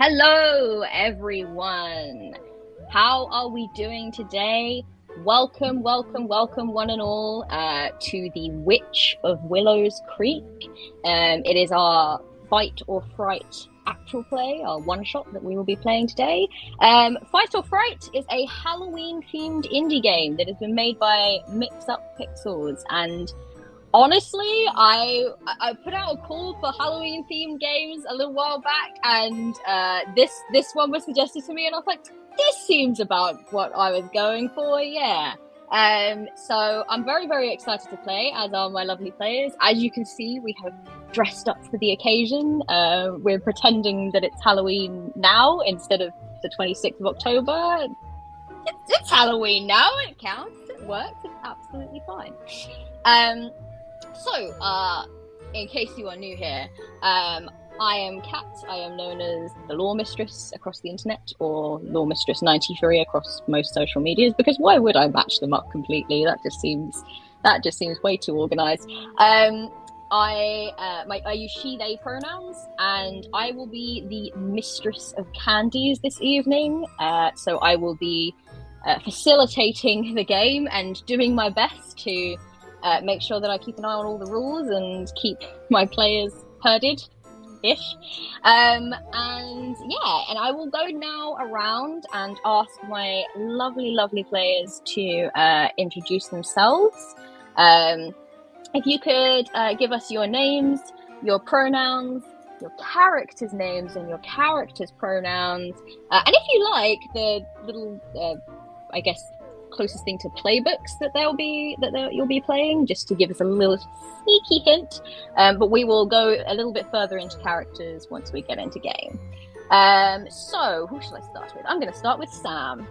Hello, everyone. How are we doing today? Welcome, welcome, welcome, one and all, to the Witch of Willow's Creek. It is our Fight or Fright actual play, our one-shot that we will be playing today. Fight or Fright is a Halloween-themed indie game that has been made by Mix Up Pixels, and honestly, I put out a call for Halloween themed games a little while back, and this one was suggested to me, and I was like, this seems about what I was going for, yeah. So I'm very, very excited to play, as are my lovely players. As you can see, we have dressed up for the occasion. We're pretending that it's Halloween now instead of the 26th of October. It's Halloween now, it counts, it works, it's absolutely fine. So, in case you are new here, I am Kat. I am known as the Law Mistress across the internet, or Law Mistress 93 across most social medias, because why would I match them up completely? That just seems way too organized. I use she, they pronouns, and I will be the Mistress of Candies this evening. So I will be facilitating the game and doing my best to make sure that I keep an eye on all the rules and keep my players herded-ish. And I will go now around and ask my lovely, lovely players to introduce themselves. If you could give us your names, your pronouns, your characters' names, and your characters' pronouns. And if you like, the little, I guess, closest thing to playbooks that you'll be playing, just to give us a little sneaky hint, but we will go a little bit further into characters once we get into game. So who shall I start with? I'm going to start with Sam.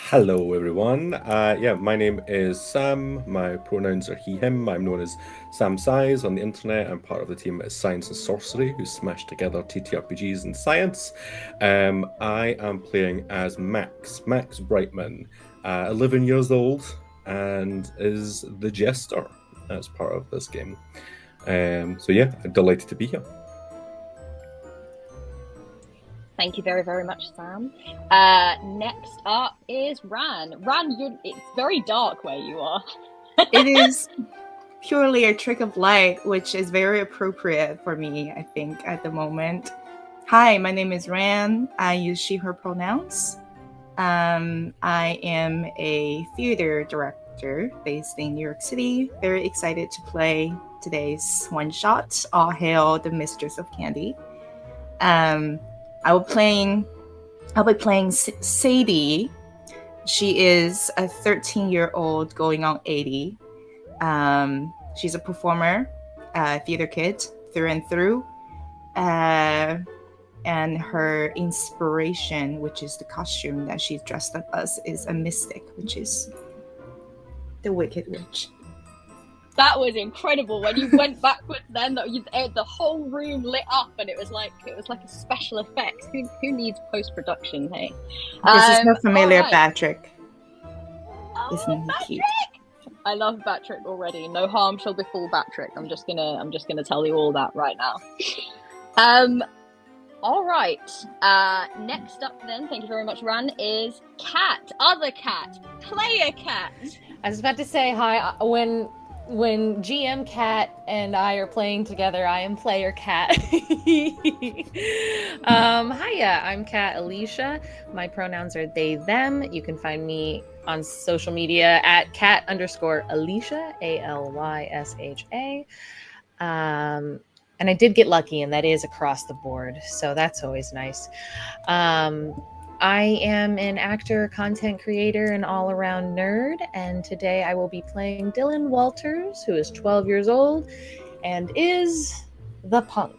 Hello everyone, my name is Sam, my pronouns are he, him, I'm known as Sam Size on the internet. I'm part of the team at Science and Sorcery, who smash together TTRPGs and science. I am playing as Max Brightman, 11 years old, and is the Jester as part of this game. I'm delighted to be here. Thank you very, very much, Sam. Next up is Ran. Ran, it's very dark where you are. It is purely a trick of light, which is very appropriate for me, I think, at the moment. Hi, my name is Ran. I use she, her pronouns. I am a theater director based in New York City. Very excited to play today's one-shot, All Hail the Mistress of Candy. I'll be playing Sadie. She is a 13-year-old going on 80. She's a performer, theater kid through and through. And her inspiration, which is the costume that she's dressed up as, is a mystic, which is the Wicked Witch. That was incredible. When you went backwards, then the whole room lit up, and it was like a special effect. Who needs post-production? Hey, This is her familiar right. Patrick. Isn't he cute? I love Patrick already. No harm shall befall Patrick. I'm just gonna tell you all that right now. All right. Next up, then, thank you very much, Ran, is Cat. Other Cat, player Cat. I was about to say hi. When GM Cat and I are playing together, I am player Cat. Hiya, I'm Cat Alicia. My pronouns are they, them. You can find me on social media at cat_Alicia, ALYSHA. And I did get lucky, and that is across the board, so that's always nice. I am an actor, content creator, and all-around nerd, and today I will be playing Dylan Walters, who is 12 years old and is the punk.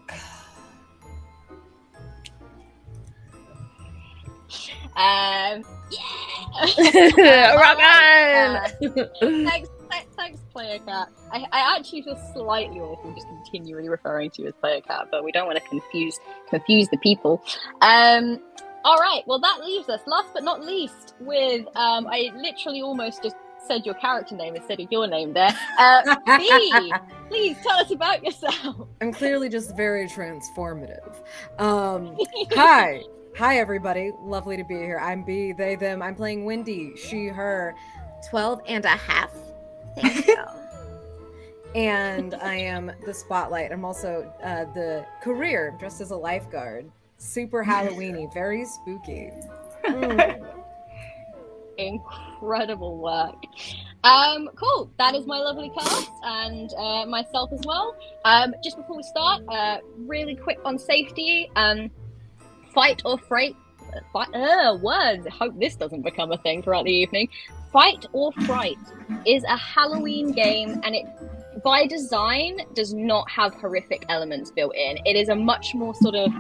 Yeah! Rock on! Thanks, player Cat. I actually feel slightly awful just continually referring to you as player Cat, but we don't want to confuse the people. All right, well, that leaves us, last but not least, with I literally almost just said your character name instead of your name there. B, please tell us about yourself. I'm clearly just very transformative. Hi, everybody. Lovely to be here. I'm B, they, them. I'm playing Wendy, she, her, 12 and a half. Thank you. And I am the spotlight. I'm also the career, dressed as a lifeguard. Super Halloweeny, very spooky. Incredible work. Cool. That is my lovely cast and myself as well. Just before we start, really quick on safety. Fight or Fright. Words. I hope this doesn't become a thing throughout the evening. Fight or Fright is a Halloween game, and it, by design, does not have horrific elements built in. It is a much more sort of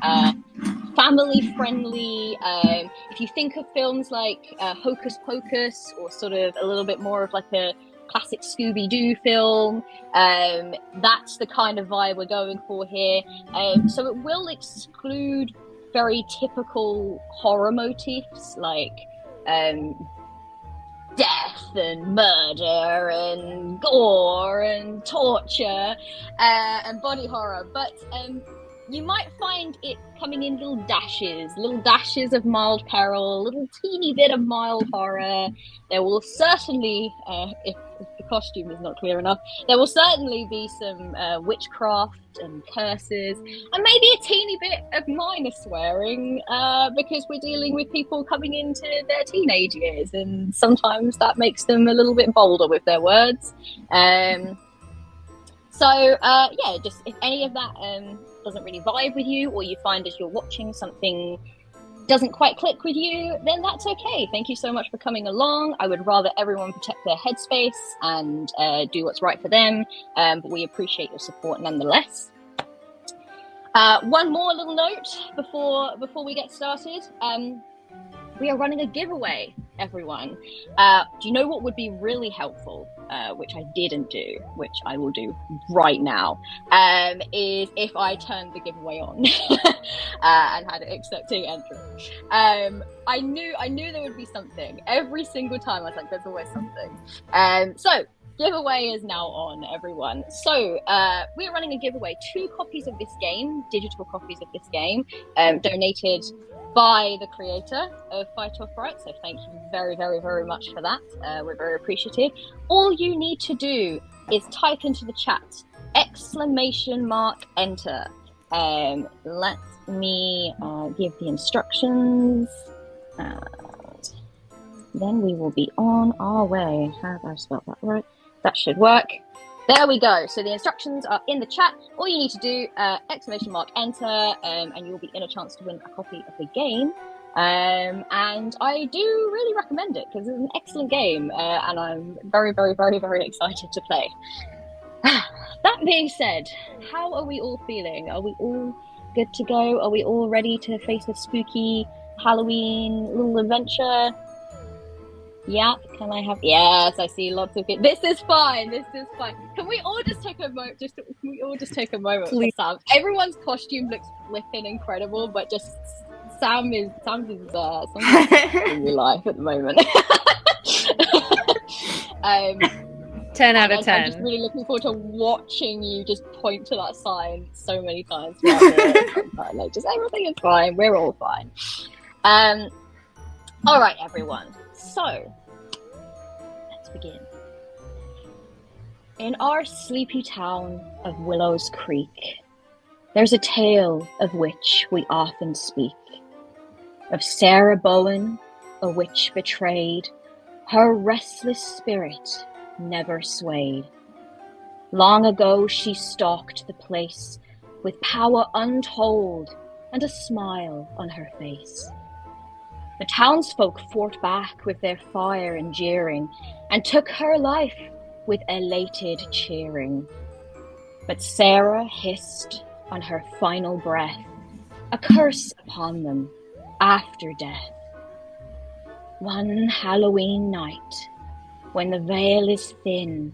family-friendly. If you think of films like Hocus Pocus, or sort of a little bit more of like a classic Scooby-Doo film, that's the kind of vibe we're going for here. So it will exclude very typical horror motifs like death and murder and gore and torture and body horror, but you might find it coming in little dashes of mild peril, a little teeny bit of mild horror. There will certainly, if the costume is not clear enough, there will certainly be some witchcraft and curses, and maybe a teeny bit of minor swearing, because we're dealing with people coming into their teenage years, and sometimes that makes them a little bit bolder with their words. Just if any of that doesn't really vibe with you, or you find as you're watching something doesn't quite click with you, then that's okay. Thank you so much for coming along. I would rather everyone protect their headspace and do what's right for them, but we appreciate your support nonetheless. One more little note before we get started. We are running a giveaway, everyone. Do you know what would be really helpful, which I didn't do, which I will do right now, is if I turned the giveaway on and had it accepting entry. I knew there would be something. Every single time I was like, there's always something. So giveaway is now on, everyone. So we are running a giveaway, 2 copies of this game, digital copies of this game, donated by the creator of Fight or Fright, so thank you very, very, very much for that. We're very appreciative. All you need to do is type into the chat !enter. Let me give the instructions, and then we will be on our way. Have I spelled that right? That should work. There we go. So the instructions are in the chat. All you need to do, !enter, and you'll be in a chance to win a copy of the game. And I do really recommend it because it's an excellent game, and I'm very, very, very, very excited to play. That being said, how are we all feeling? Are we all good to go? Are we all ready to face a spooky Halloween little adventure? Yeah, can I have? Yes, I see lots of good. This is fine. Can we all just take a moment? Please. For Sam? Everyone's costume looks flipping incredible, but just Sam's is in real life at the moment. 10 out of 10. I'm just really looking forward to watching you just point to that sign so many times. Like, just everything is fine. We're all fine. All right, everyone. So, let's begin. In our sleepy town of Willow's Creek, there's a tale of which we often speak. Of Sarah Bowen, a witch betrayed, her restless spirit never swayed. Long ago she stalked the place with power untold and a smile on her face. The townsfolk fought back with their fire and jeering, and took her life with elated cheering. But Sarah hissed on her final breath, a curse upon them after death. One Halloween night, when the veil is thin,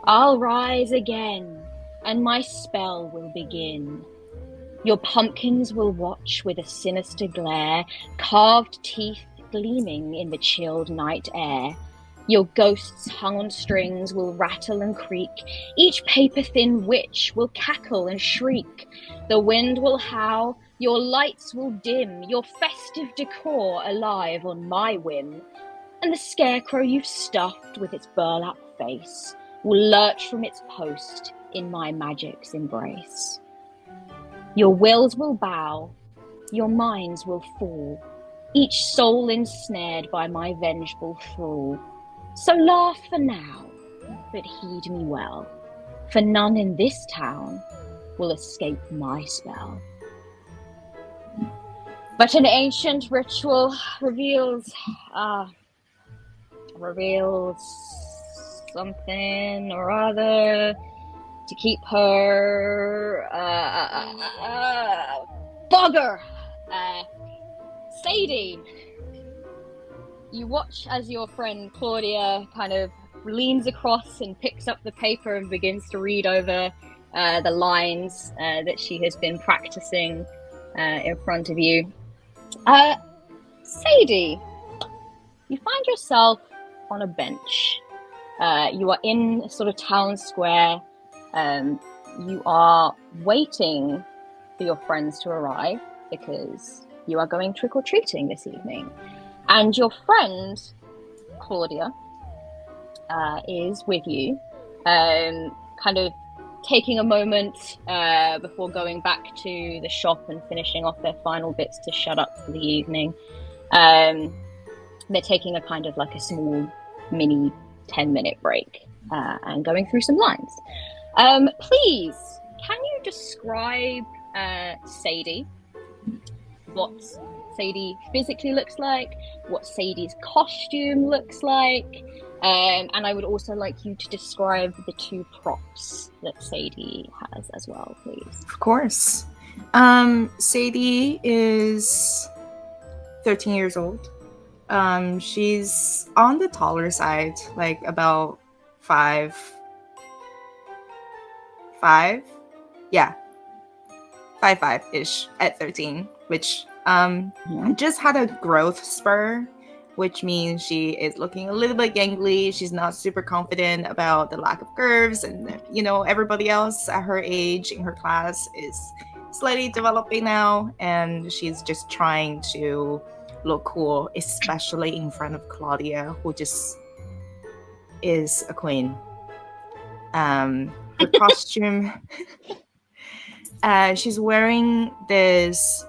I'll rise again, and my spell will begin. Your pumpkins will watch with a sinister glare, carved teeth gleaming in the chilled night air. Your ghosts hung on strings will rattle and creak. Each paper-thin witch will cackle and shriek. The wind will howl, your lights will dim, your festive decor alive on my whim. And the scarecrow you've stuffed with its burlap face will lurch from its post in my magic's embrace. Your wills will bow, your minds will fall, each soul ensnared by my vengeful thrall. So laugh for now, but heed me well, for none in this town will escape my spell. But an ancient ritual reveals something or other to keep her bugger. Sadie, you watch as your friend Claudia kind of leans across and picks up the paper and begins to read over the lines that she has been practicing in front of you. Sadie, you find yourself on a bench. You are in a sort of town square. You are waiting for your friends to arrive because you are going trick-or-treating this evening. And your friend, Claudia, is with you, kind of taking a moment before going back to the shop and finishing off their final bits to shut up for the evening. They're taking a kind of like a small mini 10-minute break and going through some lines. Please, can you describe Sadie? What Sadie physically looks like, what Sadie's costume looks like, and I would also like you to describe the two props that Sadie has as well, please. Of course. Sadie is 13 years old. She's on the taller side, like about 5'5". Yeah. 5'5"-ish at 13, which just had a growth spur, which means she is looking a little bit gangly. She's not super confident about the lack of curves, and everybody else at her age in her class is slightly developing now, and she's just trying to look cool, especially in front of Claudia, who just is a queen. Her costume, she's wearing this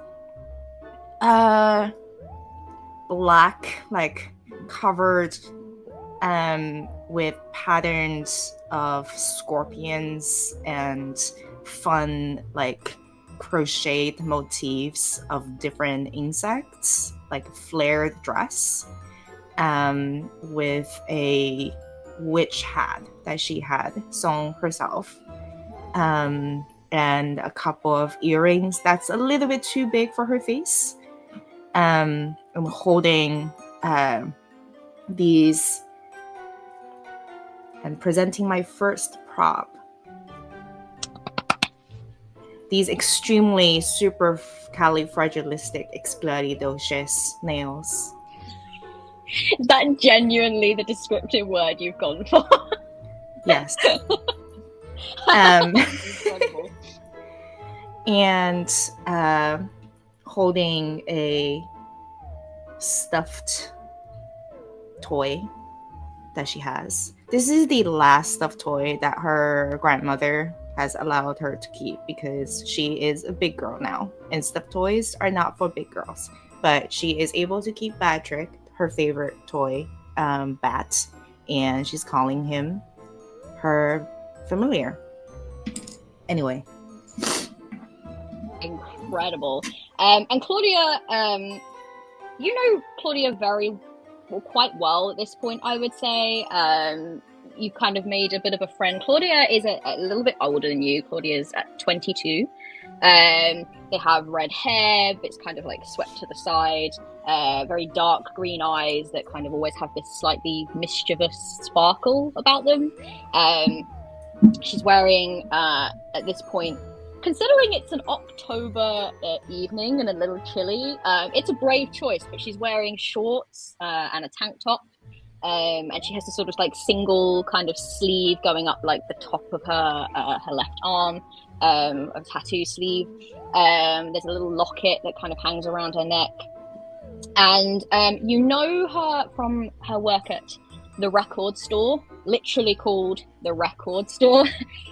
black, like covered with patterns of scorpions and fun like crocheted motifs of different insects, like a flared dress, with a witch hat that she had sewn herself, and a couple of earrings that's a little bit too big for her face. I'm holding these and presenting my first prop. These extremely supercalifragilisticexpialidocious nails. Is that genuinely the descriptive word you've gone for? Yes. Incredible. And holding a stuffed toy that she has. This is the last stuffed toy that her grandmother has allowed her to keep because she is a big girl now, and stuffed toys are not for big girls. But she is able to keep Patrick, her favorite toy, Bat, and she's calling him her familiar. Anyway. Incredible. And Claudia, you know Claudia quite well at this point, I would say. You've kind of made a bit of a friend. Claudia is a little bit older than you. Claudia's at 22. They have red hair, but it's kind of like swept to the side. Very dark green eyes that kind of always have this slightly mischievous sparkle about them. She's wearing, at this point, considering it's an October evening and a little chilly, it's a brave choice, but she's wearing shorts and a tank top. and she has a sort of like single kind of sleeve going up like the top of her left arm, a tattoo sleeve. There's a little locket that kind of hangs around her neck, and you know her from her work at the record store, literally called the record store,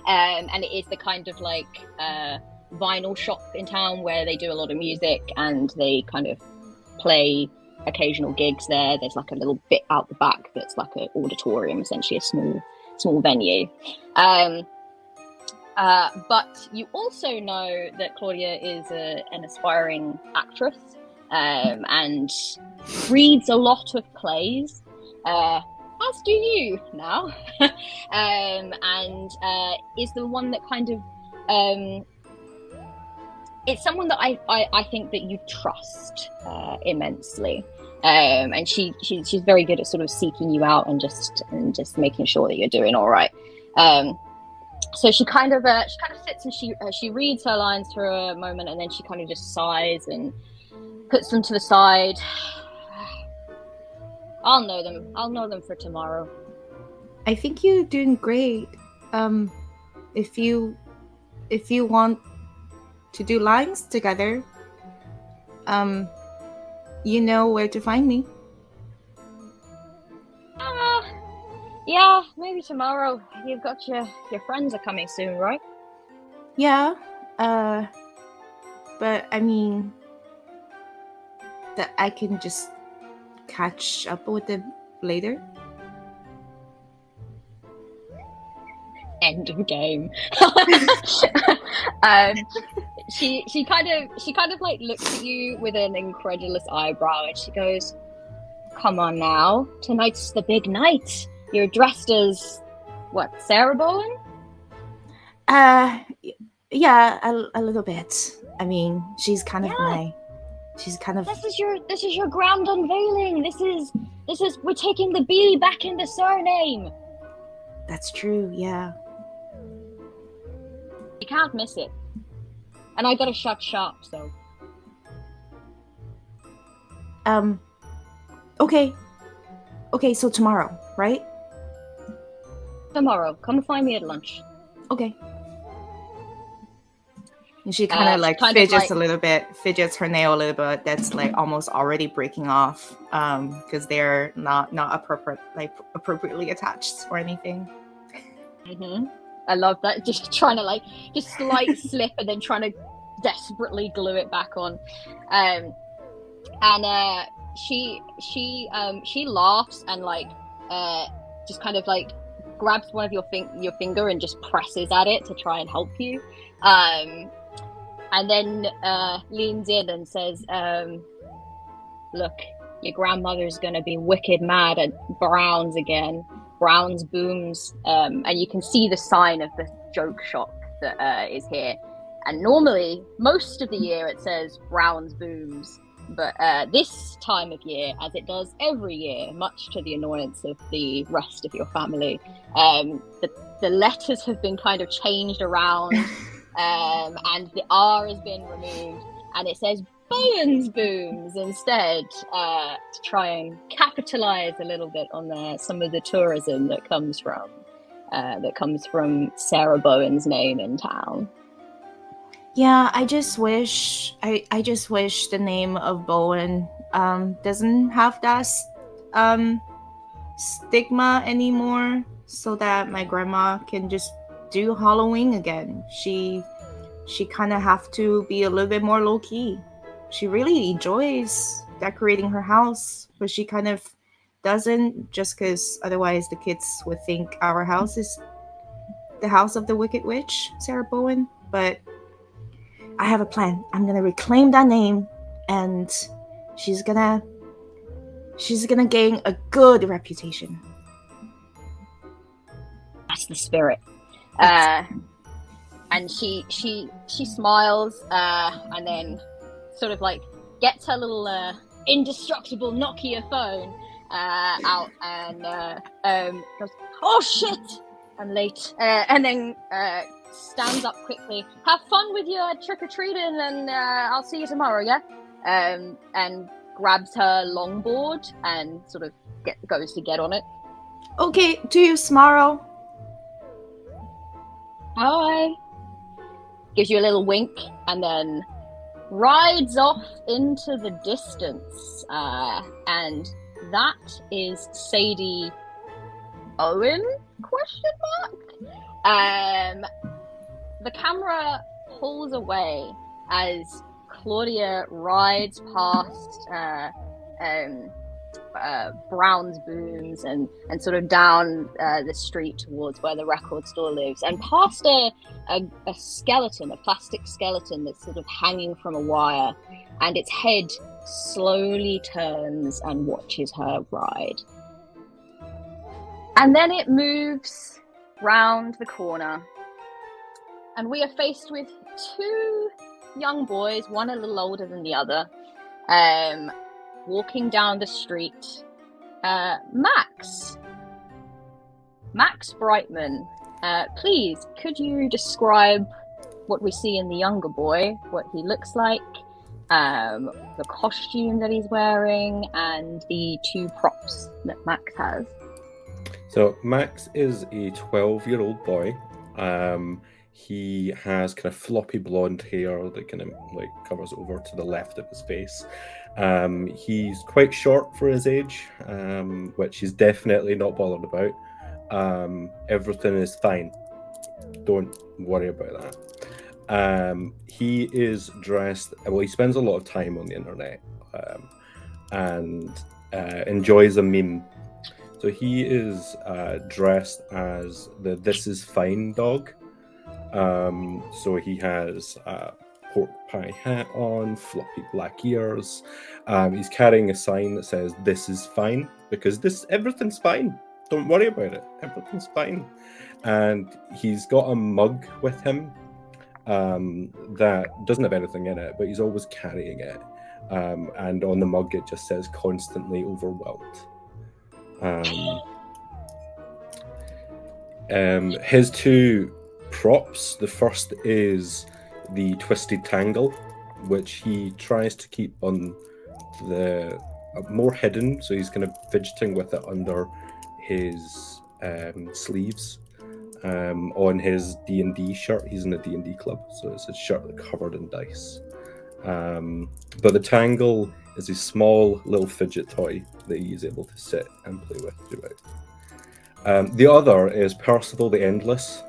and it is the kind of like vinyl shop in town where they do a lot of music and they kind of play occasional gigs there. There's like a little bit out the back that's like an auditorium, essentially a small venue. But you also know that Claudia is an aspiring actress, and reads a lot of plays, as do you now, and is the one that kind of it's someone that I think that you trust immensely, and she's very good at sort of seeking you out and just making sure that you're doing all right. So she kind of sits and she reads her lines for a moment, and then she kind of just sighs and puts them to the side. I'll know them for tomorrow. I think you're doing great. If you want to do lines together, you know where to find me. Yeah, maybe tomorrow. You've got your friends are coming soon, right? Yeah, but I mean that I can just catch up with them later. End of game. She kind of like looks at you with an incredulous eyebrow, and she goes, "Come on now, tonight's the big night. You're dressed as what, Sarah Bowen?" Yeah, a little bit. I mean, she's kind of This is your grand unveiling. This is we're taking the B back in the surname. That's true, yeah. You can't miss it. And I gotta shut shop, so. Okay, so tomorrow, right? Tomorrow. Come find me at lunch. Okay. And she kind of like fidgets her nail a little bit. That's like almost already breaking off, because they're not appropriately attached or anything. Mm-hmm. I love that. Just trying to just slight slip and then trying to desperately glue it back on. She laughs and just kind of like grabs one of your finger and just presses at it to try and help you. And then leans in and says, "Look, your grandmother's gonna be wicked mad at Brown's again. Brown's Booms." And you can see the sign of the joke shop that is here. And normally, most of the year, it says Brown's Booms. But this time of year, as it does every year, much to the annoyance of the rest of your family, the letters have been kind of changed around. And the R has been removed, and it says Bowen's Booms instead, to try and capitalize a little bit on some of the tourism that comes from Sarah Bowen's name in town. Yeah, I just wish the name of Bowen doesn't have that stigma anymore, so that my grandma can just do Halloween again. She kind of have to be a little bit more low key. She really enjoys decorating her house, but she kind of doesn't, just because otherwise the kids would think our house is the house of the Wicked Witch, Sarah Bowen. But I have a plan. I'm gonna reclaim that name, and she's gonna gain a good reputation. That's the spirit. And she smiles, and then sort of like gets her little indestructible Nokia phone out and goes, "Oh shit, I'm late," and then stands up quickly. "Have fun with your trick-or-treating, and I'll see you tomorrow, yeah?" And grabs her longboard and sort of goes to get on it. Okay, do you smile? Hi. Gives you a little wink and then rides off into the distance. And that is Sadie Owen? Question mark? The camera pulls away as Claudia rides past Brown's Booms and sort of down the street towards where the record store lives, and past a skeleton, a plastic skeleton that's sort of hanging from a wire, and its head slowly turns and watches her ride. And then it moves round the corner, and we are faced with two young boys, one a little older than the other, walking down the street. Max Brightman, please, could you describe what we see in the younger boy, what he looks like, the costume that he's wearing, and the two props that Max has? So Max is a 12-year-old boy. He has kind of floppy blonde hair that kind of like covers over to the left of his face. He's quite short for his age, which he's definitely not bothered about. Everything is fine. Don't worry about that. He is dressed, well, he spends a lot of time on the internet and enjoys a meme. So he is dressed as the This Is Fine dog. So he has a pork pie hat on, floppy black ears. He's carrying a sign that says "This is fine," because everything's fine. Don't worry about it. Everything's fine. And he's got a mug with him that doesn't have anything in it, but he's always carrying it. And on the mug it just says "Constantly overwhelmed." His two props, the first is the twisted tangle, which he tries to keep on the more hidden, so he's kind of fidgeting with it under his sleeves. On his D&D shirt, he's in a D&D club, so it's a shirt covered in dice. But the tangle is a small little fidget toy that he is able to sit and play with throughout. The other is Percival the Endless,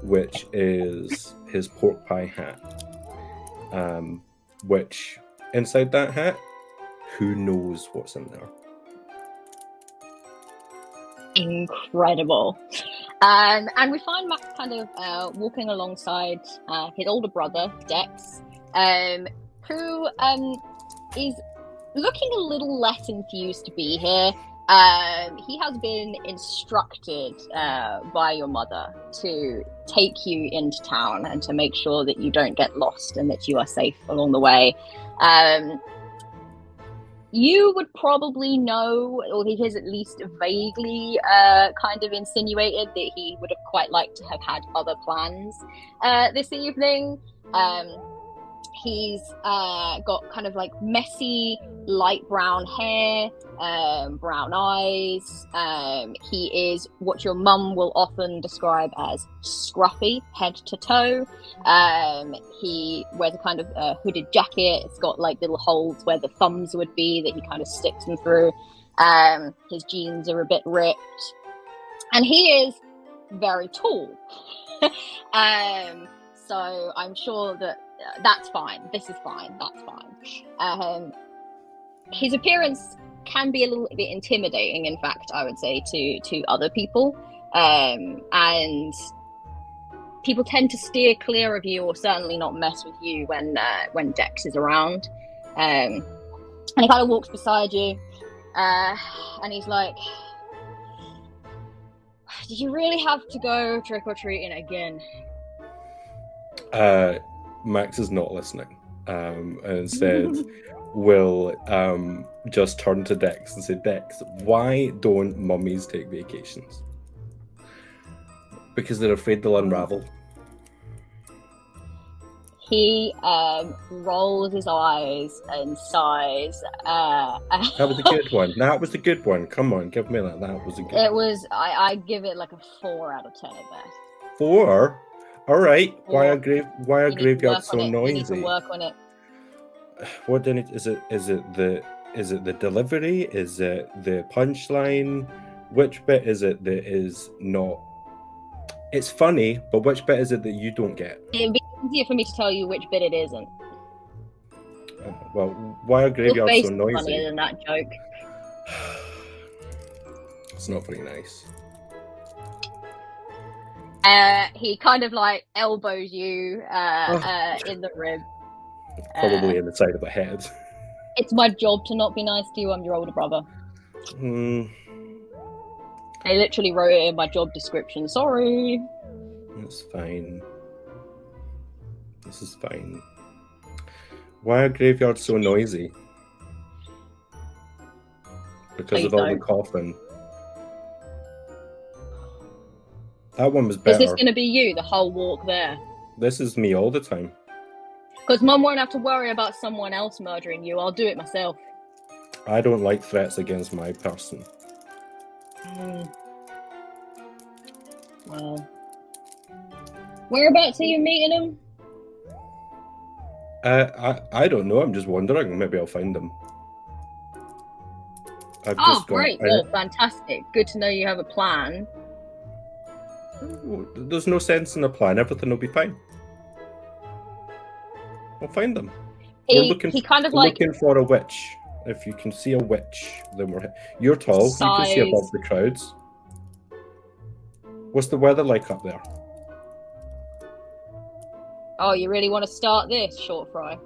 which is his pork pie hat. Which, inside that hat, who knows what's in there? Incredible. And we find Max kind of walking alongside his older brother, Dex, who is looking a little less enthused to be here. He has been instructed by your mother to take you into town and to make sure that you don't get lost and that you are safe along the way. You would probably know, or he has at least vaguely kind of insinuated that he would have quite liked to have had other plans this evening. He's got kind of like messy light brown hair, brown eyes. He is what your mum will often describe as scruffy head to toe. He wears a kind of hooded jacket. It's got like little holes where the thumbs would be that he kind of sticks them through. His jeans are a bit ripped, and he is very tall. So I'm sure that that's fine. This is fine. That's fine. His appearance can be a little bit intimidating, in fact, I would say, to other people. And people tend to steer clear of you, or certainly not mess with you when Dex is around. And he kind of walks beside you, and he's like, "Did you really have to go trick-or-treating again?" Max is not listening, and instead will just turn to Dex and say, "Dex, why don't mummies take vacations?" "Because they're afraid they'll unravel." he rolls his eyes and sighs. That was a good one. That was a good one. Come on, give me that. That was a good It was. I give it like a 4 out of 10 at best. 4. All right. Why are You need to graveyards work so on it. You need to noisy? work on it. What then is it the delivery? Is it the punchline? Which bit is it that is not? It's funny, but which bit is it that you don't get? It'd be easier for me to tell you which bit it isn't. Well, why are Your graveyards face so is noisy? funnier than that joke. It's not very nice. He kind of like elbows you in the rib. Probably in the side of the head. It's my job to not be nice to you. I'm your older brother. I literally wrote it in my job description. Sorry. It's fine. This is fine. Why are graveyards so noisy? Because of all the coughing. That one was better. Is this going to be you the whole walk there? This is me all the time. Because Mum won't have to worry about someone else murdering you. I'll do it myself. I don't like threats against my person. Well, whereabouts are you meeting him? I don't know. I'm just wondering. Maybe I'll find them. Great. Well, fantastic. Good to know you have a plan. There's no sense in a plan. Everything will be fine. We'll find them. We're looking for a witch. If you can see a witch, then you're tall. You can see above the crowds. What's the weather like up there? Oh, you really want to start this, Short Fry?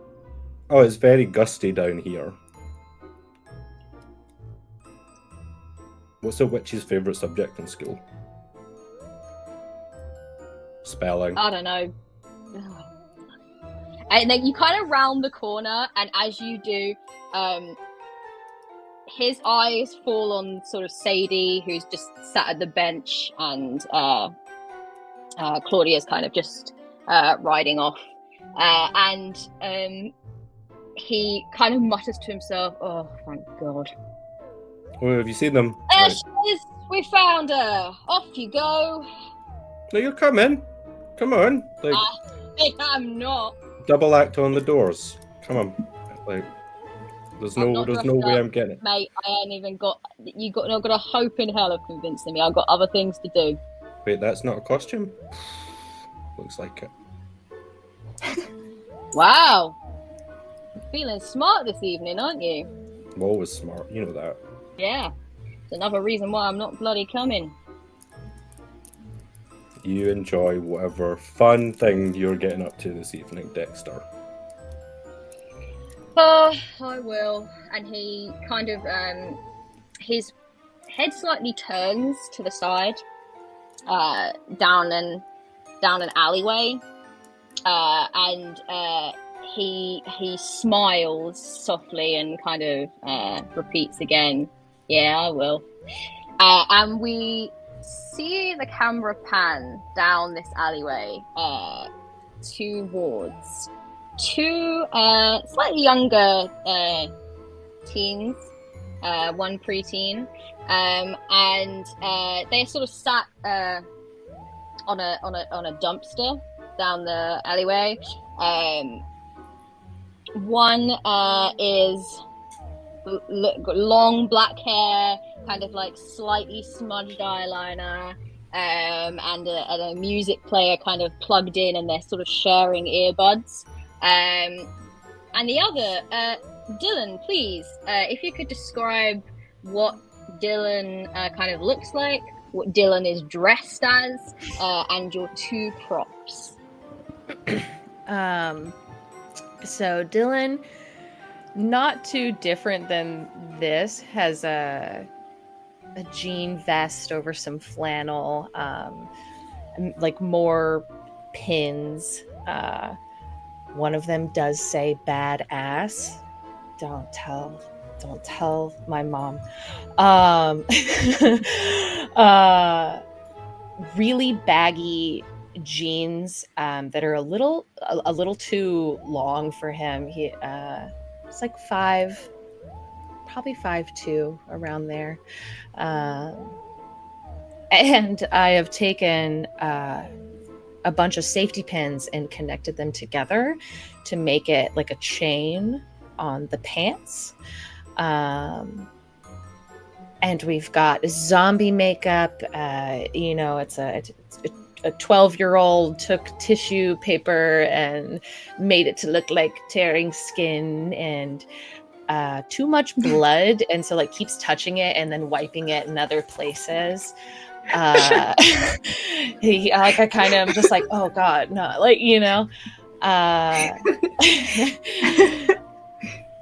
Oh, it's very gusty down here. What's a witch's favourite subject in school? Spelling. I don't know. And then you kind of round the corner, and as you do, his eyes fall on sort of Sadie, who's just sat at the bench, and Claudia's kind of just riding off. And he kind of mutters to himself, "Oh, thank God." Well, have you seen them? There she is! We found her! Off you go! No, you're coming. Come on. Like, I'm not. double act on the doors. Come on. Like, there's no way I'm getting it. Mate, I ain't even got not got a hope in hell of convincing me. I've got other things to do. Wait, that's not a costume? Looks like it. Wow. You're feeling smart this evening, aren't you? I'm always smart, you know that. Yeah. It's another reason why I'm not bloody coming. You enjoy whatever fun thing you're getting up to this evening, Dexter. Oh, I will. And he kind of, his head slightly turns to the side, down an alleyway, and he smiles softly and kind of repeats again, "Yeah, I will." And we see the camera pan down this alleyway towards two slightly younger teens, one preteen, and they're sort of sat on a dumpster down the alleyway. One is long black hair, kind of like slightly smudged eyeliner, and a music player kind of plugged in, and they're sort of sharing earbuds. And the other, Dylan, please, if you could describe what Dylan kind of looks like, what Dylan is dressed as, and your two props. So Dylan, not too different than this, has a jean vest over some flannel, like more pins. One of them does say "badass." Don't tell my mom. Really baggy jeans that are a little too long for him. He it's like probably 5'2", around there. And I have taken a bunch of safety pins and connected them together to make it like a chain on the pants. And we've got zombie makeup. It's a 12-year-old took tissue paper and made it to look like tearing skin, and too much blood, and so like keeps touching it and then wiping it in other places. I kind of am just like, oh god, no,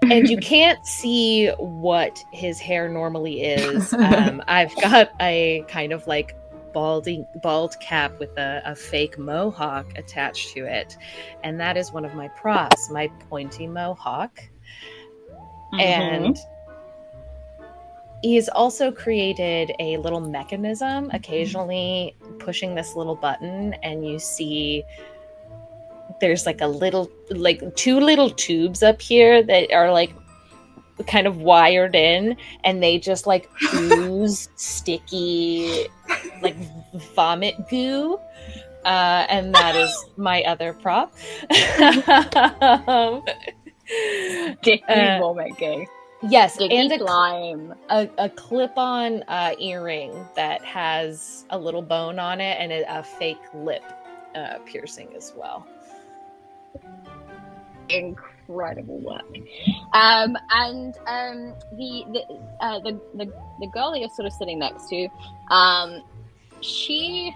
and you can't see what his hair normally is. I've got a kind of like bald cap with a fake mohawk attached to it, and that is one of my props, my pointy mohawk. And he's also created a little mechanism, occasionally pushing this little button, and you see there's like two little tubes up here that are like kind of wired in, and they just like ooze sticky like vomit goo. And that is my other prop. Sticky vomit goo. Yes, Sticky and slime. a clip-on earring that has a little bone on it, and a fake lip piercing as well. Incredible work. And the girl that you're sort of sitting next to, she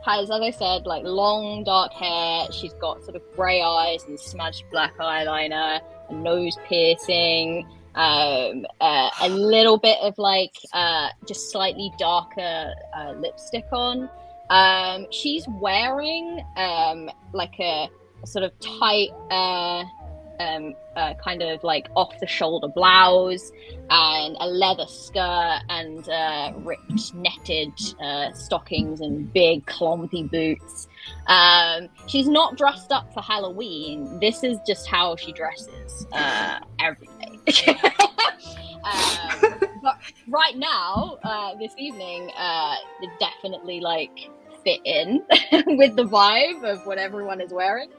has, as I said, like long dark hair. She's got sort of grey eyes and smudged black eyeliner, a nose piercing, a little bit of like just slightly darker lipstick on. She's wearing like a sort of tight kind of like off the shoulder blouse and a leather skirt and ripped netted stockings and big clumpy boots. She's not dressed up for Halloween. This is just how she dresses every day. But right now, this evening, it definitely like fit in with the vibe of what everyone is wearing.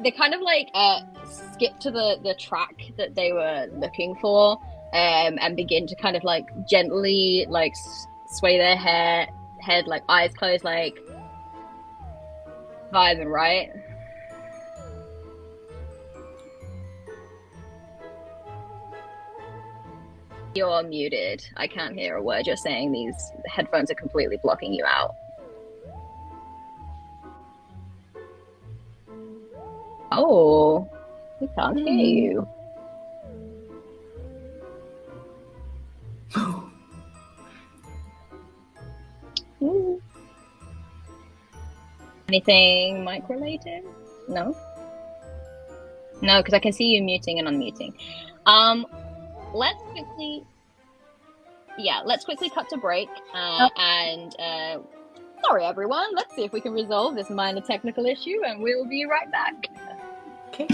They kind of like skip to the track that they were looking for, and begin to kind of like gently like sway their head, like eyes closed, like vibing, right? You're muted. I can't hear a word you're saying. These headphones are completely blocking you out. Oh, we can't hear you. Anything mic related? No? No, because I can see you muting and unmuting. Let's quickly cut to break. And sorry everyone, let's see if we can resolve this minor technical issue, and we will be right back. Okay.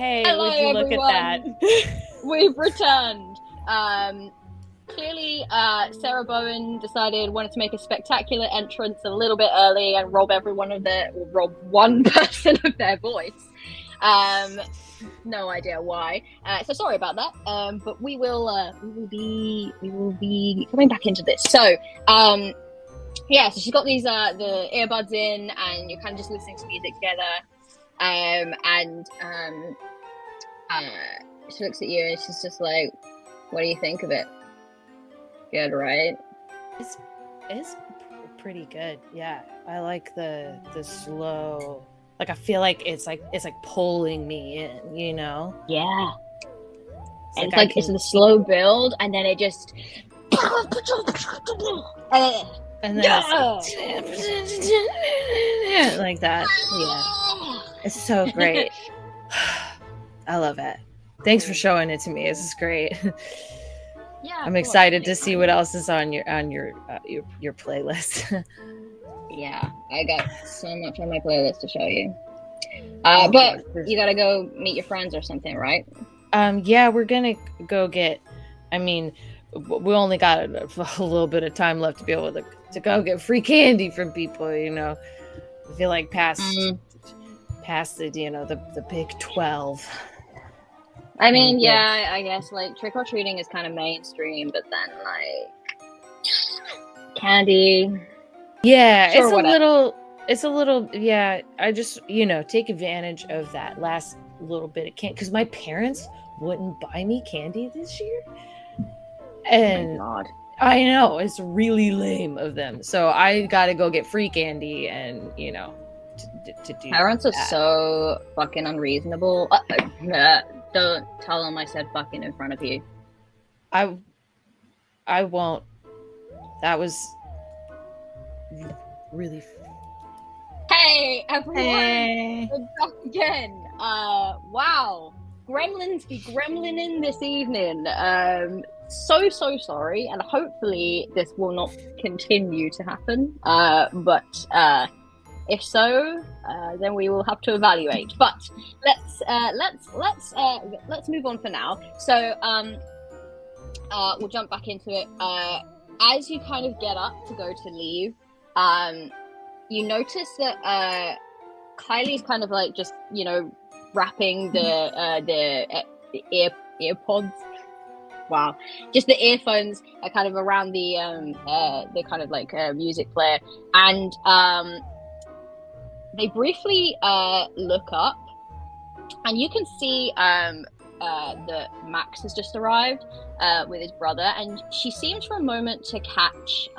Hey, Hello, would you look everyone. at that? We've returned. Clearly, Sarah Bowen wanted to make a spectacular entrance a little bit early and rob one person of their voice. No idea why. So sorry about that. But we will be coming back into this. So, yeah. So she's got these the earbuds in, and you're kind of just listening to music together. She looks at you and she's just like, "What do you think of it? Good, right?" It's pretty good. Yeah, I like the slow. Like I feel like it's like pulling me in. You know? Yeah. And it's I like it's the slow build, and then it just. And then it's like that. Yeah, it's so great. I love it. Thanks for showing it to me. This is great. Yeah, I'm excited to see what else is on your playlist. Yeah, I got so much on my playlist to show you. But you gotta go meet your friends or something, right? Yeah, we're gonna go get. I mean, we only got a little bit of time left to be able to go get free candy from people. You know, I feel like past the the big 12. I mean, yeah, I guess like trick or treating is kind of mainstream, but then like candy. Yeah, Sure, it's a little. Yeah, I just take advantage of that last little bit of candy because my parents wouldn't buy me candy this year, and oh my God. I know it's really lame of them. So I got to go get free candy, and to do. Parents are so fucking unreasonable. Don't tell them I said fucking in front of you. I won't. That was really. Hey everyone! Hey. We're back again. Wow, Gremlins be gremlining this evening. So sorry, and hopefully this will not continue to happen. But if so, then we will have to evaluate. But let's move on for now. So we'll jump back into it. As you kind of get up to go to leave, you notice that Kylie's kind of like just wrapping the earpods. Wow, just the earphones are kind of around the kind of like music player, and they briefly look up, and you can see that Max has just arrived with his brother, and she seems for a moment to catch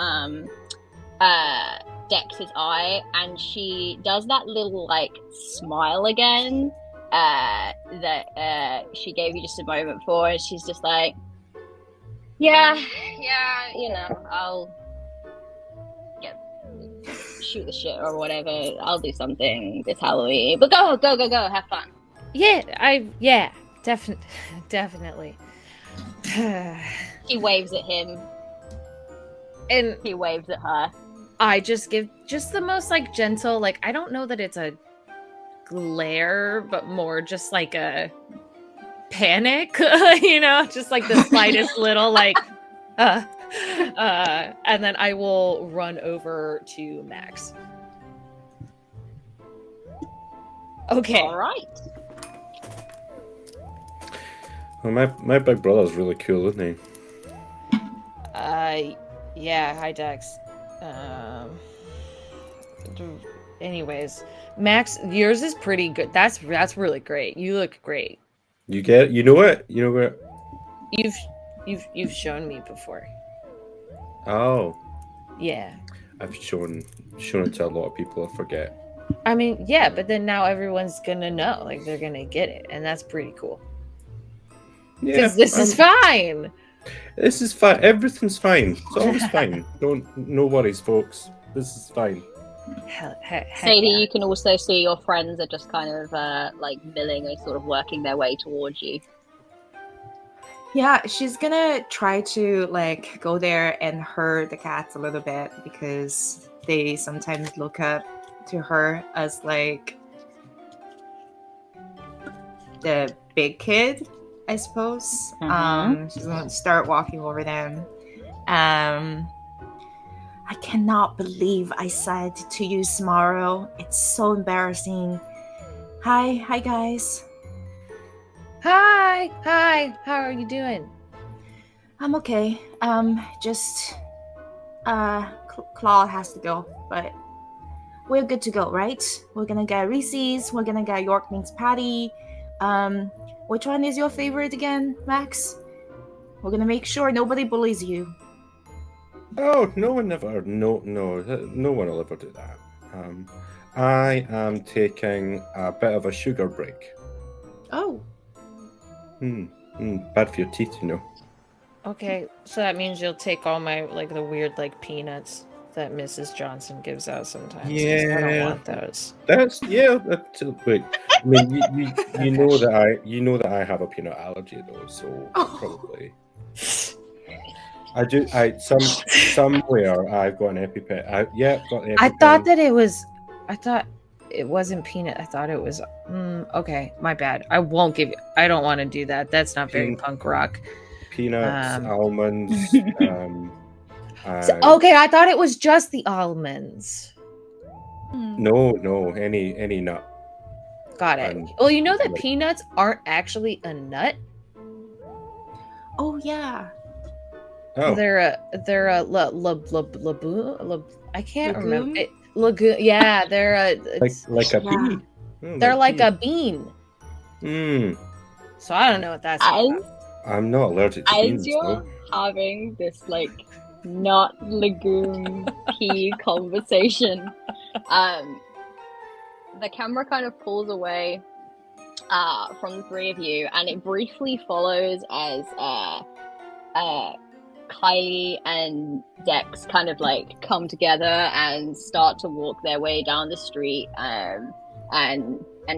Dex's eye, and she does that little like smile again that she gave you just a moment for, and she's just like, yeah, I'll shoot the shit or whatever. I'll do something this Halloween, but go, have fun. Yeah, definitely. She waves at him, and he waves at her. I just give the most like gentle, like I don't know that it's a glare, but more just like a panic, just like the slightest little like and then I will run over to Max. Okay. All right. Well, my big brother's really cool, isn't he? Yeah, hi Dex. Anyways, Max, yours is pretty good. That's really great. You look great. You know what? You've shown me before. Oh. Yeah. I've shown it to a lot of people. I forget. I mean, yeah, but then now everyone's gonna know, like they're gonna get it, and that's pretty cool. Yeah, because this is fine. This is fine. Everything's fine. It's always fine. No worries, folks. This is fine. Sadie, you can also see your friends are just kind of like milling and sort of working their way towards you. Yeah, she's gonna try to like go there and herd the cats a little bit because they sometimes look up to her as like the big kid, I suppose. She's gonna start walking over them. I cannot believe I said to you tomorrow. It's so embarrassing. Hi guys. Hi. How are you doing? I'm okay. Just Claw has to go, but we're good to go, right? We're gonna get Reese's. We're gonna get York Minx patty. Which one is your favorite again, Max? We're gonna make sure nobody bullies you. Oh, no one one will ever do that. I am taking a bit of a sugar break. Oh. Bad for your teeth, you know. Okay, so that means you'll take all my the weird peanuts that Mrs. Johnson gives out sometimes. 'Cause I don't Yeah. want those. Wait. I mean, you know that I have a peanut allergy though, so probably. I do. Somewhere I've got an EpiPen. Got an EpiPen. I thought it wasn't peanut. I thought it was. Okay, my bad. I won't give you. I don't want to do that. That's not very punk rock. Peanuts, almonds. Okay, I thought it was just the almonds. No, any nut. Got it. Well, you know that peanuts aren't actually a nut. Oh yeah. Oh. They're a I can't remember. Lagoon. Yeah, they're a like a bean. They're like a bean. So I don't know what that's about. I'm not allergic to beans. As you're having this not legume pea conversation, the camera kind of pulls away from the three of you, and it briefly follows as Kylie and Dex kind of come together and start to walk their way down the street and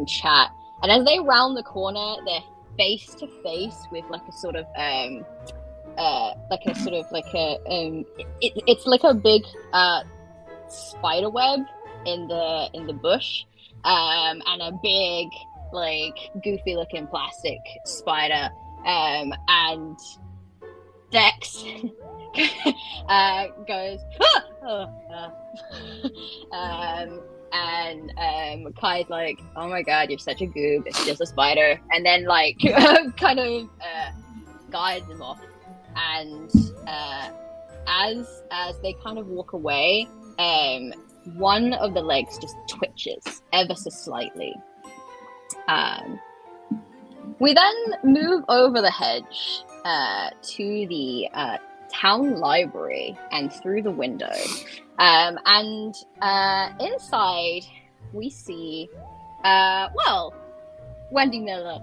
chat. And as they round the corner, they're face to face with it's like a big spider web in the bush, and a big goofy looking plastic spider, and Dex goes and Kai's like, oh my god, you're such a goob, it's just a spider, and then kind of guides him off. And as they kind of walk away, one of the legs just twitches ever so slightly. We then move over the hedge to the town library and through the window. And inside we see, Wendy Miller,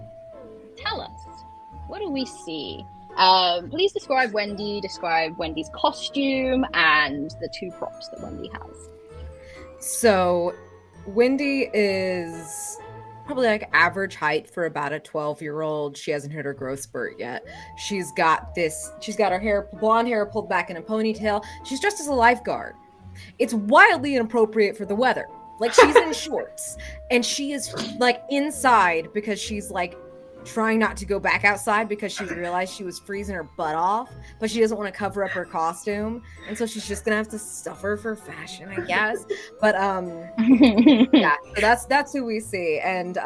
tell us, what do we see? Please describe Wendy's costume and the two props that Wendy has. So Wendy is probably average height for about a 12-year-old. She hasn't hit her growth spurt yet. She's got her blonde hair pulled back in a ponytail. She's dressed as a lifeguard. It's wildly inappropriate for the weather. She's in shorts, and she is inside because she's trying not to go back outside because she realized she was freezing her butt off, but she doesn't want to cover up her costume, and so she's just gonna have to suffer for fashion, I guess. But yeah, so that's who we see. And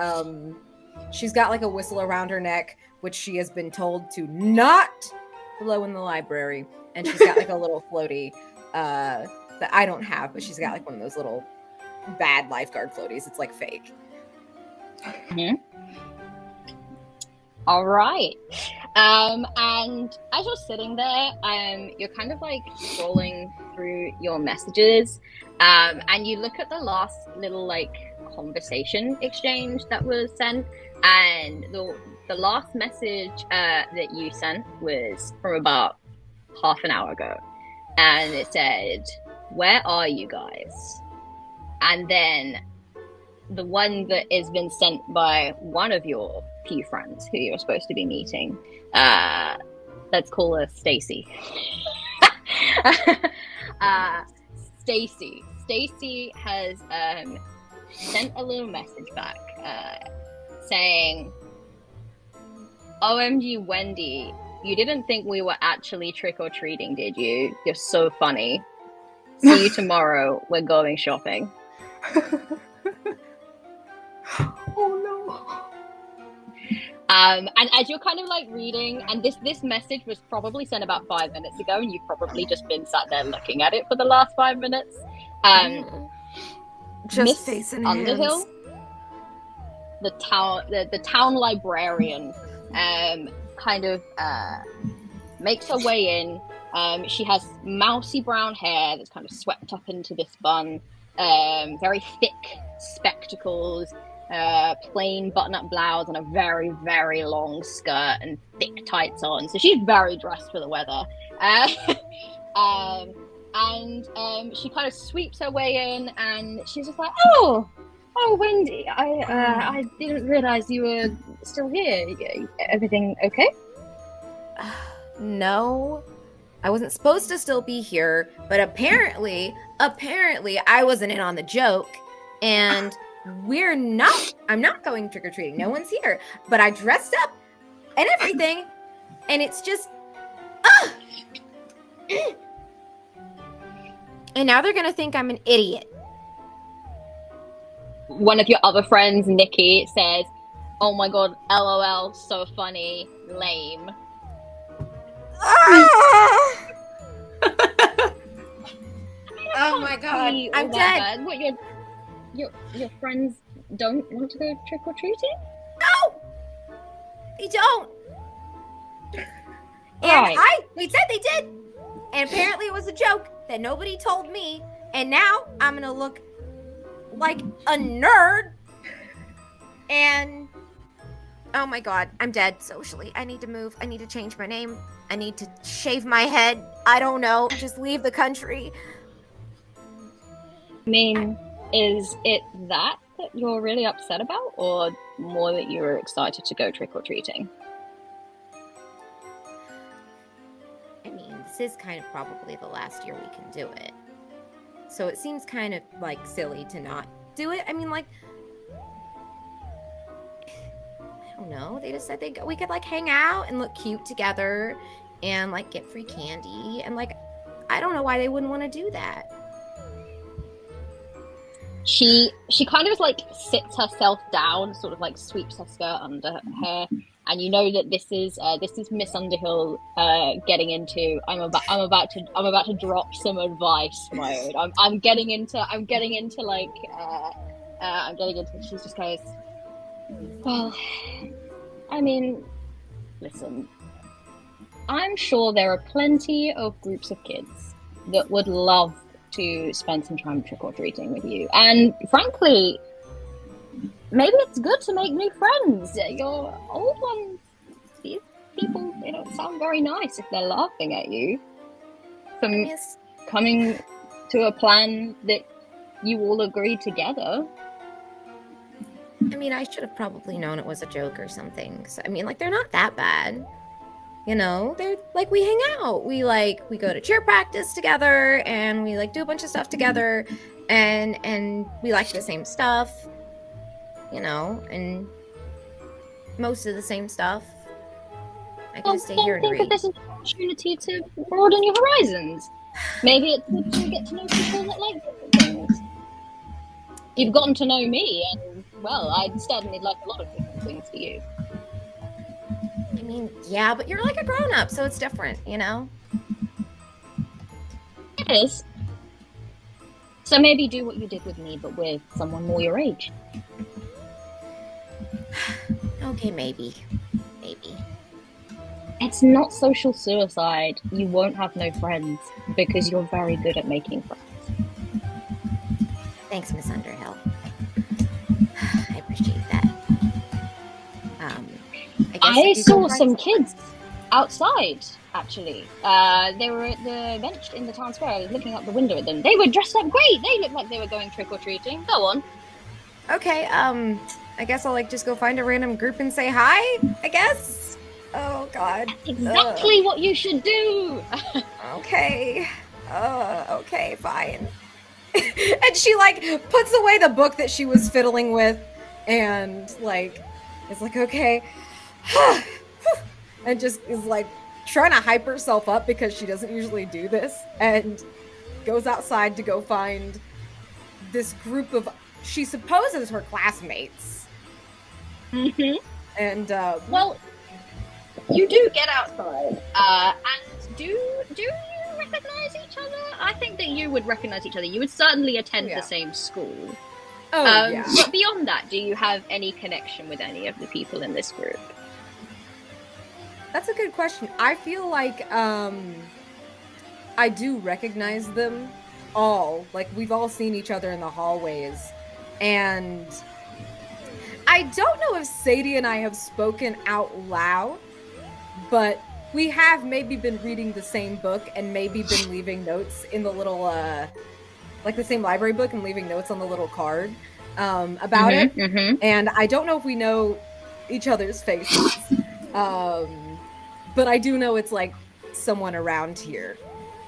she's got a whistle around her neck, which she has been told to not blow in the library, and she's got a little floaty that I don't have, but she's got one of those little bad lifeguard floaties. It's fake. Mm-hmm. All right. And as you're sitting there, you're kind of scrolling through your messages, and you look at the last little conversation exchange that was sent, and the last message that you sent was from about half an hour ago, and it said, "Where are you guys?" And then the one that has been sent by one of your few friends who you're supposed to be meeting, let's call her Stacy. Stacy has sent a little message back saying, OMG, Wendy, you didn't think we were actually trick-or-treating, did you? You're so funny. See you tomorrow. We're going shopping. Oh no. And as you're kind of like reading, and this message was probably sent about 5 minutes ago, and you've probably just been sat there looking at it for the last 5 minutes. Just Miss facing Underhill, hands. the town librarian, kind of makes her way in. She has mousy brown hair that's kind of swept up into this bun, very thick spectacles, plain button-up blouse, and a very, very long skirt and thick tights on. So she's very dressed for the weather. And she kind of sweeps her way in, and she's just like, "Oh, Wendy, I didn't realize you were still here. Everything okay?" No, I wasn't supposed to still be here, but apparently I wasn't in on the joke, and I'm not going trick-or-treating. No one's here, but I dressed up and everything, and it's just, and now they're gonna think I'm an idiot. One of your other friends, Nikki, says, "Oh my god, LOL, so funny, lame." Oh my god, Be I'm all dead. that bad. What, your friends don't want to go trick-or-treating? No, they don't. And Right. we said they did, and apparently it was a joke that nobody told me, and now I'm gonna look like a nerd. And oh my god, I'm dead socially. I need to move. I need to change my name. I need to shave my head. I don't know. Just leave the country. I mean, is it that you're really upset about, or more that you were excited to go trick-or-treating? I mean, this is kind of probably the last year we can do it. So it seems kind of like silly to not do it. I mean, like, I don't know. They just said we could like hang out and look cute together and like get free candy, and like, I don't know why they wouldn't want to do that. She kind of like sits herself down, sort of like sweeps her skirt under her hair, and you know that this is Miss Underhill getting into I'm about to drop some advice mode. I'm getting into she just goes, "Well, I mean, listen, I'm sure there are plenty of groups of kids that would love to spend some time trick-or-treating with you, and frankly, maybe it's good to make new friends. Your old ones, these people, they don't sound very nice if they're laughing at you from Yes. coming to a plan that you all agreed together." I mean, I should have probably known it was a joke or something. So, I mean, like, they're not that bad. You know, they're like, we hang out. We go to cheer practice together, and we like do a bunch of stuff together, and we like the same stuff, you know, and most of the same stuff. I can just stay here and think that read. this is an opportunity to broaden your horizons. Maybe it's good to get to know people that like different things. You've gotten to know me, and well, I'd certainly like a lot of different things for you. I mean, yeah, but you're like a grown-up, so it's different, you know? It is. So maybe do what you did with me, but with someone more your age. Okay, maybe. Maybe. It's not social suicide. You won't have no friends because you're very good at making friends. Thanks, Miss Underhill. I appreciate that. I saw some kids outside, actually. They were at the bench in the town square. I was looking out the window at them. They were dressed up great. They looked like they were going trick-or-treating. Go on. Okay, I guess I'll like just go find a random group and say hi, I guess. Oh god. Exactly what you should do. Okay. Okay, fine. And she like puts away the book that she was fiddling with and like is like, okay. and just is like trying to hype herself up because she doesn't usually do this, and goes outside to go find this group of, she supposes, her classmates. Mm-hmm. And well, you do get outside, and do you recognize each other? I think that you would recognize each other. You would certainly attend the same school. yeah. But beyond that, do you have any connection with any of the people in this group? That's a good question. I feel like I do recognize them all. Like, we've all seen each other in the hallways. And I don't know if Sadie and I have spoken out loud, but we have maybe been reading the same book and maybe been leaving notes in the little, like the same library book, and leaving notes on the little card about it. Mm-hmm. And I don't know if we know each other's faces. But I do know it's like someone around here.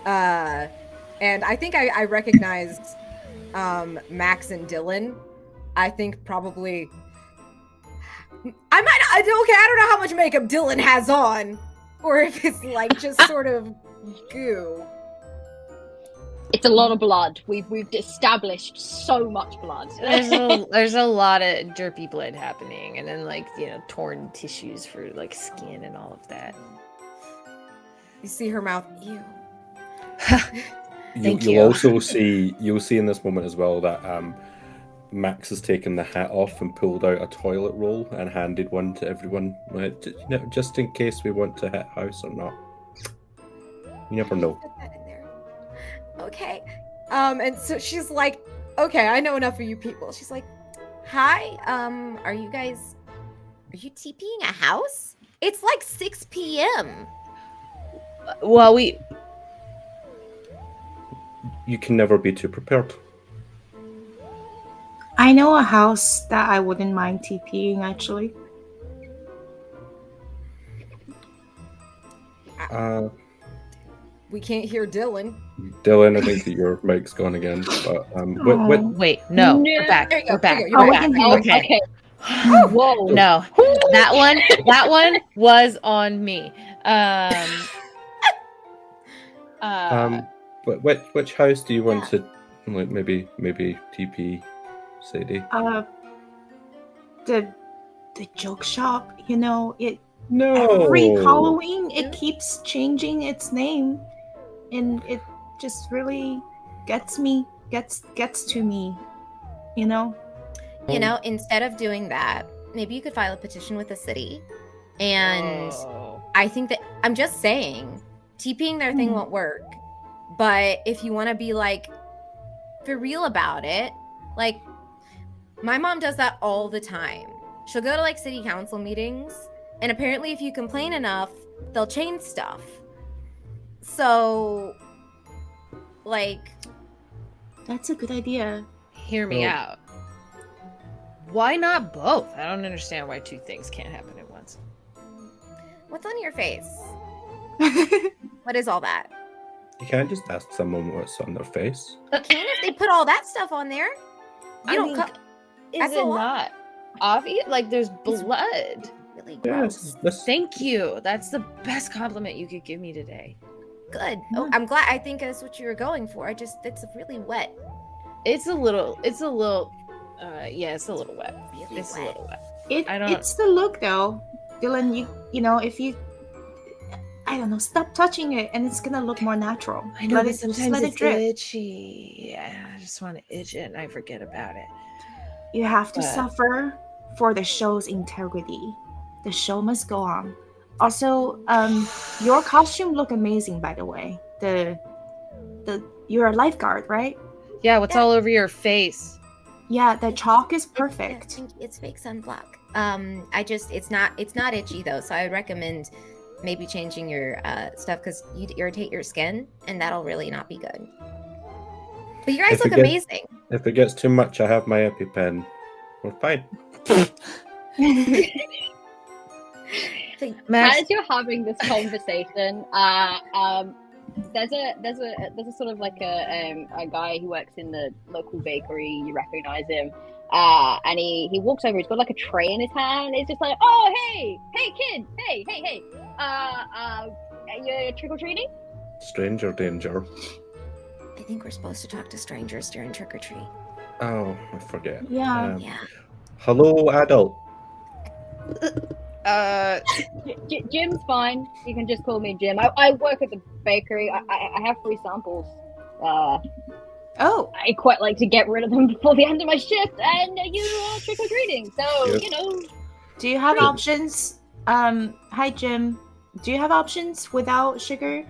And I think I recognized Max and Dylan. I think probably I don't know how much makeup Dylan has on, or if it's like just sort of goo. It's a lot of blood. We've established so much blood. There's a lot of derpy blood happening, and then like, you know, torn tissues for like skin and all of that. You see her mouth. Ew. You'll see in this moment as well that Max has taken the hat off and pulled out a toilet roll and handed one to everyone, just in case we want to hit house or not. You never know. Put that in there. Okay. And so she's like, okay, I know enough of you people. She's like, hi, are you TPing a house? It's like 6 p.m. Well, You can never be too prepared. I know a house that I wouldn't mind TPing, actually. We can't hear Dylan. Dylan, I think that your mic's gone again. But wait, no, we're back. There you go, We're back. there you go, Oh, you're we back. can hear you. Okay. Whoa. No, that one was on me. But which house do you want to, like, maybe TP, Sadie? The joke shop, you know, No. every Halloween it keeps changing its name, and it just really gets to me, you know. You know, instead of doing that, maybe you could file a petition with the city. And I think that, I'm just saying, TPing their thing won't work. But if you want to be like for real about it, like my mom does that all the time. She'll go to like city council meetings, and apparently if you complain enough, they'll change stuff. So, like, That's a good idea. Hear me out. Why not both? I don't understand why two things can't happen at once. what's on your face? What is all that? You can't just ask someone what's on their face. You can if they put all that stuff on there. Is That's it a lot. not obvious? Like, there's blood. Really gross. Yes. Thank you. That's the best compliment you could give me today. Good. Oh, I'm glad. I think that's what you were going for. It's really wet. It's a little yeah, it's a little wet. Really It's a wet. little wet. It, don't- it's the look, though, Dylan. You know, if you, I don't know, stop touching it, and it's gonna look more natural. Let it, just let it drip. itchy. Yeah, I just want to itch it and I forget about it. You have to But- suffer for the show's integrity. The show must go on. Also, your costume look amazing, by the way. You're a lifeguard, right? Yeah, what's Yeah. all over your face? Yeah, the chalk is Yeah, perfect. it's fake sunblock. It's not itchy though, so I would recommend maybe changing your stuff because you'd irritate your skin, and that'll really not be good. But you guys If look it gets- amazing. If it gets too much, I have my EpiPen. We're fine. Max, As you're having this conversation, there's a sort of like a guy who works in the local bakery. You recognize him, and he walks over. He's got like a tray in his hand. It's just like, oh hey kid, hey. you're trick-or-treating? Stranger danger. I think we're supposed to talk to strangers during trick or treat. Oh, I forget. Yeah. Yeah. Hello, adult. Jim's fine. You can just call me Jim. I work at the bakery. I have free samples. Oh, I quite like to get rid of them before the end of my shift, and you are trick-or-treating. So, Yep. you know... do you have Great. options? Hi, Jim. Do you have options without sugar?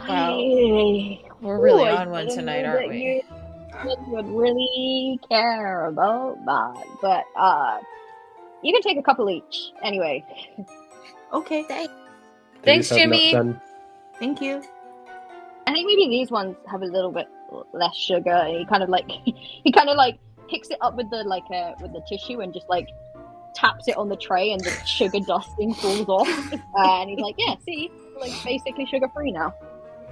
We're really I on one didn't tonight, know aren't that we? You would really care about that. But, you can take a couple each. Anyway. Okay, Thanks, Do you have Jimmy. nuts in? thank you. I think maybe these ones have a little bit less sugar, and he kind of like picks it up with the tissue and just like taps it on the tray, and the sugar dusting falls off. And he's like, "Yeah, see, like basically sugar free now."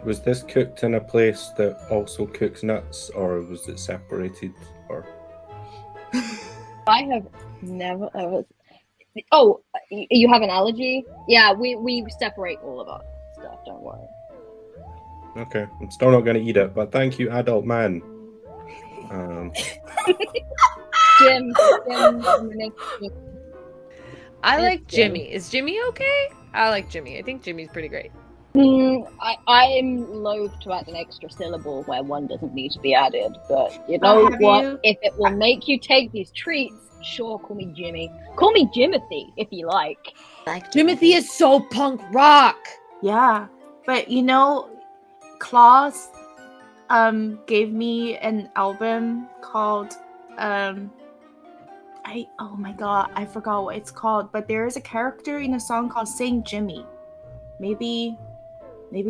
Was this cooked in a place that also cooks nuts, or was it separated? Or I have never ever. Oh, you have an allergy? Yeah, we separate all of our stuff. Don't worry. okay, I'm still not going to eat it, but thank you, adult man. Jim. I like It's Jim. Jimmy. Is Jimmy okay? I like Jimmy. I think Jimmy's pretty great. I'm loath to add an extra syllable where one doesn't need to be added, but you know Have what? you- If it will make you take these treats, sure, call me Jimmy. Call me Jimothy if you like. Like Timothy is so punk rock. Yeah, but you know, Klaus gave me an album called oh my god, I forgot what it's called, but there is a character in a song called Saint Jimmy. Maybe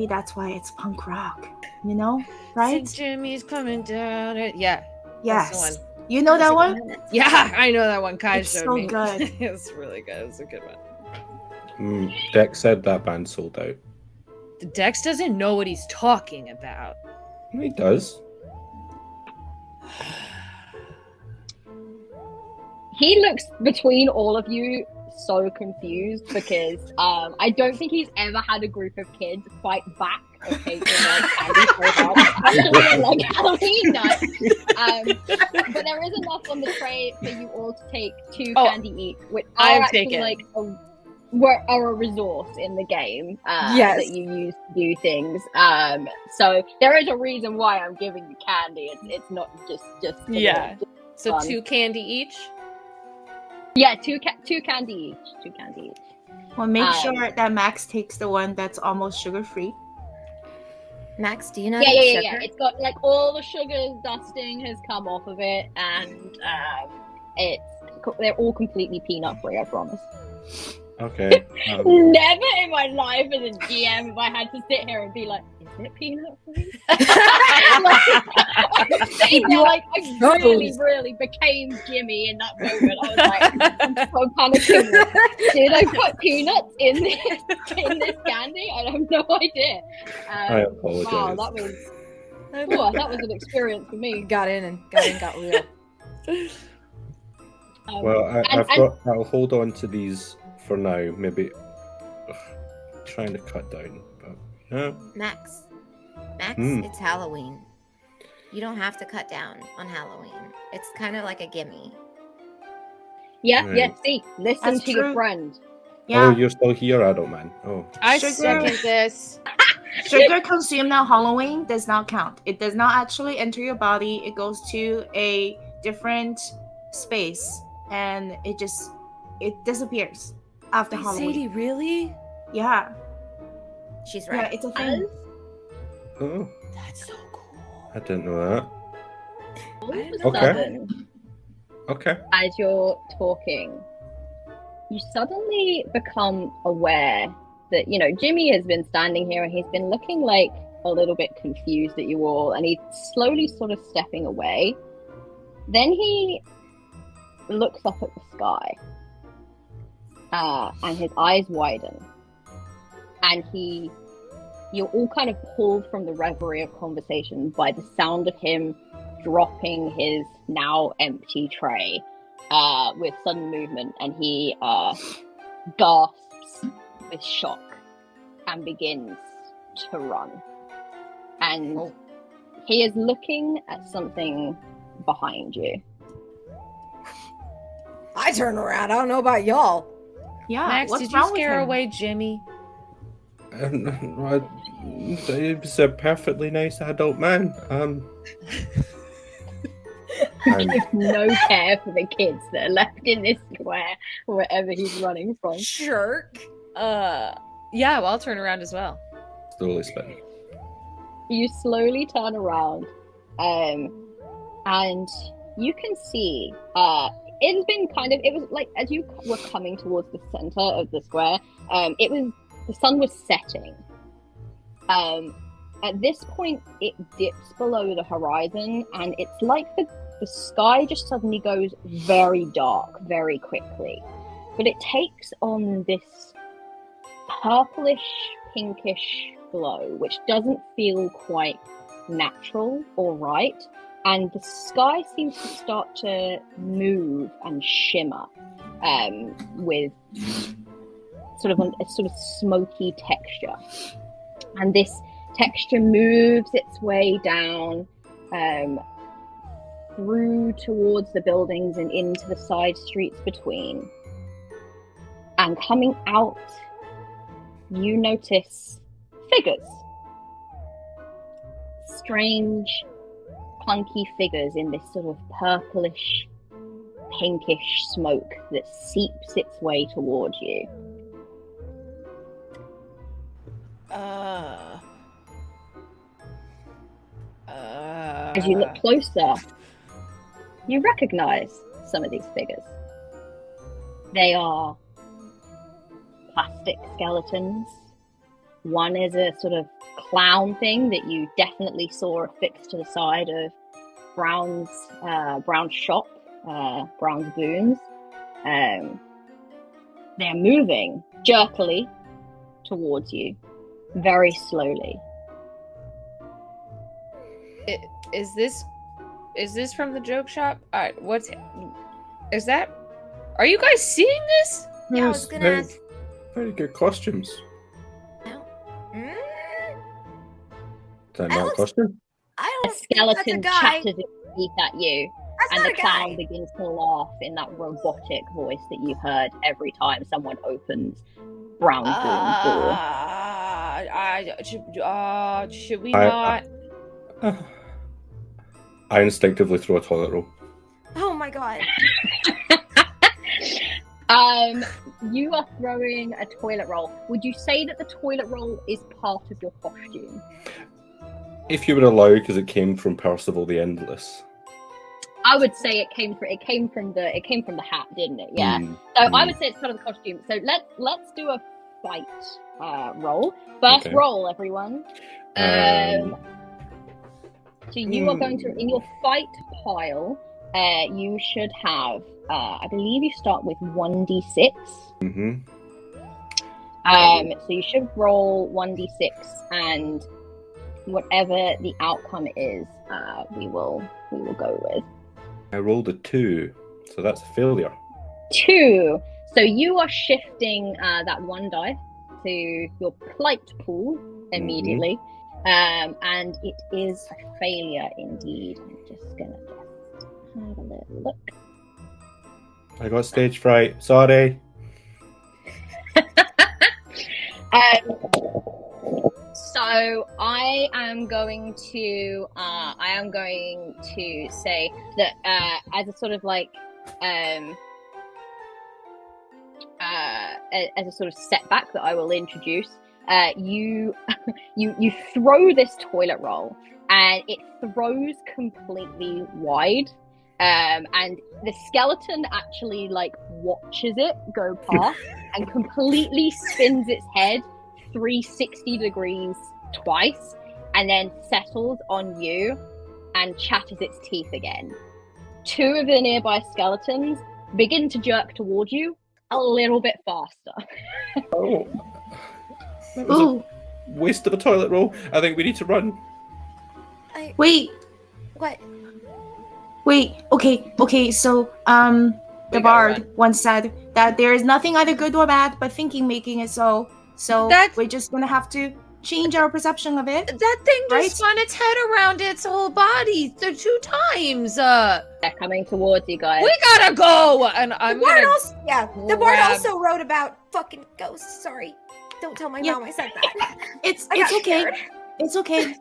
that's why it's punk rock, you know, right? St. Jimmy's coming down. Yeah. Yes. That's the You know that one? Yeah, I know that one. Kai It's showed so me. good. It's really good. It's a good one. Dex said that band sold out. The Dex doesn't know what he's talking about. He does. He looks between all of you so confused because I don't think he's ever had a group of kids fight back and take like candy straight out, especially on like Halloween night. But there is enough on the tray for you all to take 2 candy each, which are I've actually taken. like are a resource in the game Yes. that you use to do things. So there is a reason why I'm giving you candy. It's not just for the- Yeah. So fun. 2 candy each. Yeah, two candy each. 2 candy each. Well, make sure that Max takes the one that's almost sugar-free. Max, do you know Yeah. It's got like all the sugar dusting has come off of it, and they're all completely peanut free. I promise. Okay. Never in my life as a GM have I had to sit here and be like, "Is it peanut free?" I really became Jimmy in that moment. I was like, I'm so panicking. Did I put peanuts in this candy? I have no idea. I apologize. Wow, that was an experience for me. Got real. Well, I'll hold on to these for now. Maybe trying to cut down, but yeah. Max, it's Halloween. You don't have to cut down on Halloween. It's kind of like a gimme. Yeah, Right. see, listen That's to your true. friend. Yeah, Oh, you're still here, adult man. Oh, I Sugar. second this. sugar consumed on Halloween does not count. It does not actually enter your body. It goes to a different space, and it disappears after Wait, Halloween. Sadie, really? Yeah, She's yeah, right. it's a thing. oh, That's so cool. I didn't know that. All of a Okay. sudden, Okay. as you're talking, you suddenly become aware that, you know, Jimmy has been standing here and he's been looking like a little bit confused at you all, and he's slowly sort of stepping away. Then he looks up at the sky, and his eyes widen, and you're all kind of pulled from the reverie of conversation by the sound of him dropping his now empty tray with sudden movement, and he gasps reacts with shock and begins to run. And he is looking at something behind you. I turn around. I don't know about y'all. Yeah, Max, what's did you wrong with scare him? away Jimmy? He was a perfectly nice adult man. And No care for the kids that are left in this square, wherever he's running from. Jerk. Yeah, well, I'll turn around as well. slowly spin. You slowly turn around, and you can see it's been it was like as you were coming towards the center of the square, the sun was setting. At this point, it dips below the horizon, and it's like the sky just suddenly goes very dark very quickly. But it takes on this purplish, pinkish glow, which doesn't feel quite natural or right. And the sky seems to start to move and shimmer with sort of a sort of smoky texture. And this texture moves its way down through towards the buildings and into the side streets between. And coming out, you notice figures. Strange, clunky figures in this sort of purplish, pinkish smoke that seeps its way towards you. As you look closer, you recognize some of these figures. They are plastic skeletons. One is a sort of clown thing that you definitely saw affixed to the side of Brown's shop, Brown's Boons. They're moving jerkily towards you, very slowly. Is this from the joke shop? Is that? Are you guys seeing this? Yeah, I was Yes, gonna very, ask. very good costumes. Mm, Is that not a Alex- costume? I A don't think that's a skeleton guy. chatters its teeth at you, That's and not the a clown guy. begins to laugh in that robotic voice that you heard every time someone opens Brown's Boon's door. Should we I- not? I instinctively throw a toilet roll. Oh my god. You are throwing a toilet roll. Would you say that the toilet roll is part of your costume? If you would allow, because it came from Percival the Endless. I would say it came from the hat, didn't it? Yeah. Mm, So I mm. would say it's part of the costume. So let's do a fight roll. First Okay. roll, everyone. So you are going to, in your fight pile, you should have, I believe you start with 1d6. Mm-hmm. So you should roll 1d6, and whatever the outcome is, we will go with. I rolled a 2, so that's a failure. 2. So you are shifting that one die to your plight pool immediately. And it is a failure indeed. I'm just gonna have a little look. I got stage fright. Sorry. So I am going to say that as a sort of like as a sort of setback that I will introduce. You throw this toilet roll, and it throws completely wide, and the skeleton actually like watches it go past and completely spins its head 360 degrees twice, and then settles on you and chatters its teeth again. 2 of the nearby skeletons begin to jerk towards you a little bit faster. Oh. That was Ooh, a waste of a toilet roll. I think we need to run. wait, What? wait. Okay. So, The bard once said that there is nothing either good or bad, but thinking making it so. So we're just gonna have to change our perception of it. That thing just spun its head around its whole body 2 times. They're coming towards you guys. We gotta go! And I'm The bard also wrote about fucking ghosts. Sorry. Don't tell my mom I said that. It's okay. Scared. It's okay.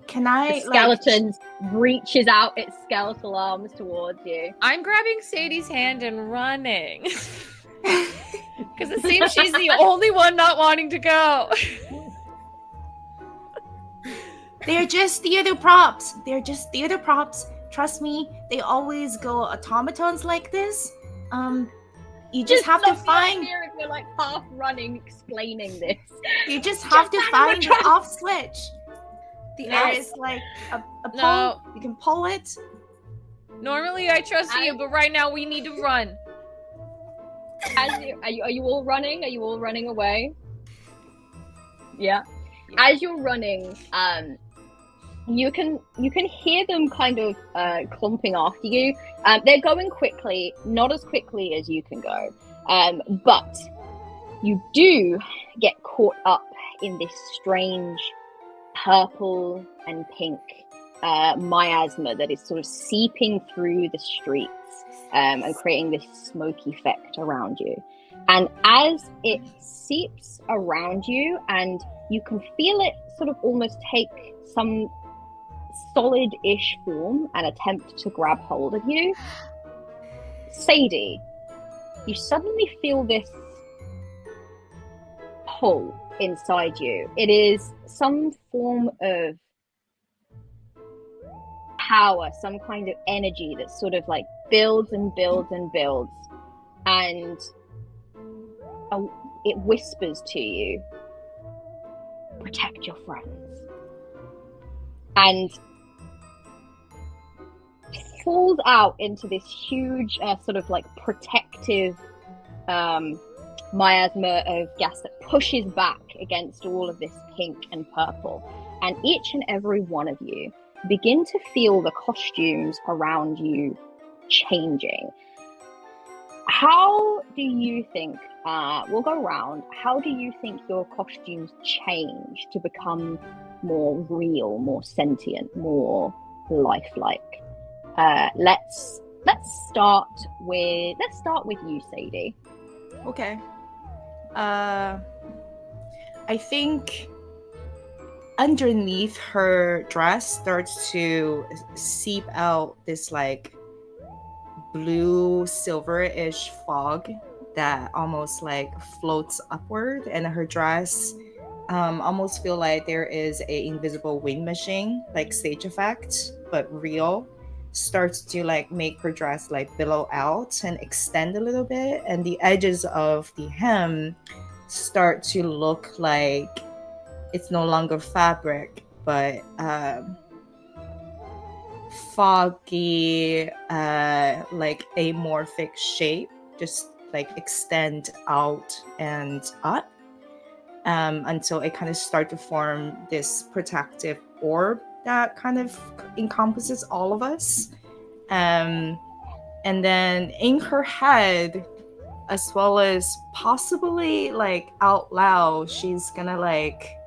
Can I? The skeleton reaches out its skeletal arms towards you. I'm grabbing Sadie's hand and running. Because it seems she's the only one not wanting to go. They're just theater props. Trust me, they always go automatons like this. You just have to find. If you're like half running, explaining this. You just have to find the off switch. There is like a pull. No. You can pull it. Normally I trust you, but right now we need to run. Are you all running? Are you all running away? Yeah. As you're running, you can hear them kind of clumping after you. They're going quickly, not as quickly as you can go, but you do get caught up in this strange purple and pink miasma that is sort of seeping through the streets and creating this smoke effect around you. And as it seeps around you, and you can feel it sort of almost take some solid-ish form and attempt to grab hold of you, Sadie, you suddenly feel this pull inside you. It is some form of power, some kind of energy that sort of like builds and builds and builds, and it whispers to you, protect your friends, and falls out into this huge sort of like protective miasma of gas that pushes back against all of this pink and purple. And each and every one of you begin to feel the costumes around you changing. How do you think, we'll go around, how do you think your costumes change to become more real, more sentient, more lifelike? Let's start with you, Sadie. Okay. I think underneath her dress starts to seep out this like blue silver-ish fog that almost like floats upward, and her dress almost feel like there is a invisible wind machine, like stage effect, but real, starts to like make her dress like billow out and extend a little bit, and the edges of the hem start to look like it's no longer fabric, but foggy, like amorphic shape, just like extend out and up until it kind of start to form this protective orb that kind of encompasses all of us. And then in her head, as well as possibly like out loud, she's gonna like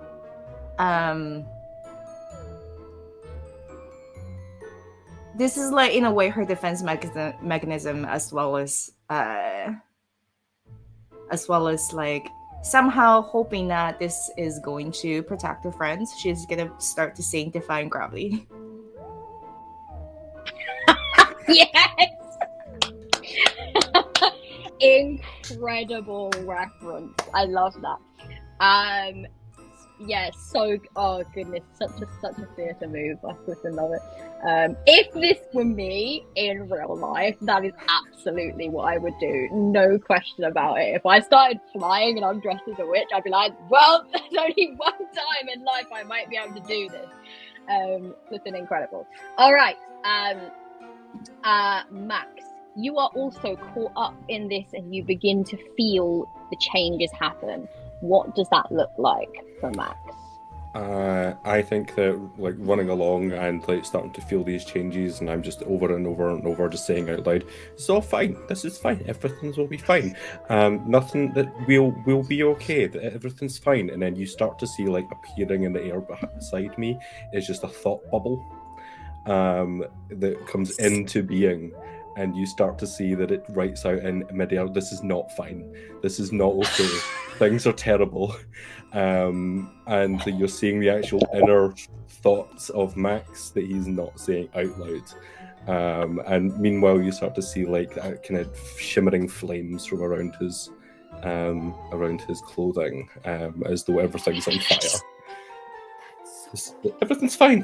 this is like in a way her defense mechanism as well as like somehow hoping that this is going to protect her friends. She's gonna start to sing Defying Gravity. Yes! Incredible reference. I love that. Yeah, so, oh goodness, such a theatre move. I freaking love it. If this were me in real life, that is absolutely what I would do. No question about it. If I started flying and I'm dressed as a witch, I'd be like, well, there's only one time in life I might be able to do this. Flipping incredible. All right, Max, you are also caught up in this and you begin to feel the changes happen. What does that look like for Max? I think that like running along and like starting to feel these changes, and I'm just over and over and over just saying out loud, "It's all fine. This is fine. Everything will be fine. Nothing that will be okay. That everything's fine." And then you start to see like appearing in the air beside me is just a thought bubble, that comes into being. And you start to see that it writes out in midair, "This is not fine. This is not okay. Things are terrible." And you're seeing the actual inner thoughts of Max that he's not saying out loud. And meanwhile, you start to see like kind of shimmering flames from around his clothing, as though everything's on fire. Everything's fine.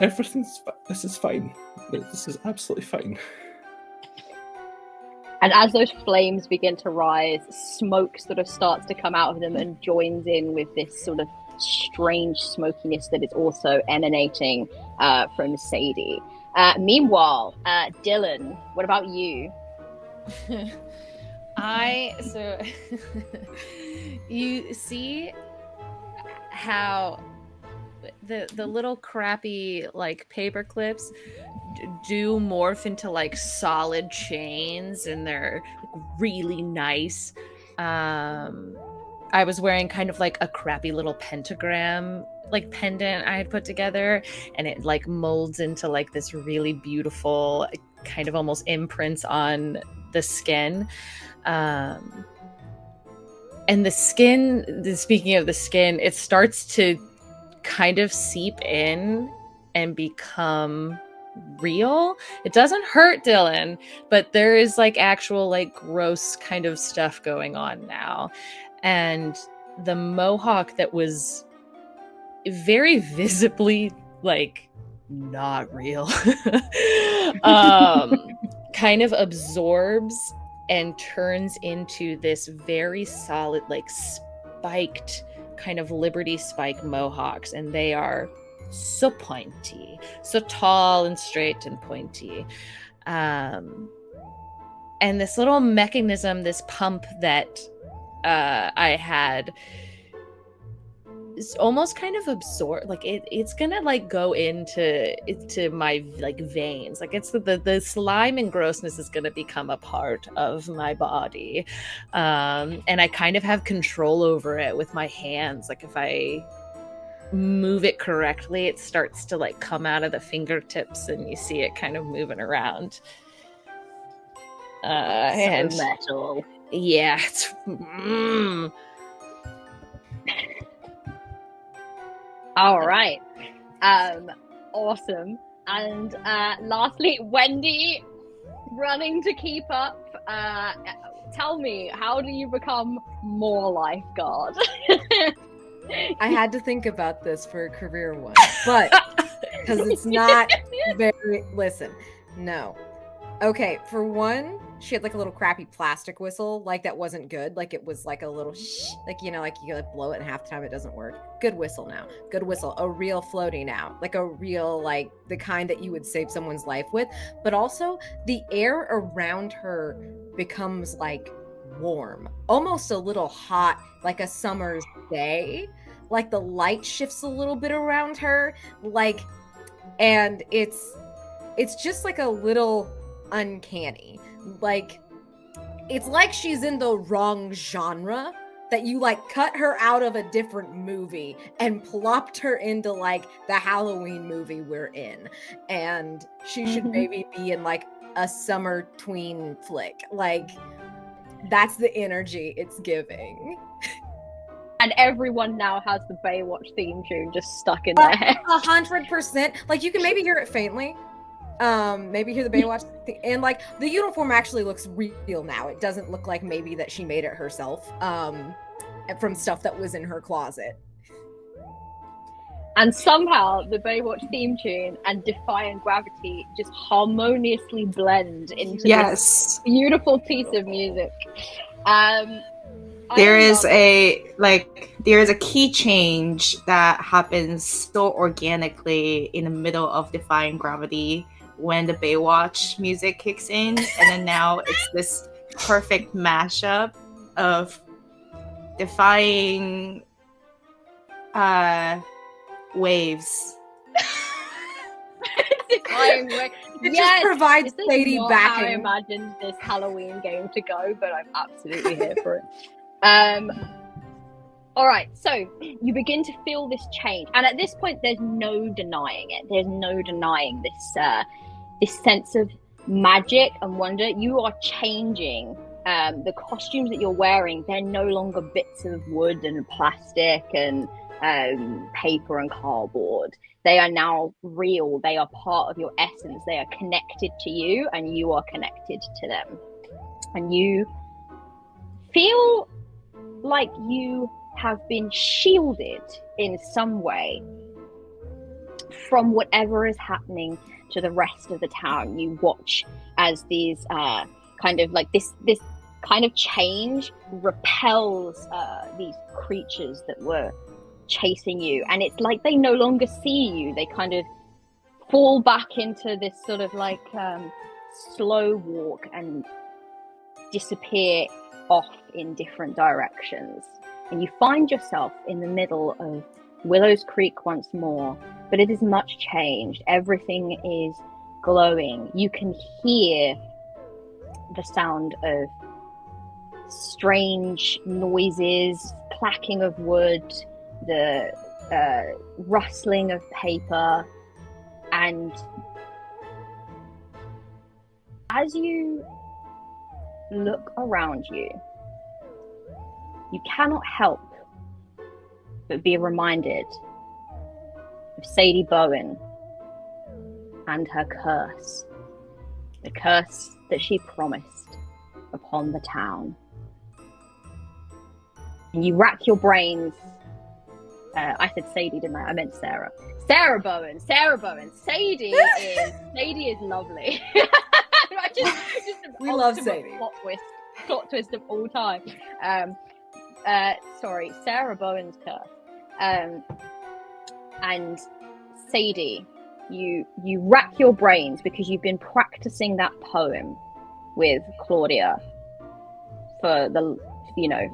This is fine. This is absolutely fine. And as those flames begin to rise, smoke sort of starts to come out of them and joins in with this sort of strange smokiness that is also emanating from Sadie. Meanwhile, Dylan, what about you? You see how the little crappy like paper clips do morph into like solid chains, and they're like, really nice. I was wearing kind of like a crappy little pentagram like pendant I had put together, and it like molds into like this really beautiful kind of almost imprints on the skin. And the skin, speaking of the skin, it starts to kind of seep in and become real. It doesn't hurt Dylan, but there is like actual like gross kind of stuff going on now. And the mohawk that was very visibly like not real kind of absorbs and turns into this very solid like spiked kind of Liberty Spike mohawks, and they are so pointy, so tall and straight and pointy. And this little mechanism, this pump that I had, is almost kind of absorbed, like it's gonna like go into my like veins, like it's the slime and grossness is gonna become a part of my body, and I kind of have control over it with my hands. Like if I move it correctly, it starts to like come out of the fingertips, and you see it kind of moving around. And metal. Yeah, it's All right. Awesome. And lastly, Wendy, running to keep up. Tell me, how do you become more lifeguard? I had to think about this for a career one, but because it's not very. Listen, no. Okay, for one, she had like a little crappy plastic whistle, like that wasn't good. Like it was like a little shh, like you know, like you like blow it and half the time it doesn't work. Good whistle now. Good whistle. A real floaty now. Like a real, like the kind that you would save someone's life with. But also the air around her becomes like warm, almost a little hot, like a summer's day. Like the light shifts a little bit around her, like, and it's just like a little uncanny. Like it's like she's in the wrong genre, that you like cut her out of a different movie and plopped her into like the Halloween movie we're in, and she should maybe be in like a summer tween flick. Like that's the energy it's giving. And everyone now has the Baywatch theme tune just stuck in their head. 100%. Like you can maybe hear it faintly. Maybe hear the Baywatch thing. And like the uniform actually looks real now. It doesn't look like maybe that she made it herself from stuff that was in her closet. And somehow the Baywatch theme tune and Defying Gravity just harmoniously blend into this beautiful piece of there is a key change that happens so organically in the middle of Defying Gravity when the Baywatch music kicks in, and then now it's this perfect mashup of Defying waves. Defying wave. It Yes, just provides this is Sadie not how I backing. imagined this Halloween game to go, but I'm absolutely here for it. All right, so you begin to feel this change, and at this point, there's no denying it. There's no denying this sense of magic and wonder. You are changing. The costumes that you're wearing, they're no longer bits of wood and plastic and paper and cardboard. They are now real. They are part of your essence. They are connected to you, and you are connected to them. And you feel like you have been shielded in some way from whatever is happening to the rest of the town. You watch as these kind of like this kind of change repels these creatures that were chasing you, and it's like they no longer see you. They kind of fall back into this sort of like slow walk and disappear off in different directions, and you find yourself in the middle of Willow's Creek once more, but it is much changed. Everything is glowing. You can hear the sound of strange noises, clacking of wood, the rustling of paper, and as you look around you, you cannot help but be reminded of Sadie Bowen and her curse, the curse that she promised upon the town. And you rack your brains. I said Sadie, didn't I? I meant Sarah. Sarah Bowen. Sadie is lovely. We love Sadie. Plot twist of all time. Sorry, Sarah Bowen's curse. And Sadie, you rack your brains because you've been practicing that poem with Claudia for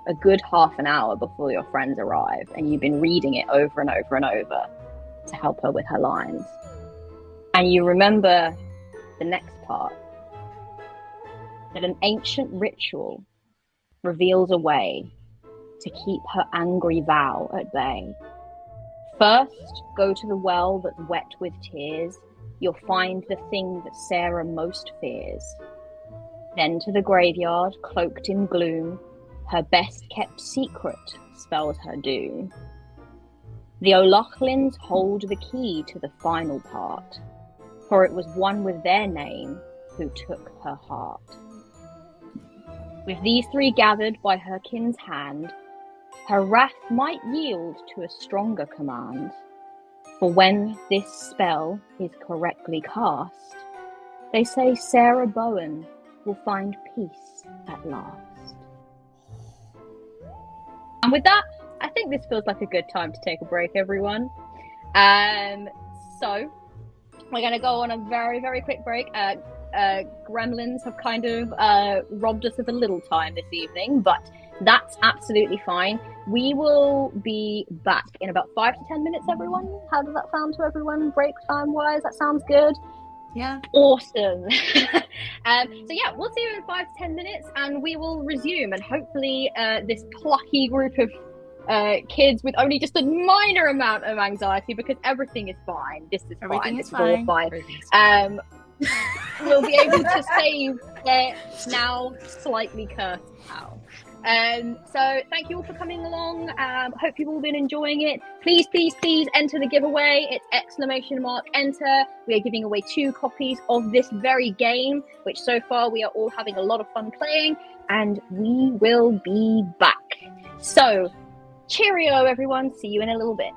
a good half an hour before your friends arrive, and you've been reading it over and over and over to help her with her lines. And you remember the next part, that an ancient ritual reveals a way to keep her angry vow at bay. First, go to the well that's wet with tears. You'll find the thing that Sarah most fears. Then to the graveyard, cloaked in gloom, her best-kept secret spells her doom. The O'Loughlyns hold the key to the final part, for it was one with their name who took her heart. With these three gathered by her kin's hand, her wrath might yield to a stronger command, for when this spell is correctly cast, they say Sarah Bowen will find peace at last. And with that, I think this feels like a good time to take a break, everyone. So we're going to go on a very, very quick break. Gremlins have kind of robbed us of a little time this evening, but that's absolutely fine. We will be back in about 5 to 10 minutes, everyone. How does that sound to everyone, break time wise? That sounds good. Yeah. Awesome. So yeah, we'll see you in 5 to 10 minutes, and we will resume, and hopefully this plucky group of kids with only just a minor amount of anxiety, because everything is fine. This is Everything fine. is This is all fine. We'll be able to save their now slightly cursed pal. So thank you all for coming along. Hope you've all been enjoying it. Please enter the giveaway. It's !enter. We are giving away 2 copies of this very game, which so far we are all having a lot of fun playing, and we will be back. So cheerio, everyone. See you in a little bit.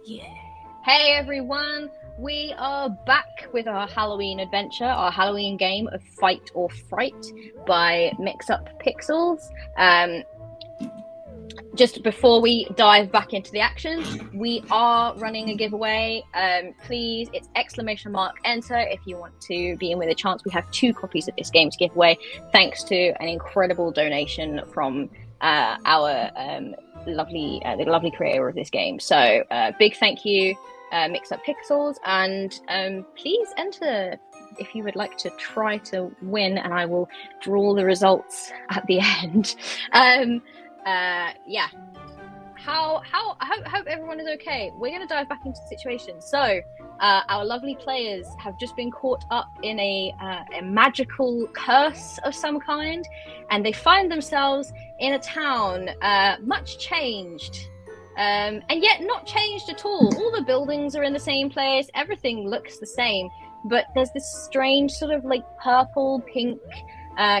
Yeah. Hey everyone, we are back with our Halloween adventure, our Halloween game of Fight or Fright by Mix Up Pixels. Just before we dive back into the action, we are running a giveaway. Please, it's !enter if you want to be in with a chance. We have 2 copies of this game to give away, thanks to an incredible donation from our the lovely creator of this game. So big thank you, Mix Up Pixels, and please enter if you would like to try to win, and I will draw the results at the end. Yeah. I hope everyone is okay. We're going to dive back into the situation. So, our lovely players have just been caught up in a magical curse of some kind, and they find themselves in a town much changed, and yet not changed at all. All the buildings are in the same place. Everything looks the same, but there's this strange sort of like purple, pink,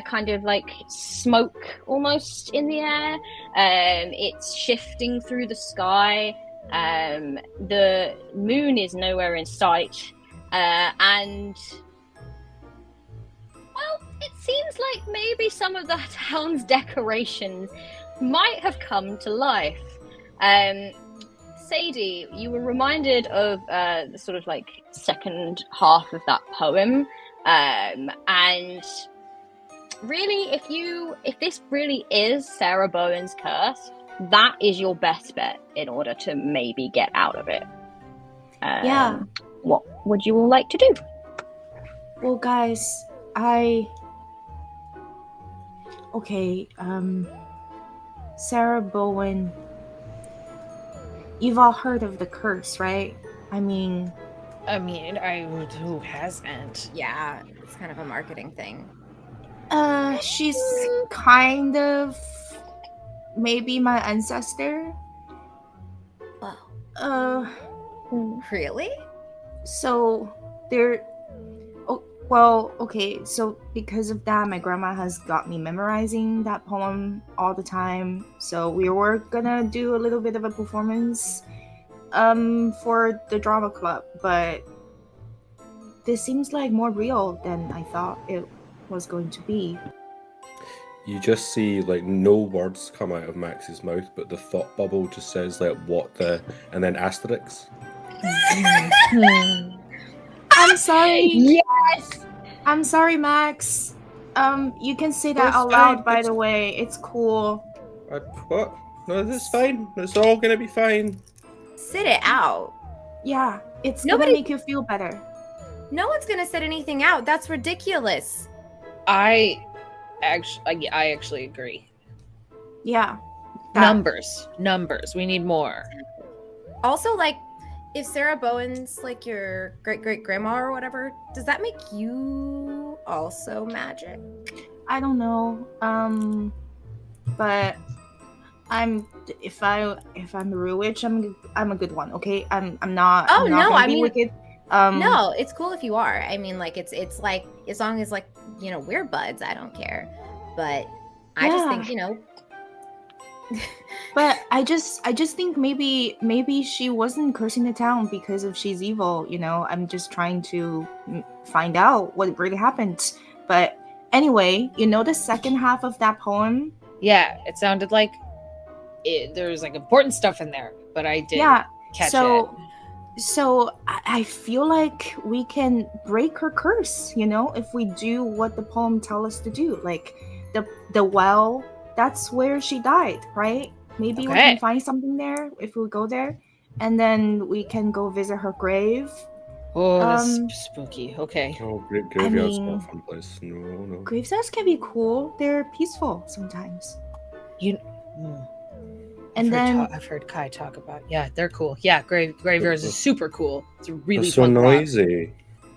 kind of like smoke almost in the air. It's shifting through the sky. The moon is nowhere in sight. And well, it seems like maybe some of the town's decorations might have come to life. Sadie, you were reminded of the sort of like second half of that poem, and really, if this really is Sarah Bowen's curse, that is your best bet in order to maybe get out of it. Yeah. What would you all like to do? Well, guys, Sarah Bowen, you've all heard of the curse, right? I mean, who hasn't? Yeah, it's kind of a marketing thing. she's kind of maybe my ancestor. Wow. Really? So there. Oh, well, okay. So because of that, my grandma has got me memorizing that poem all the time. So we were gonna do a little bit of a performance, for the drama club, but this seems like more real than I thought it was going to be. You just see like no words come out of Max's mouth, but the thought bubble just says like what the, and then asterisks. I'm sorry. Yes. I'm sorry, Max. You can say that That's out loud, fine. by the way. It's cool. What? No, that's fine. It's all gonna be fine. Sit it out. Yeah, it's Nobody- gonna make you feel better. No one's gonna sit anything out. That's ridiculous. I actually agree. Yeah. Numbers. We need more. Also, like, if Sarah Bowen's like your great-great-grandma or whatever, does that make you also magic? I don't know. But if I'm the real witch, I'm a good one. Okay, I'm not. Oh, I'm not no, gonna I be mean- wicked. No, it's cool if you are. I mean, like, it's like, as long as, like, you know, we're buds, I don't care. But I just think, you know. But I just think maybe she wasn't cursing the town because of she's evil. You know, I'm just trying to find out what really happened. But anyway, you know the second half of that poem. Yeah, it sounded like there's like important stuff in there, but I didn't catch it. So I feel like we can break her curse, you know, if we do what the poem tells us to do. Like the well, that's where she died, right? Maybe we can find something there if we go there, and then we can go visit her grave. Oh, that's spooky. Okay. Oh, graveyard's mean- not a fun place. No. Graveyards can be cool. They're peaceful sometimes. I've heard Kai talk about. Yeah, they're cool. Yeah, graveyards is super cool. It's a really It's so fun noisy.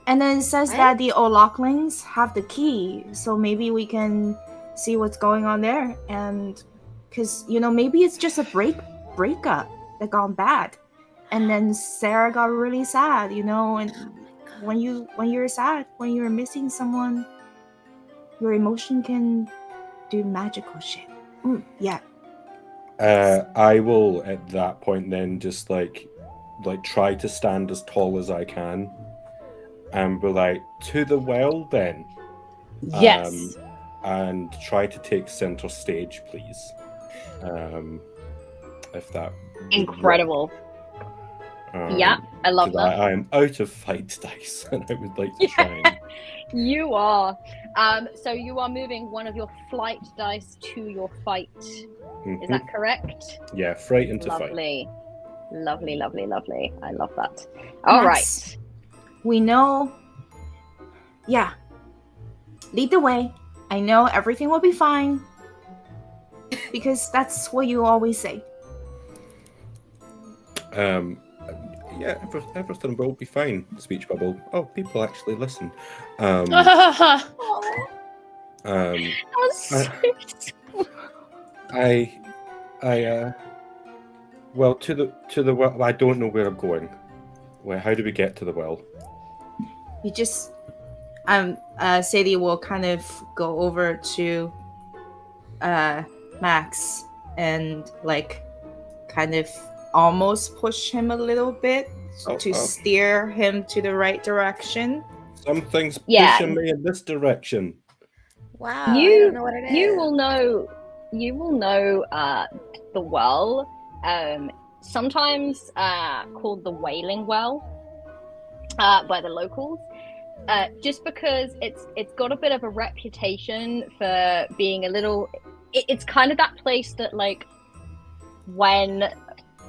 And then it says that the O'Loughlins have the key, so maybe we can see what's going on there. And because, you know, maybe it's just a breakup that gone bad, and then Sarah got really sad, you know. And when you're sad, when you're missing someone, your emotion can do magical shit. Yeah. I will at that point then just like like try to stand as tall as I can, and be like, to the well then. Yes. And try to take center stage, please. If that would Incredible. work. Yeah, I love 'cause that. I am out of fight dice, and I would like to try and... You are. So you are moving one of your flight dice to your fight. Is that correct? Yeah, fright into fight. Lovely. Lovely, lovely, lovely. I love that. All Nice. right. We know. Yeah. Lead the way. I know everything will be fine. Because that's what you always say. Yeah, everything will be fine. Speech bubble. Oh, people actually listen. Oh, Well, to the well. I don't know where I'm going. Well, how do we get to the well? You just Sadie will kind of go over to Max and like kind of almost push him a little bit to steer him to the right direction. Something's pushing me in this direction. Wow, I don't know what it is. You will know the well, sometimes called the Wailing Well by the locals, just because it's got a bit of a reputation for being a little. It's kind of that place that, like, when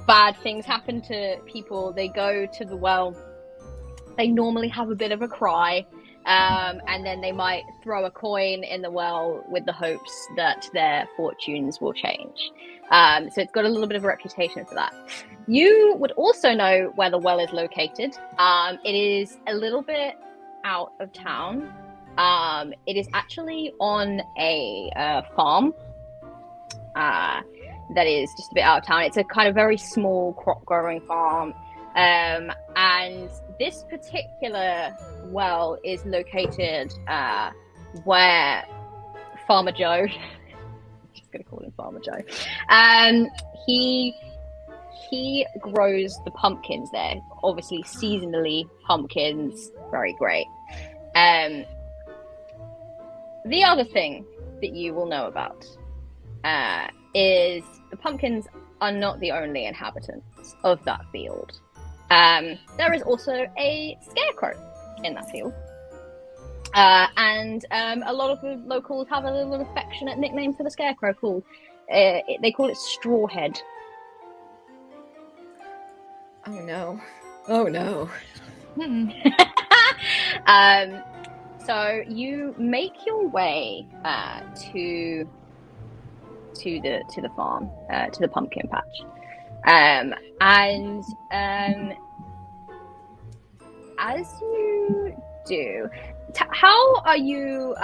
bad things happen to people, they go to the well. They normally have a bit of a cry. And then they might throw a coin in the well with the hopes that their fortunes will change. So it's got a little bit of a reputation for that. You would also know where the well is located. It is a little bit out of town. It is actually on a farm that is just a bit out of town. It's a kind of very small crop growing farm. And this particular well is located where Farmer Joe, I'm just going to call him Farmer Joe, he grows the pumpkins there. Obviously, seasonally pumpkins, very great. The other thing that you will know about is the pumpkins are not the only inhabitants of that field. There is also a scarecrow in that field. And a lot of the locals have a little affectionate nickname for the scarecrow called, they call it Strawhead. Oh no. Oh no. So you make your way to the farm, to the pumpkin patch. And as you do, how are you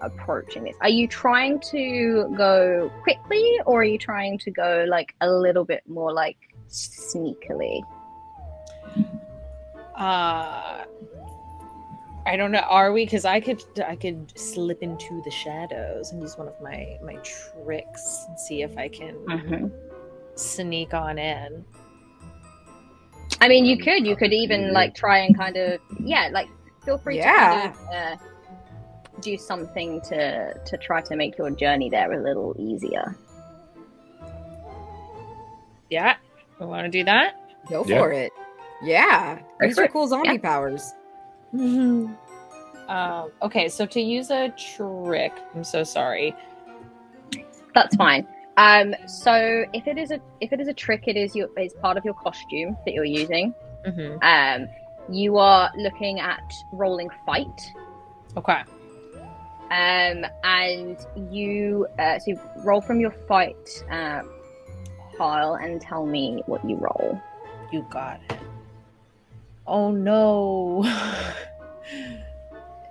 approaching this? Are you trying to go quickly, or are you trying to go like a little bit more like sneakily? I don't know. Are we? Because I could slip into the shadows and use one of my tricks and see if I can sneak on in. I mean, you could even like try and kind of like feel free to kind of do something to try to make your journey there a little easier. Yeah, we want to do that. Go for it. Yeah, use your cool zombie powers. Okay, so to use a trick, I'm so sorry. That's fine. So if it is a trick, it's part of your costume that you're using. You are looking at rolling fight. Okay. And you so you roll from your fight pile and tell me what you roll. You got it. Oh no.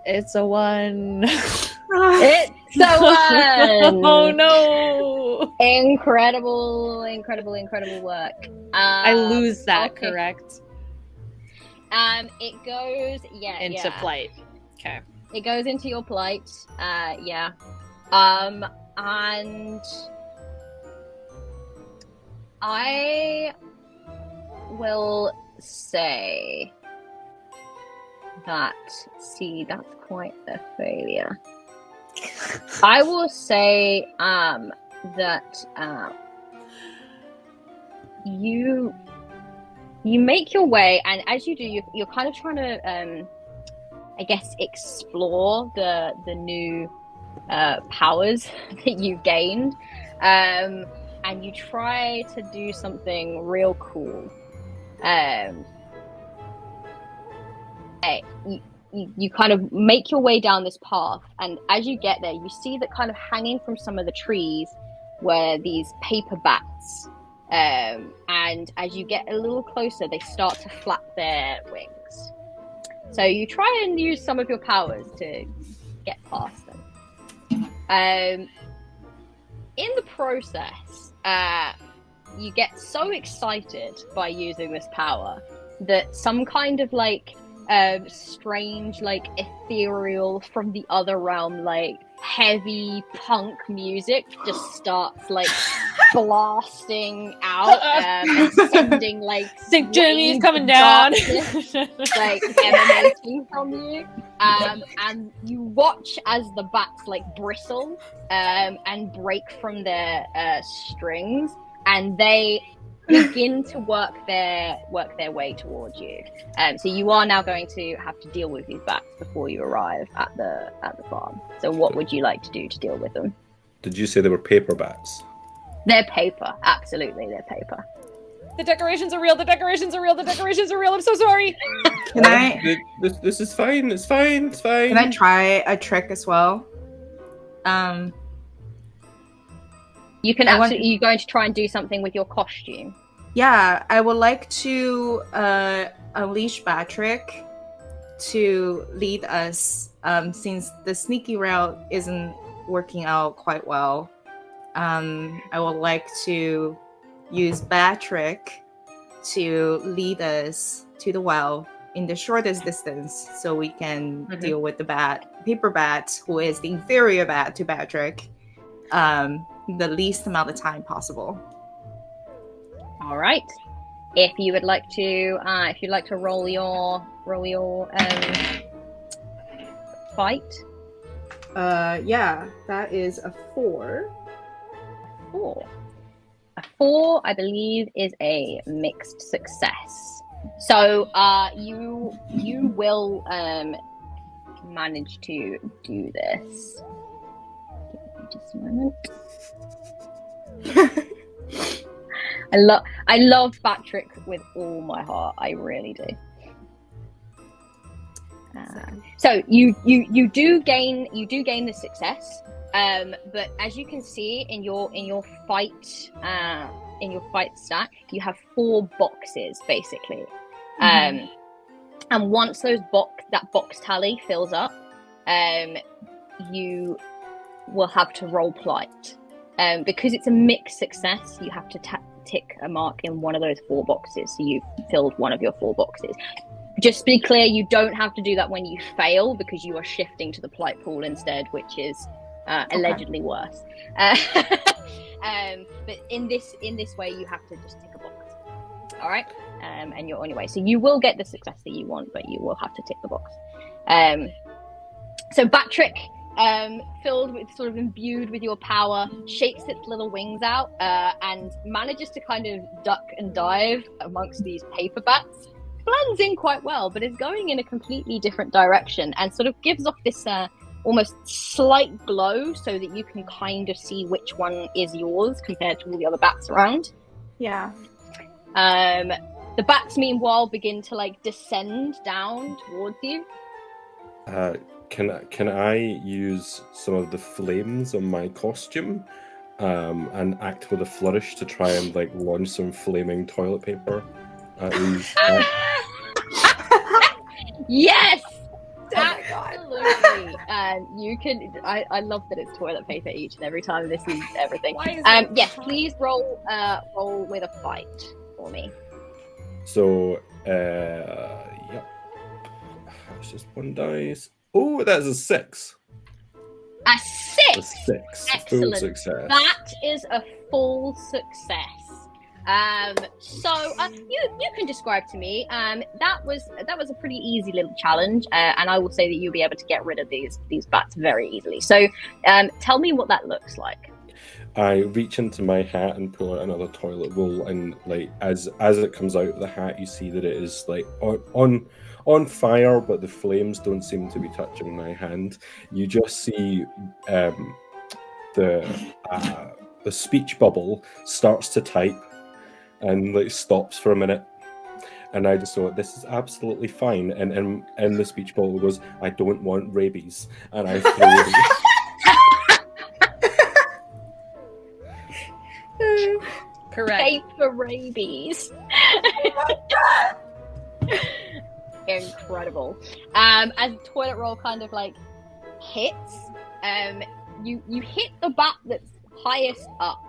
It's a 1. It's a 1. Oh no. Incredible work. I lose that, correct? It goes into plight. Okay. It goes into your plight. And will say that. See, that's quite a failure. I will say that you make your way, and as you do, you're kind of trying to, I guess, explore the new powers that you've gained, and you try to do something real cool. You kind of make your way down this path, and as you get there, you see that kind of hanging from some of the trees were these paper bats. And as you get a little closer, they start to flap their wings. So you try and use some of your powers to get past them. In the process, you get so excited by using this power that some kind of strange, ethereal from the other realm, heavy punk music just starts blasting out and sending Think Jeremy's coming down, emanating from you, and you watch as the bats bristle and break from their strings, and they begin to work their way towards you. So you are now going to have to deal with these bats before you arrive at the farm. So what would you like to do to deal with them? Did you say they were paper bats? They're paper. Absolutely, they're paper. The decorations are real. The decorations are real. The decorations are real. I'm so sorry. Can I? This is fine. It's fine. It's fine. Can I try a trick as well? You can absolutely. You're going to try and do something with your costume. Yeah, I would like to unleash Patrick to lead us. Since the sneaky route isn't working out quite well, I would like to use Patrick to lead us to the well in the shortest distance, so we can deal with the paper bat, who is the inferior bat to Patrick, the least amount of time possible. All right. If you would like to, roll your fight. Yeah, that is a 4. 4. A 4, I believe, is a mixed success. So you will manage to do this. Give me just a moment. I love Patrick with all my heart. I really do. So you do gain the success. But as you can see in your fight stack, you have 4 boxes basically, and once that box tally fills up, you will have to roll plight. Because it's a mixed success, you have to tick a mark in one of those 4 boxes. So you've filled one of your 4 boxes. Just to be clear, you don't have to do that when you fail, because you are shifting to the plight pool instead, which is allegedly worse. But in this way, you have to just tick a box. All right, and you're on your way. So you will get the success that you want, but you will have to tick the box. So Patrick, filled with, sort of imbued with your power, shakes its little wings out and manages to kind of duck and dive amongst these paper bats. Blends in quite well, but is going in a completely different direction and sort of gives off this almost slight glow, so that you can kind of see which one is yours compared to all the other bats around. Yeah. The bats, meanwhile, begin to descend down towards you. Can I use some of the flames on my costume and act with a flourish to try and launch some flaming toilet paper at these? Yes, absolutely. You can. I love that it's toilet paper each and every time. This is everything. Yes, please roll with a fight for me. So, yep. It's just 1 dice. Oh, that's a 6. A 6. A 6. Excellent. Full success. That is a full success. You can describe to me. That was a pretty easy little challenge, and I will say that you'll be able to get rid of these bats very easily. So, tell me what that looks like. I reach into my hat and pull out another toilet roll, and like as it comes out of the hat, you see that it is like on fire, but the flames don't seem to be touching my hand. You just see the speech bubble starts to type and like stops for a minute, and I just thought this is absolutely fine. And the speech bubble goes, "I don't want rabies," and I throw it. Correct. Pay for rabies. Incredible. As the toilet roll kind of like hits, you hit the bat that's highest up,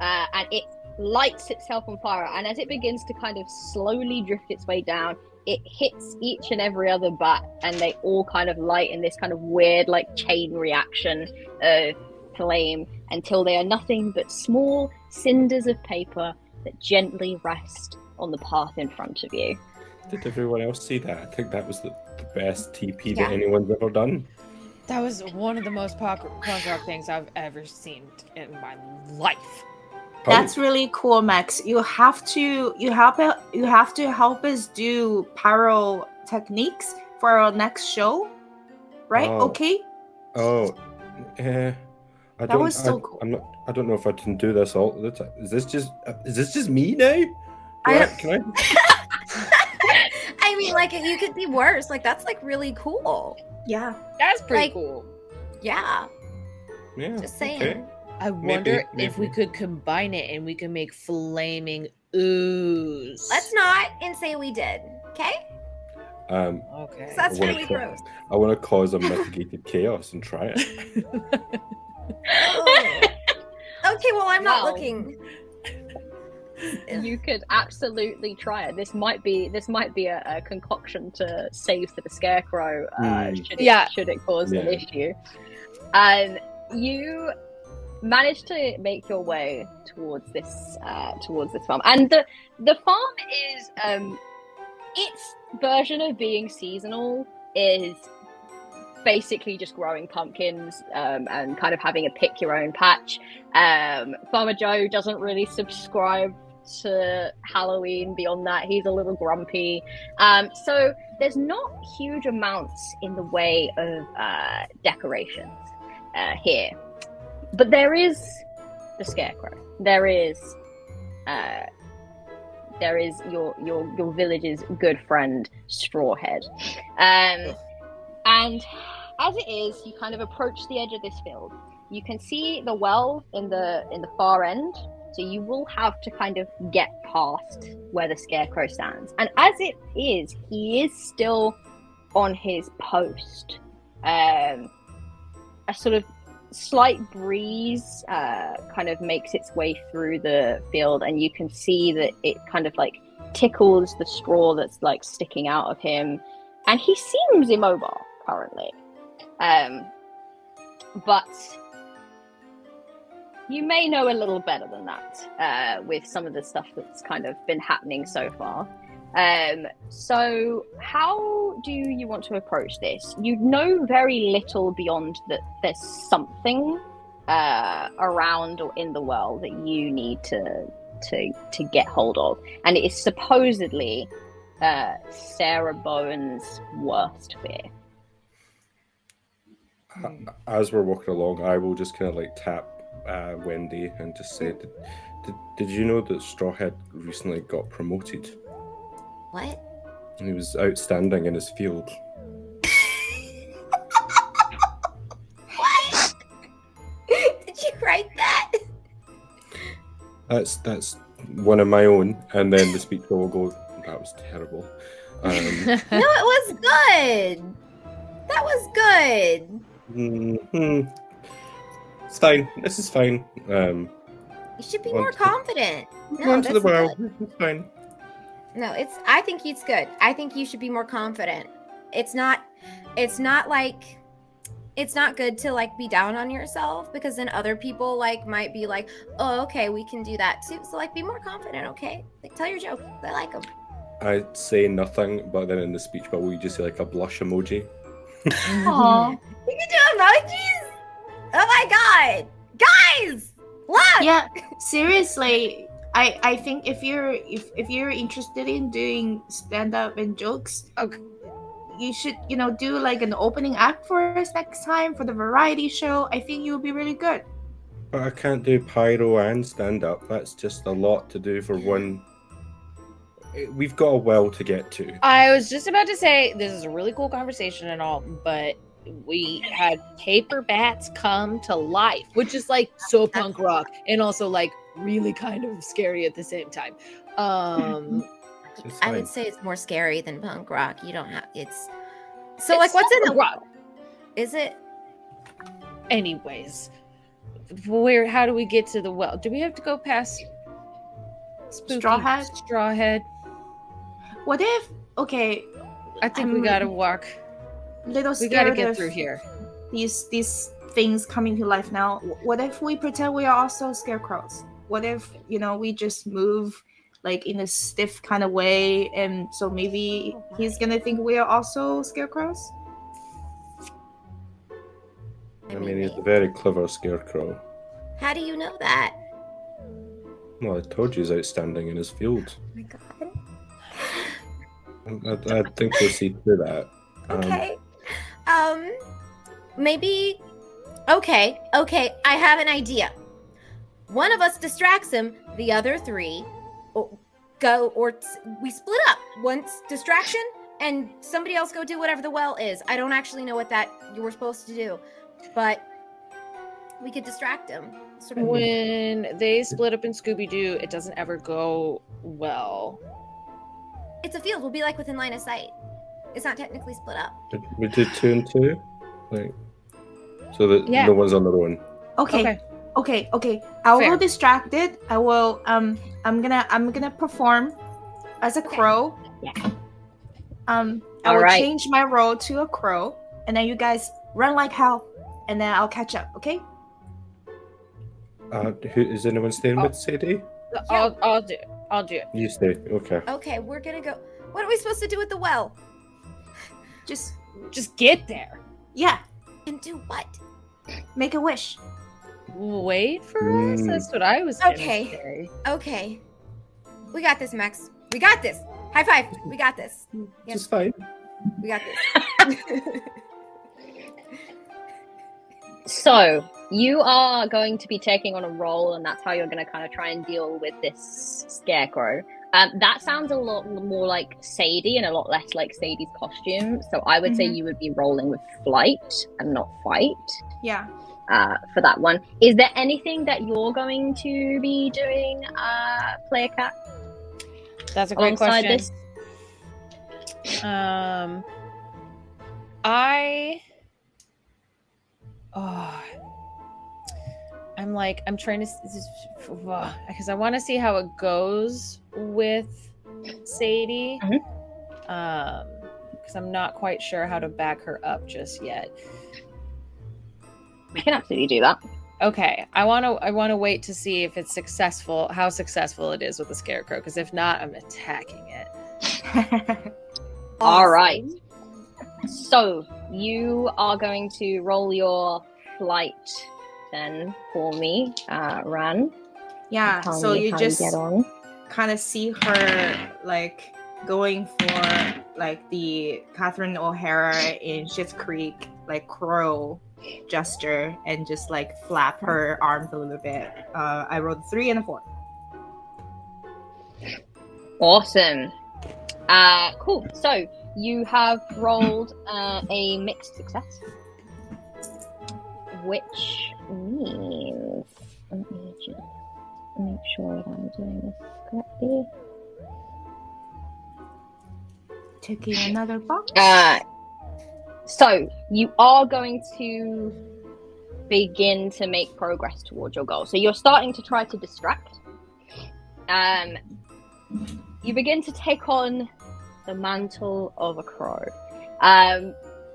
and it lights itself on fire. And as it begins to kind of slowly drift its way down, it hits each and every other bat, and they all kind of light in this kind of weird like chain reaction of flame until they are nothing but small cinders of paper that gently rest on the path in front of you. Did everyone else see that? I think that was the best TP that anyone's ever done. That was one of the most punk rock things I've ever seen in my life. That's really cool, Max. You have to help us do pyro techniques for our next show, right? Oh. Okay. Oh, That was so cool. I don't know if I can do this all the time. Is this just me now? Can I? I mean, like, you could be worse. Like, that's like really cool. Yeah. That's pretty Like, cool. Yeah. Yeah. Just saying. Okay. I wonder if we maybe. could combine it and we can make flaming ooze. Let's not and say we did. Okay? Okay. Okay. 'Cause that's I wanna really try- gross. I want to cause a mitigated chaos and try it. Oh. Okay, well, I'm not Wow. looking. You could absolutely try it. This might be a concoction to save for the scarecrow. Should it cause an issue? You manage to make your way towards this farm, and the farm is its version of being seasonal is basically just growing pumpkins and kind of having a pick your own patch. Farmer Joe doesn't really subscribe to Halloween beyond that. He's a little grumpy. So there's not huge amounts in the way of decorations here. But there is the scarecrow. There is your village's good friend, Strawhead. And as it is, you kind of approach the edge of this field. You can see the well in the far end, so you will have to kind of get past where the scarecrow stands. And as it is, he is still on his post. A sort of slight breeze kind of makes its way through the field, and you can see that it kind of like tickles the straw that's like sticking out of him, and he seems immobile currently. But you may know a little better than that with some of the stuff that's kind of been happening so far. So how do you want to approach this? You know very little beyond that there's something around or in the world that you need to get hold of, and it is supposedly Sarah Bowen's worst fear. As we're walking along, I will just kind of like tap Wendy and just say, did you know that Strawhead recently got promoted? What? He was outstanding in his field. What? Did you write that? That's one of my own. And then the speaker will go, that was terrible. No, it was good. That was good. It's fine. This is fine. You should be On more to- confident. No, On to the that's well. good. It's fine. No, I think it's good. I think you should be more confident. It's not like it's not good to like be down on yourself, because then other people like might be like, oh, okay, we can do that too. So like be more confident, okay? Like tell your jokes. I like them. I say nothing, but then in the speech bubble, you just say like a blush emoji. Aw. You can do emojis. Oh my god, guys, look. Yeah, seriously. I think if you're interested in doing stand up and jokes, Okay. you should do like an opening act for us next time for the variety show. I think you'll be really good. But I can't do pyro and stand up. That's just a lot to do for one. We've got a well to get to. I was just about to say this is a really cool conversation and all, but we had paper bats come to life, which is like so punk rock and also like really kind of scary at the same time. It's I fine. would say it's more scary than punk rock. You don't have it's so like what's in the rock? Is it? Anyways, how do we get to the well? Do we have to go past spooky Strawhead? What if? Okay, I think we gotta walk. Little We gotta scared get of through here. these things coming to life now. What if we pretend we are also scarecrows? What if we just move like in a stiff kind of way, and so maybe he's gonna think we are also scarecrows? I mean, he's a very clever scarecrow. How do you know that? Well, I told you he's outstanding in his field. Oh my god. I think we'll see through that. Okay. Maybe. Okay. I have an idea. One of us distracts him. The other three we split up. One's distraction, and somebody else go do whatever the well is. I don't actually know what that you were supposed to do, but we could distract him. Sort of. When they split up in Scooby-Doo, it doesn't ever go well. It's a field. We'll be like within line of sight. It's not technically split up. We did 2 and 2, like, so that no one's on their own. Okay. I will Fair. go distracted. I will. I'm gonna perform as a crow. Yeah. I All will right. change my role to a crow, and then you guys run like hell, and then I'll catch up. Okay? Is anyone staying with Sadie? I'll do it. I'll do it. You stay. Okay. Okay, we're gonna go. What are we supposed to do with the well? Just get there. yeah. And do what? Make a wish. Wait for us. That's what I was gonna Okay. say. Okay. We got this, Max. We got this. High five. We got this. Yep. Just fine. We got this. So you are going to be taking on a role, and that's how you're going to kind of try and deal with this scarecrow. That sounds a lot more like Sadie and a lot less like Sadie's costume. So I would say you would be rolling with flight and not fight. Yeah. For that one. Is there anything that you're going to be doing, Player Cat? That's a great alongside question. This? I'm trying to, because I want to see how it goes with Sadie. Because I'm not quite sure how to back her up just yet. We can absolutely do that. Okay, I want to wait to see if it's successful, how successful it is with the scarecrow. Because if not, I'm attacking it. All right. So you are going to roll your flight then for me, Ran. Yeah. Tell So me you how just get on. kind of see her like going for like the Catherine O'Hara in Schitt's Creek like crow gesture and just like flap her arms a little bit. I rolled a 3 and a 4. Awesome. Cool. So you have rolled a mixed success, which means let me just make sure that I'm doing this correctly. Taking another box. So you are going to begin to make progress towards your goal. So you're starting to try to distract. You begin to take on the mantle of a crow.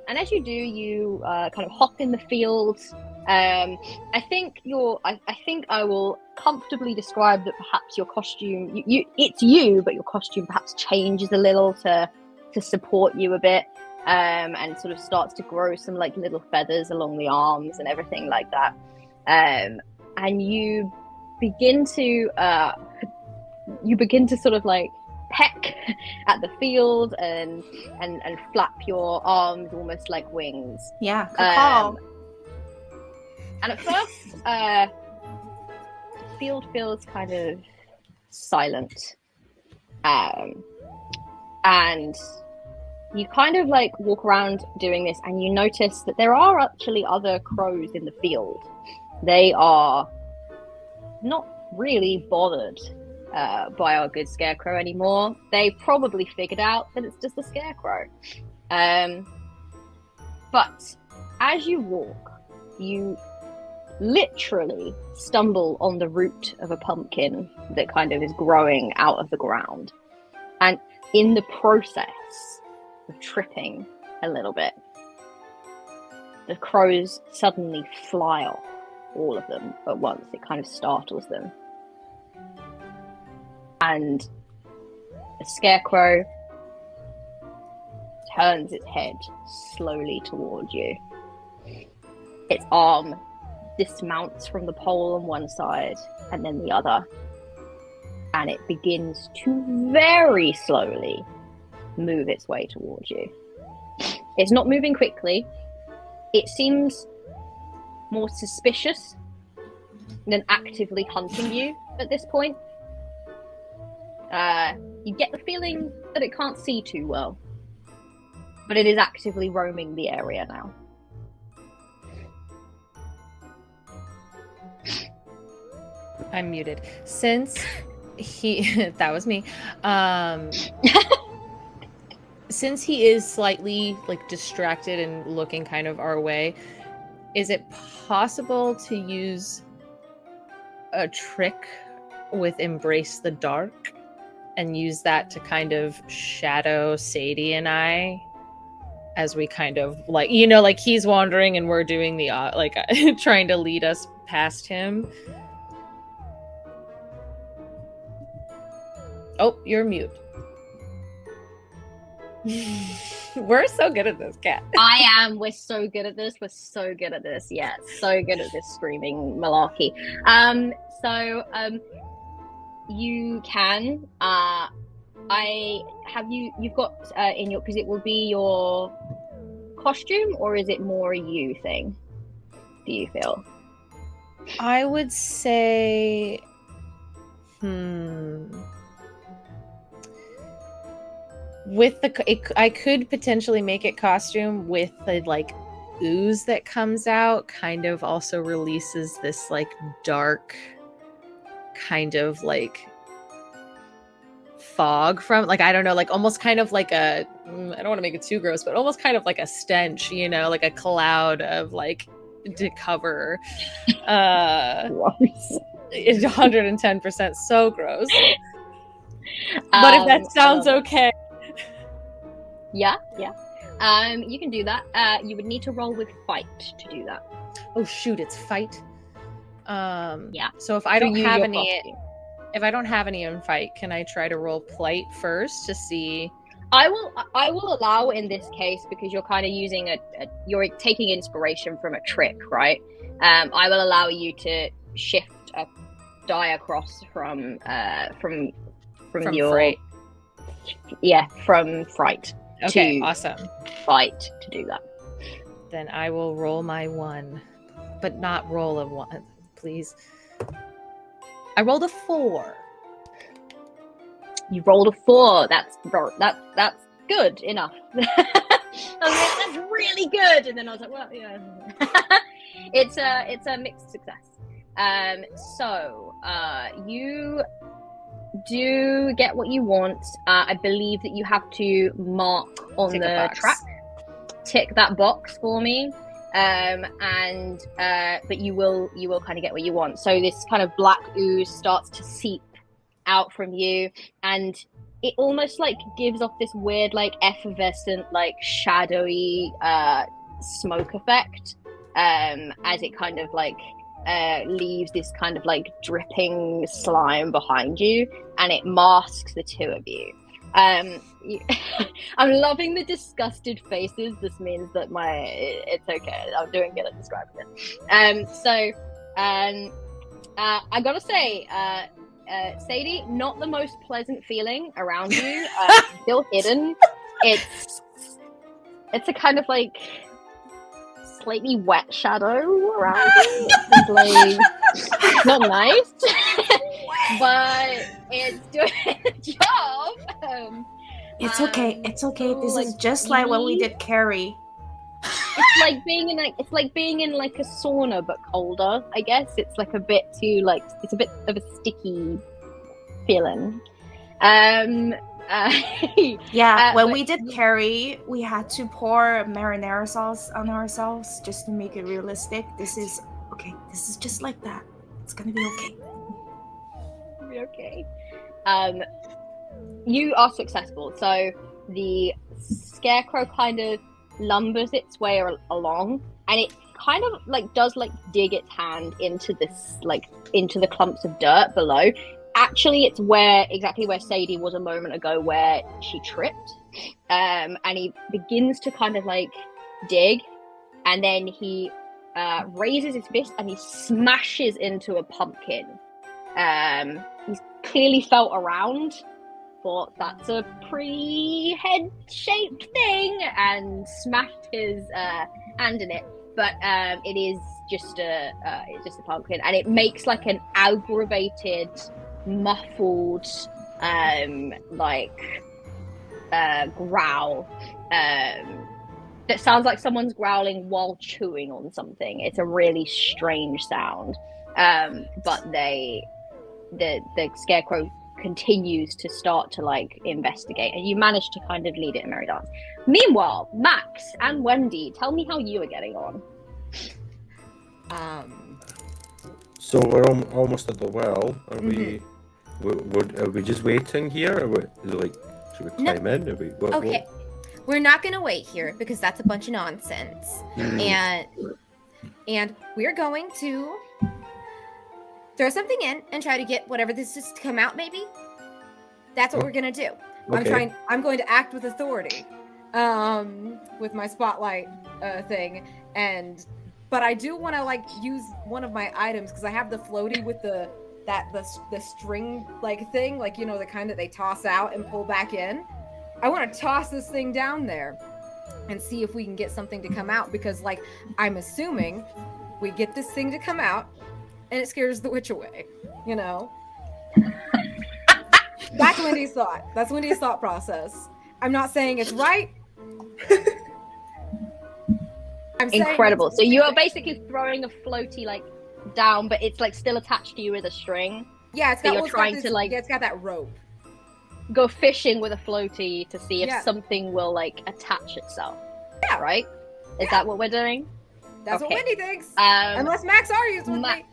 And as you do, you kind of hop in the field. I think I will comfortably describe that perhaps your costume, it's you, but your costume perhaps changes a little to support you a bit, and sort of starts to grow some like little feathers along the arms and everything like that. And you begin to sort of like peck at the field and flap your arms almost like wings. Yeah, good call. And at first, the field feels kind of silent. And you kind of like walk around doing this, and you notice that there are actually other crows in the field. They are not really bothered by our good scarecrow anymore. They probably figured out that it's just a scarecrow. But as you walk, you literally stumble on the root of a pumpkin that kind of is growing out of the ground. And in the process of tripping a little bit, the crows suddenly fly off, all of them at once. It kind of startles them. And the scarecrow turns its head slowly towards you. Its arm dismounts from the pole on one side and then the other, and it begins to very slowly move its way towards you. It's not moving quickly. It seems more suspicious than actively hunting you at this point. You get the feeling that it can't see too well, but it is actively roaming the area now. I'm muted. Since that was me. Since he is slightly like distracted and looking kind of our way, is it possible to use a trick with Embrace the Dark and use that to kind of shadow Sadie and I as we kind of like, you know, like he's wandering and we're doing the like trying to lead us past him? Oh, you're mute. We're so good at this, Cat. I am. We're so good at this. We're so good at this. Yeah, so good at this screaming malarkey. You can. You've got in your, because it will be your costume, or is it more a you thing? Do you feel? I would say, with I could potentially make it costume with the like ooze that comes out, kind of also releases this like dark kind of like fog from, like, I don't know, like almost kind of like a, I don't want to make it too gross, but almost kind of like a stench, you know, like a cloud of like to cover. Gross. It's 110% so gross. But if that sounds okay. Yeah. You can do that. You would need to roll with Fight to do that. Oh shoot, it's Fight. Yeah. So if I don't have your any, costume. if I don't have any in Fight, can I try to roll Plight first to see? I will allow in this case, because you're kind of using you're taking inspiration from a trick, right? I will allow you to shift a die across from your Fright. Yeah, from Fright. Okay, to awesome. Fight to do that. Then I will roll my 1, but not roll a 1, please. I rolled a 4. You rolled a 4. That's good enough. I was like, that's really good, and then I was like, well, yeah. It's a mixed success. So you do get what you want. I believe that you have to mark on the track. Tick that box for me. But you will kind of get what you want. So this kind of black ooze starts to seep out from you, and it almost like gives off this weird like effervescent like shadowy smoke effect as it kind of like leaves this kind of like dripping slime behind you, and it masks the two of you. I'm loving the disgusted faces. This means that it's okay. I'm doing good at describing it. I gotta say, Sadie, not the most pleasant feeling around you. Still hidden. It's a kind of like slightly wet shadow around you. It's like not nice, but it's doing the job. It's okay. It's okay. This is just like when we did Carrie. It's like being in like a sauna but colder. I guess it's like a bit too like it's a bit of a sticky feeling. When we did Carrie, we had to pour marinara sauce on ourselves just to make it realistic. This is okay. This is just like that. It's gonna be okay. It'll be okay. You are successful. So the scarecrow kind of lumbers its way along, and it kind of like does like dig its hand into this like into the clumps of dirt below. Actually, it's exactly where Sadie was a moment ago, where she tripped. And he begins to kind of like dig, and then he raises his fist and he smashes into a pumpkin. He's clearly felt around, thought that's a pretty head-shaped thing, and smashed his hand in it. But it is just it's just a pumpkin, and it makes like an aggravated, muffled, growl. That sounds like someone's growling while chewing on something. It's a really strange sound. But the scarecrow continues to start to like investigate, and you manage to kind of lead it in merry dance. Meanwhile, Max and Wendy, tell me how you are getting on. So we're almost at the well. Are we just waiting here? Or is it like, should we climb in? Are we, okay. We're not gonna wait here because that's a bunch of nonsense. And we're going to throw something in and try to get whatever this is to come out, maybe. That's what we're gonna do. Okay. I'm going to act with authority, with my spotlight thing, but I do want to like use one of my items because I have the floaty with the string like thing, like, you know, the kind that they toss out and pull back in. I want to toss this thing down there and see if we can get something to come out, because like I'm assuming we get this thing to come out and it scares the witch away, you know. That's Wendy's thought. That's Wendy's thought process. I'm not saying it's right. I'm Incredible. So you are basically throwing a floaty like down, but it's like still attached to you with a string. Yeah, it's got, it's got that rope. Go fishing with a floaty to see if something will like attach itself. Yeah. Right? Is that what we're doing? That's what Wendy thinks. Unless Max argues with me.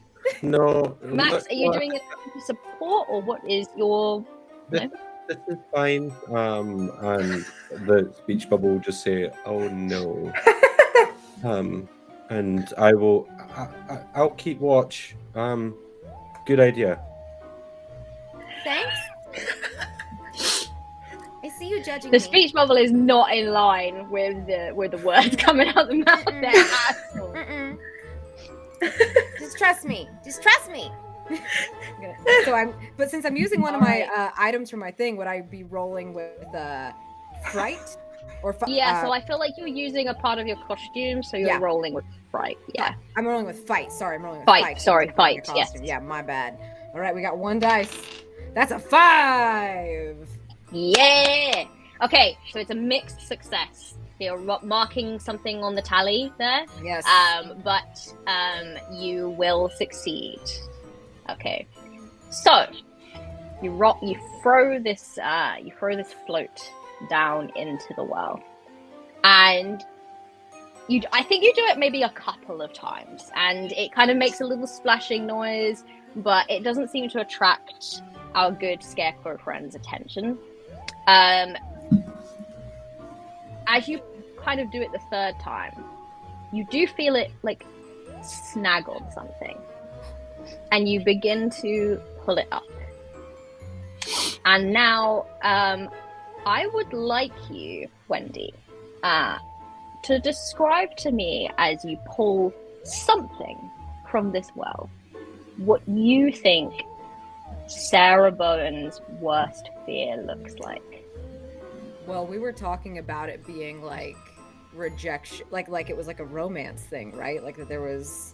No. Max, are you doing it for support, or what is your... This is fine. And the speech bubble will just say, "Oh no." And I'll keep watch. Good idea. Thanks. I see you judging the me. speech bubble is not in line with the words coming out the mouth there at all. Just trust me. Just trust me. But since I'm using one of my items for my thing, would I be rolling with Fright? Or so I feel like you're using a part of your costume, so you're rolling with Fright. Yeah. I'm rolling with Fight. Sorry, I'm rolling with Fight. Fight. Sorry, Fight. Yes. Yeah, my bad. All right, we got one dice. That's a 5. Yeah. Okay, so it's a mixed success. You're marking something on the tally there. Yes. But you will succeed. Okay. So you throw this float down into the well, and I think you do it maybe a couple of times, and it kind of makes a little splashing noise, but it doesn't seem to attract our good scarecrow friend's attention. As you kind of do it the third time, you do feel it like snag on something, and you begin to pull it up. And now, I would like you, Wendy, to describe to me as you pull something from this well, what you think Sarah Bowen's worst fear looks like. Well, we were talking about it being like rejection, like it was like a romance thing, right? Like that there was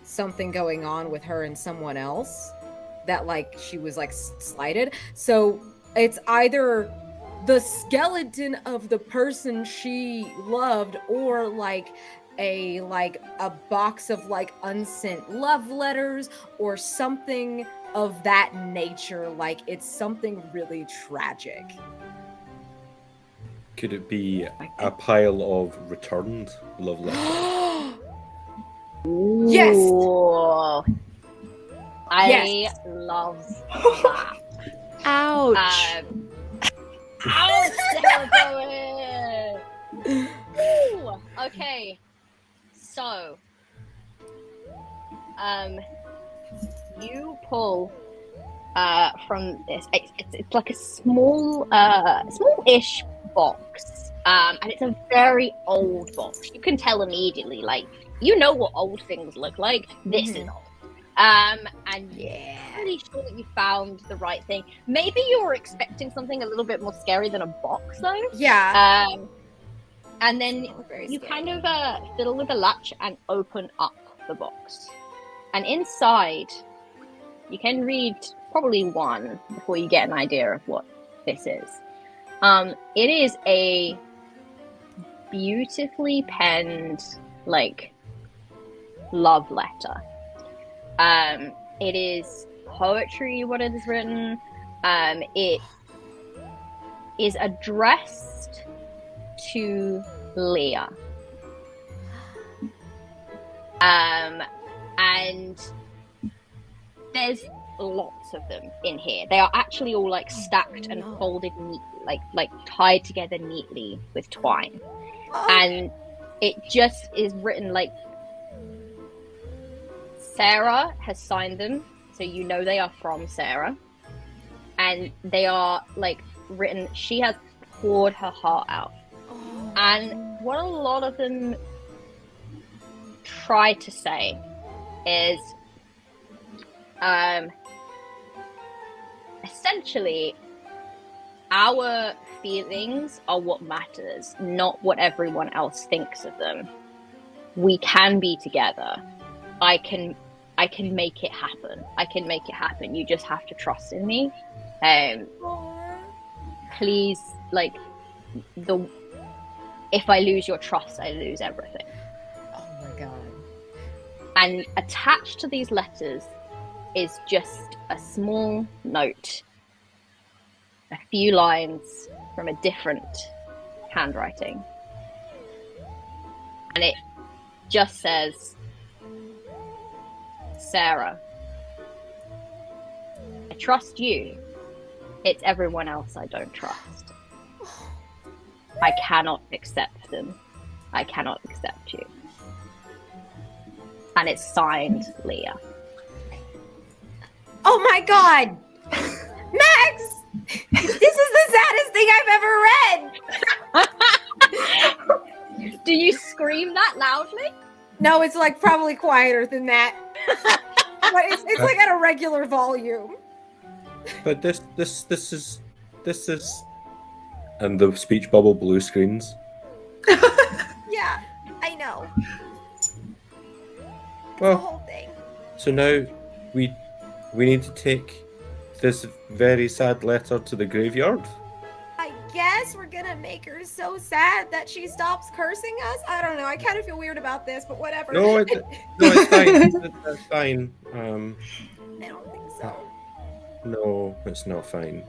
something going on with her and someone else, that like she was like slighted. So it's either the skeleton of the person she loved, or like a box of like unsent love letters or something of that nature. Like it's something really tragic. Could it be a pile of returned love letters? Yes. Ooh. I Yes. love that. Ouch. Ouch, Sarah Bowen! Ooh, okay. So, you pull from this. It's like a small-ish box, and it's a very old box. You can tell immediately, like, you know what old things look like. This is old. And yeah, I'm really sure that you found the right thing. Maybe you were expecting something a little bit more scary than a box, though. Yeah. And then you kind of fiddle with the latch and open up the box. And inside, you can read probably one before you get an idea of what this is. It is a beautifully penned, like, love letter. It is poetry, what it is written. It is addressed to Leah. And there's lots of them in here. They are actually all like stacked and folded neatly, like tied together neatly with twine. And it just is written like Sarah has signed them, so you know they are from Sarah. And they are like written, she has poured her heart out. And what a lot of them try to say is essentially our feelings are what matters, not what everyone else thinks of them. We can be together. I can make it happen. I can make it happen. You just have to trust in me. Please, like, if I lose your trust, I lose everything. Oh my god. And attached to these letters is just a small note, a few lines from a different handwriting. And it just says, Sarah, I trust you. It's everyone else I don't trust. I cannot accept them. I cannot accept you. And it's signed Leah. Oh my god! Max! This is the saddest thing I've ever read! Do you scream that loudly? No, it's like probably quieter than that. But it's like at a regular volume. But this is, and the speech bubble blue screens. Yeah, I know. The Well, whole thing. so now we need to take this very sad letter to the graveyard. I guess we're gonna make her so sad that she stops cursing us. I don't know. I kind of feel weird about this, but whatever. No, it's fine. It's fine. I don't think so. No, it's not fine.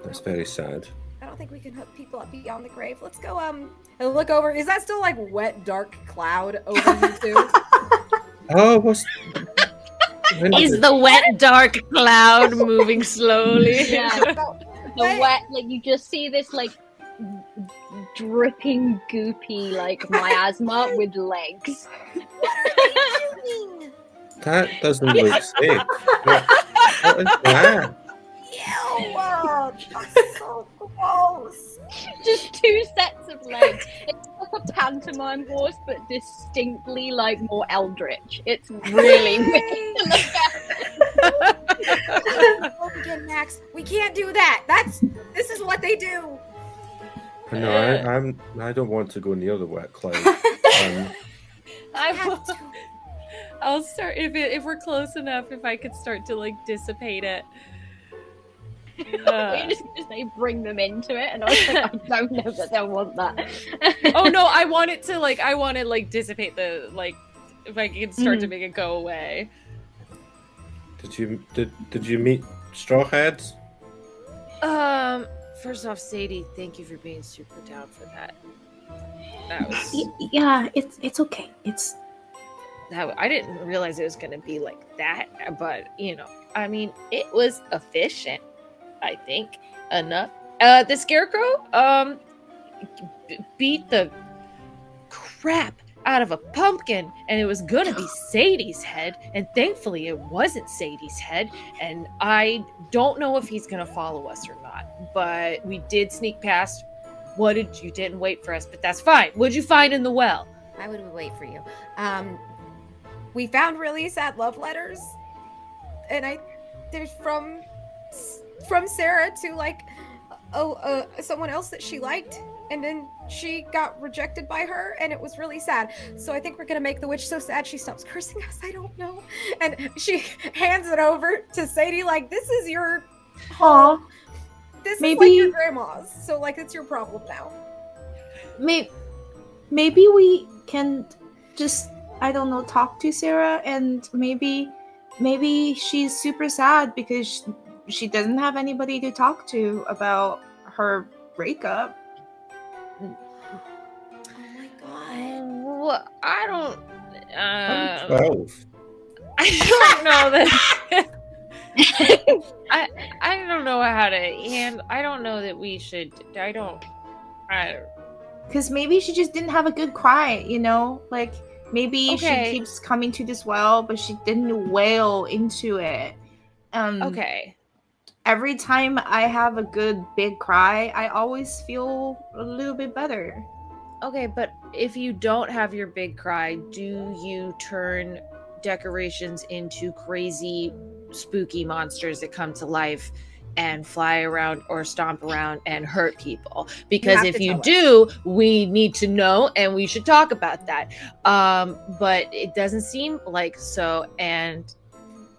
That's very sad. I don't think we can hook people up beyond the grave. Let's go. I look over. Is that still like wet, dark cloud over you too? Oh, what's Is the wet, dark cloud moving slowly? Yeah. The wet, like you just see this like dripping, goopy, like miasma with legs. That doesn't look safe. What is that? Ew, that's so gross. Just two sets of legs. It's like a pantomime horse, but distinctly like more eldritch. It's really weird to look at. Again, Max, we can't do that. This is what they do. No, I don't want to go near the wet cloud. I'll start if we're close enough. If I could start to like dissipate it. We just say bring them into it, and I was like, I don't know that they'll want that. Oh no, I want to dissipate the like. If I could start to make it go away. Did you meet Straw Hats? First off, Sadie, thank you for being super down for that. That was Yeah, it's okay. I didn't realize it was gonna be like that, but I mean, it was efficient. I think enough. The scarecrow beat the crap out of a pumpkin, and it was gonna be Sadie's head, and thankfully it wasn't Sadie's head, and I don't know if he's gonna follow us or not, but we did sneak past. You didn't wait for us, but that's fine. What'd you find in the well? Why would we wait for you? We found really sad love letters, and there's from Sarah to like someone else that she liked, and then she got rejected by her, and it was really sad. So I think we're gonna make the witch so sad she stops cursing us. I don't know. And she hands it over to Sadie like, this is your Aw. This Maybe- is like your grandma's, so like it's your problem now. Maybe we can just, I don't know, talk to Sarah, and maybe she's super sad because she doesn't have anybody to talk to about her breakup. Oh my god. Well, I don't. I'm 12. I don't know that. I don't know how to handle. I don't know that we should. I don't. Because maybe she just didn't have a good cry, Like, maybe Okay. she keeps coming to this well, but she didn't wail into it. Okay. Every time I have a good big cry, I always feel a little bit better. Okay, but if you don't have your big cry, do you turn decorations into crazy, spooky monsters that come to life and fly around or stomp around and hurt people? Because have if to you tell us. do, we need to know and we should talk about that. But it doesn't seem like so, and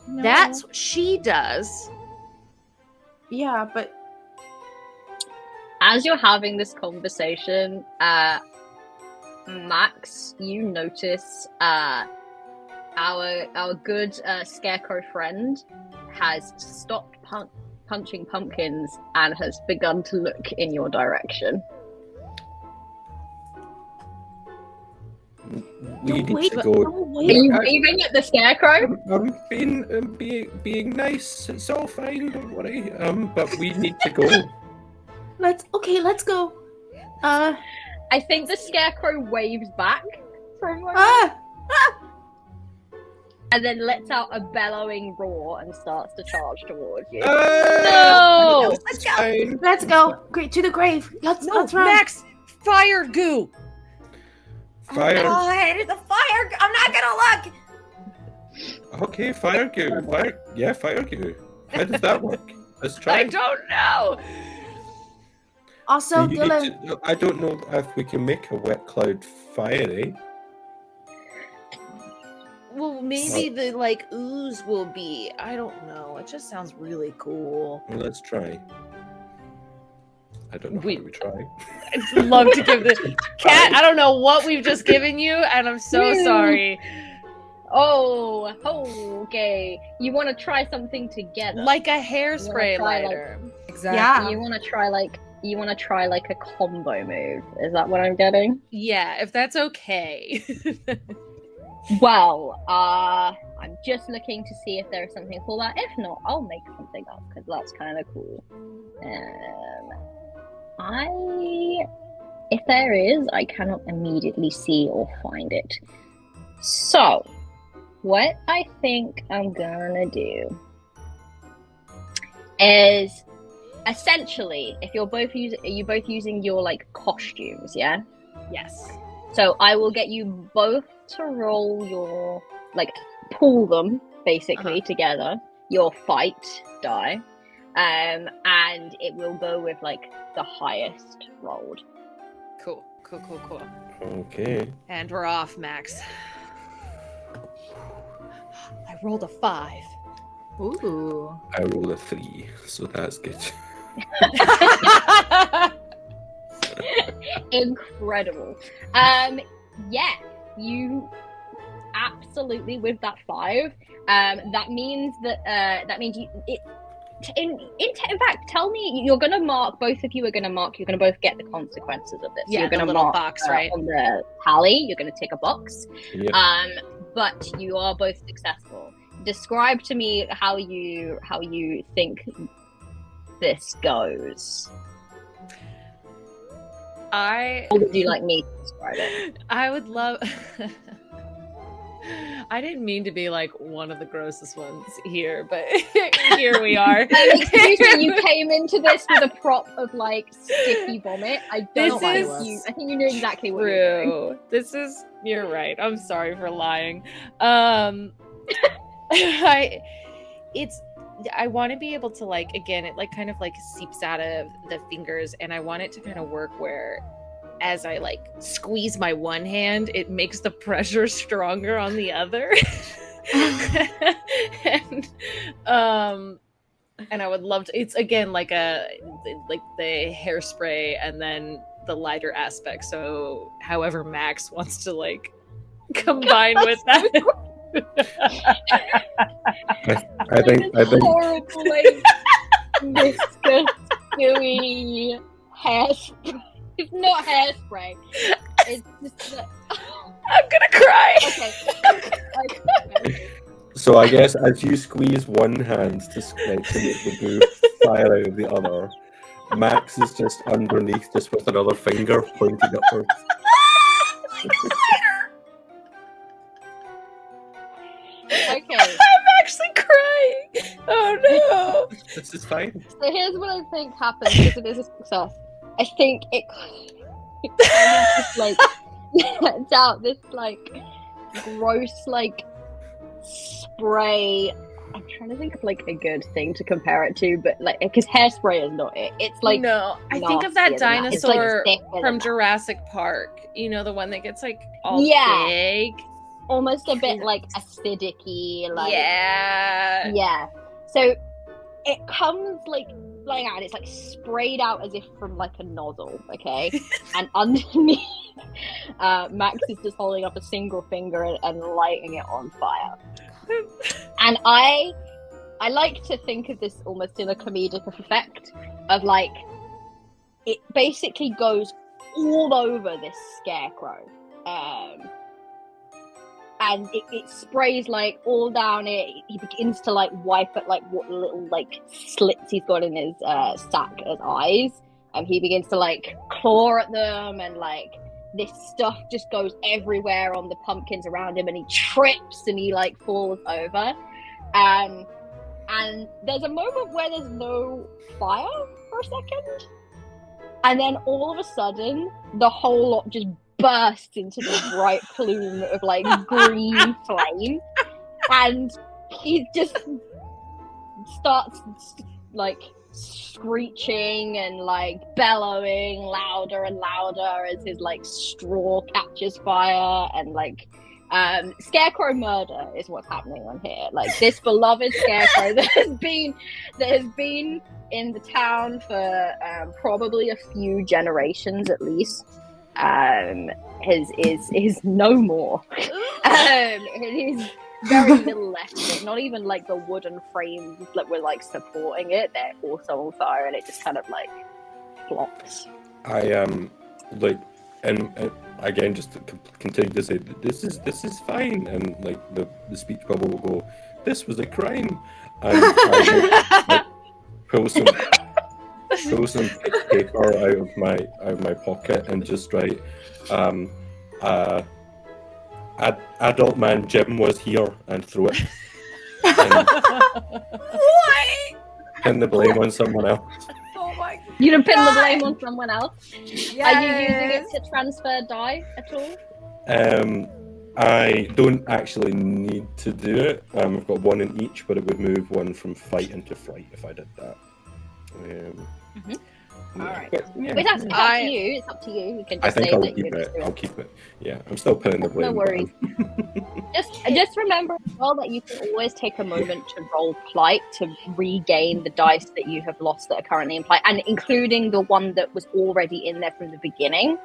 No. that's what she does. Yeah, but As you're having this conversation, Max, you notice our good scarecrow friend has stopped punching pumpkins and has begun to look in your direction. We need wait, to go. don't Are wait. you waving at the scarecrow? I'm being nice. It's all fine. Don't worry. But we need to go. Let's go. I think the scarecrow waves back for a moment Ah! and then lets out a bellowing roar and starts to charge towards you. No! Let's go. Fine. Let's go. Great, to the grave. Let's run. Max, fire goo. Fire. Oh god, the fire! I'm not gonna look. Okay, fire goo. Fire goo. How does that work? Let's try. I don't know. Also, You need Dylan, to- I don't know if we can make a wet cloud fiery. Well, maybe the like ooze will be. I don't know. It just sounds really cool. Well, let's try. I don't know We- how we try. I'd love to give the cat. I don't know what we've just given you, and I'm so sorry. Oh, okay. You want to try something together? Like a hairspray try, like- lighter. Exactly. Yeah. You want to try like a combo move? Is that what I'm getting? Yeah, if that's okay. Well, I'm just looking to see if there is something for that. If not, I'll make something up because that's kind of cool. If there is, I cannot immediately see or find it. So, what I think I'm gonna do is essentially, if are you both using your like costumes, yeah? Yes. So I will get you both to roll your like pull them basically together, your fight die, and it will go with like the highest rolled. Cool. Okay. And we're off, Max. I rolled a 5. Ooh. I rolled a 3, so that's good. Incredible. Yeah, you absolutely with that 5. That means in fact, tell me, you're gonna mark, both of you are gonna mark, you're gonna both get the consequences of this. Yeah, you're gonna the little mark box, right? on the tally, you're gonna tick a box. Yep. But you are both successful. Describe to me how you think this goes. Or would you like me to describe it? I would love. I didn't mean to be like one of the grossest ones here, but here we are. Excuse me, you came into this with a prop of like sticky vomit. I think you knew exactly what you were doing. You're right. I'm sorry for lying. I want to be able to like, again, it like kind of like seeps out of the fingers, and I want it to kind of work where as I like squeeze my one hand, it makes the pressure stronger on the other. And I would love to, it's again like the hairspray and then the lighter aspect. So however Max wants to like combine with that. I think Horrible, like viscous, gooey hairspray. It's not hairspray. It's just I'm gonna cry. Okay. so. I guess as you squeeze one hand to make the goo fire out of the other, Max is just underneath, just with another finger pointing upwards. Okay. I'm actually crying. Oh no. This is fine. So here's what I think happens if it is a success. I think it kind of just like lets out this like gross like spray. I'm trying to think of like a good thing to compare it to, but like because hairspray is not it. It's like no. I think of that dinosaur from Jurassic. Jurassic Park. You know, the one that gets like all big. Almost a bit like acidic-y, like yeah. So it comes like flying out, and it's like sprayed out as if from like a nozzle, okay? And underneath, Max is just holding up a single finger and lighting it on fire. And I like to think of this almost in a comedic effect of like it basically goes all over this scarecrow. And it sprays like all down it. He begins to like wipe at like what little like slits he's got in his sack as eyes, and he begins to like claw at them, and like this stuff just goes everywhere on the pumpkins around him, and he trips and he like falls over. And there's a moment where there's no fire for a second, and then all of a sudden the whole lot just bursts into this bright plume of like green flame, and he just starts like screeching and like bellowing louder and louder as his like straw catches fire, and like scarecrow murder is what's happening on here. Like this beloved scarecrow that has been in the town for probably a few generations at least. Is no more. It is very little left of it. Not even like the wooden frames that were like supporting it, they're also on fire, and it just kind of like flops. I like and again, just to continue to say this is fine, and like the speech bubble will go, this was a crime, and I like, pull some paper out of my pocket and just write, adult man Jim was here, and throw it. What? Pin the blame on someone else. Oh my god. You can pin the blame on someone else. Yes. Are you using it to transfer die at all? I don't actually need to do it. I've got one in each, but it would move one from fight into fright if I did that. All right. But, yeah. It's up to you. It's up to you. You can I just think say I'll that keep you're it. just doing I'll keep it. Yeah, I'm still pinning the blame. No worries. Just remember as well that you can always take a moment to roll plight to regain the dice that you have lost that are currently in plight, and including the one that was already in there from the beginning,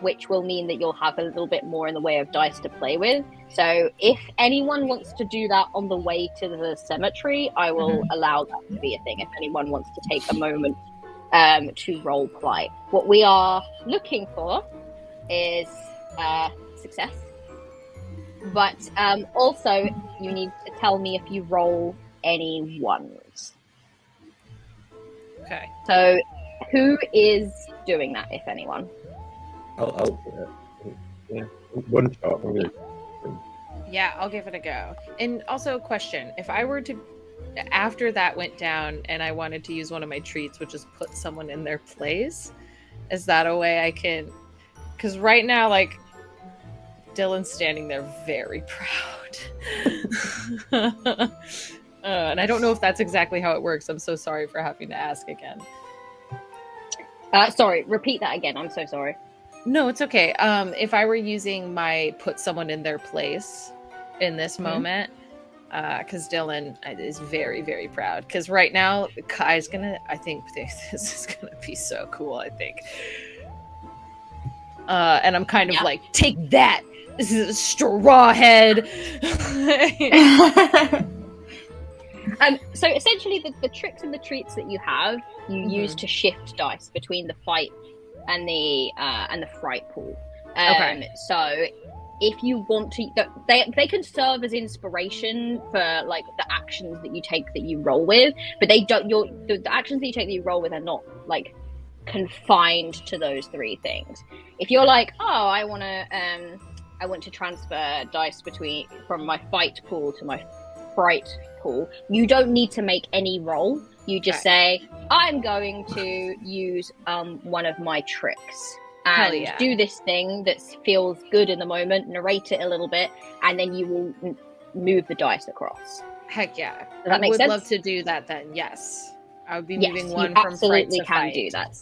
which will mean that you'll have a little bit more in the way of dice to play with. So if anyone wants to do that on the way to the cemetery, I will allow that to be a thing if anyone wants to take a moment to roll plight. What we are looking for is success. But also, you need to tell me if you roll any ones. Okay. So, who is doing that, if anyone? I'll yeah, one shot. Yeah, I'll give it a go. And also, a question: if I were to, after that went down, and I wanted to use one of my treats, which is put someone in their place, is that a way I can? Because right now, like, Dylan's standing there very proud. And I don't know if that's exactly how it works. I'm so sorry for having to ask again. Sorry, repeat that again. I'm so sorry. No, it's okay. If I were using my put someone in their place in this moment, because Dylan is very, very proud. Because right now, Kai's gonna, I think this is gonna be so cool, I think. And I'm kind of like, take that! This is a straw head! So essentially, the tricks and the treats that you have, you use to shift dice between the fight and the fright pool. Okay. So if you want to, they can serve as inspiration for like the actions that you take that you roll with, but they don't. The actions that you take that you roll with are not like confined to those three things. If you're like, oh, I want to transfer dice from my fight pool to my fright pool, you don't need to make any roll. You just say, I'm going to use one of my tricks and do this thing that feels good in the moment, narrate it a little bit, and then you will move the dice across. Heck yeah. Does that make I would sense? love to do that then, yes. I would be Yes, moving one you from fright absolutely to can fight. do that.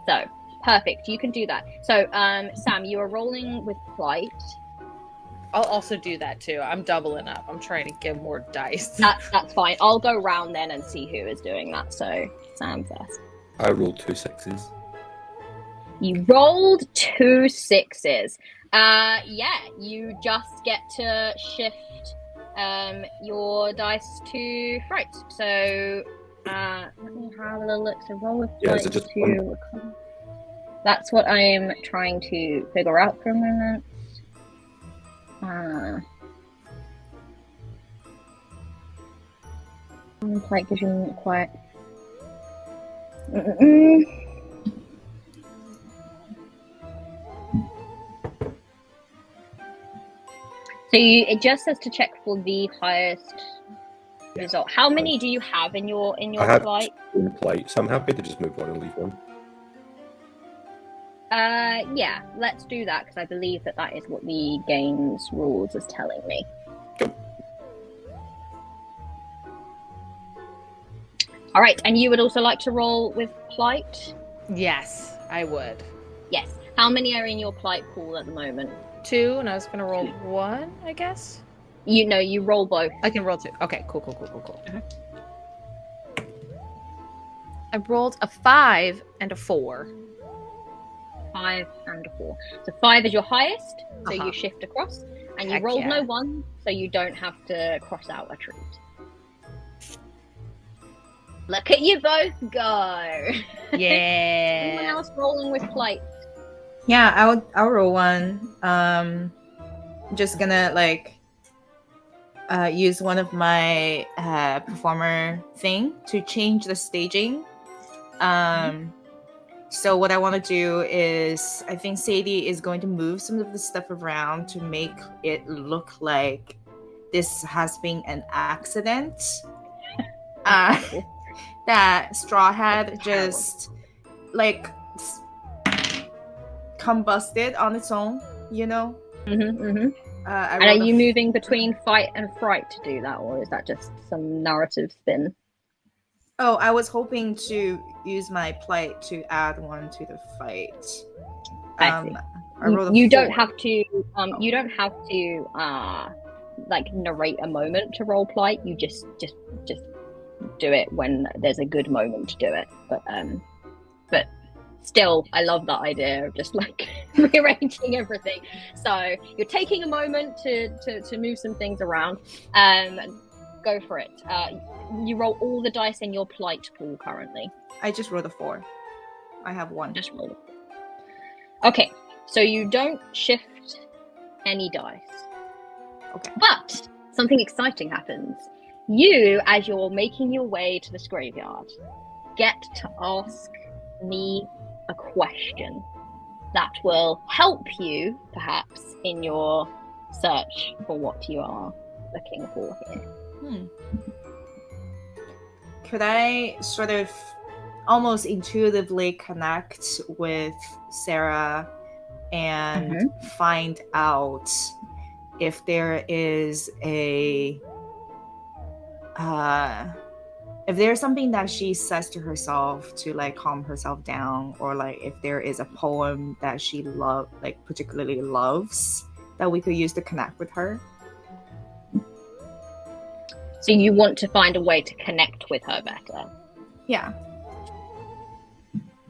So, perfect. You can do that. So, Sam, you are rolling with plight. I'll also do that too. I'm doubling up. I'm trying to get more dice. That's fine. I'll go round then and see who is doing that. So, Sam first. I rolled 2 6s. You rolled 2 6s. Yeah, you just get to shift your dice to fright. So, let me have a little look. So, roll with Yeah, fright is it just to. That's what I'm trying to figure out for a moment. Plight gives you quite. So it just says to check for the highest result. How many do you have in your I have plight? 2 in plight, so I'm happy to just move one and leave one. Yeah, let's do that because I believe that is what the game's rules is telling me. All right, and you would also like to roll with plight? Yes, I would. Yes. How many are in your plight pool at the moment? 2, and I was going to roll 1, I guess? You roll both. I can roll 2. Okay, cool. I rolled a 5 and a 4. 5 and a 4. So 5 is your highest, so you shift across. And you Heck rolled yeah. no 1, so you don't have to cross out a treat. Look at you both go! Yeah. Anyone else rolling with plight? Yeah, I'll roll one. Just gonna like use one of my performer thing to change the staging. So what I want to do is, I think Sadie is going to move some of the stuff around to make it look like this has been an accident. That Straw Hat just like combusted on its own, you know. And are you moving between Fight and Fright to do that, or is that just some narrative spin? Oh, I was hoping to use my plight to add one to the fight. I see. I rolled a You 4. don't have to. You don't have to like narrate a moment to role plight. You just do it when there's a good moment to do it. But still, I love that idea of just like rearranging everything. So you're taking a moment to move some things around. Go for it. You roll all the dice in your plight pool currently. I just rolled a 4. I have 1. Just roll it. Okay, so you don't shift any dice. Okay. But something exciting happens. You, as you're making your way to this graveyard, get to ask me a question that will help you, perhaps, in your search for what you are looking for here. Could I sort of almost intuitively connect with Sarah and find out if there is if there's something that she says to herself to like calm herself down, or like if there is a poem that she particularly loves that we could use to connect with her? So you want to find a way to connect with her better? Yeah.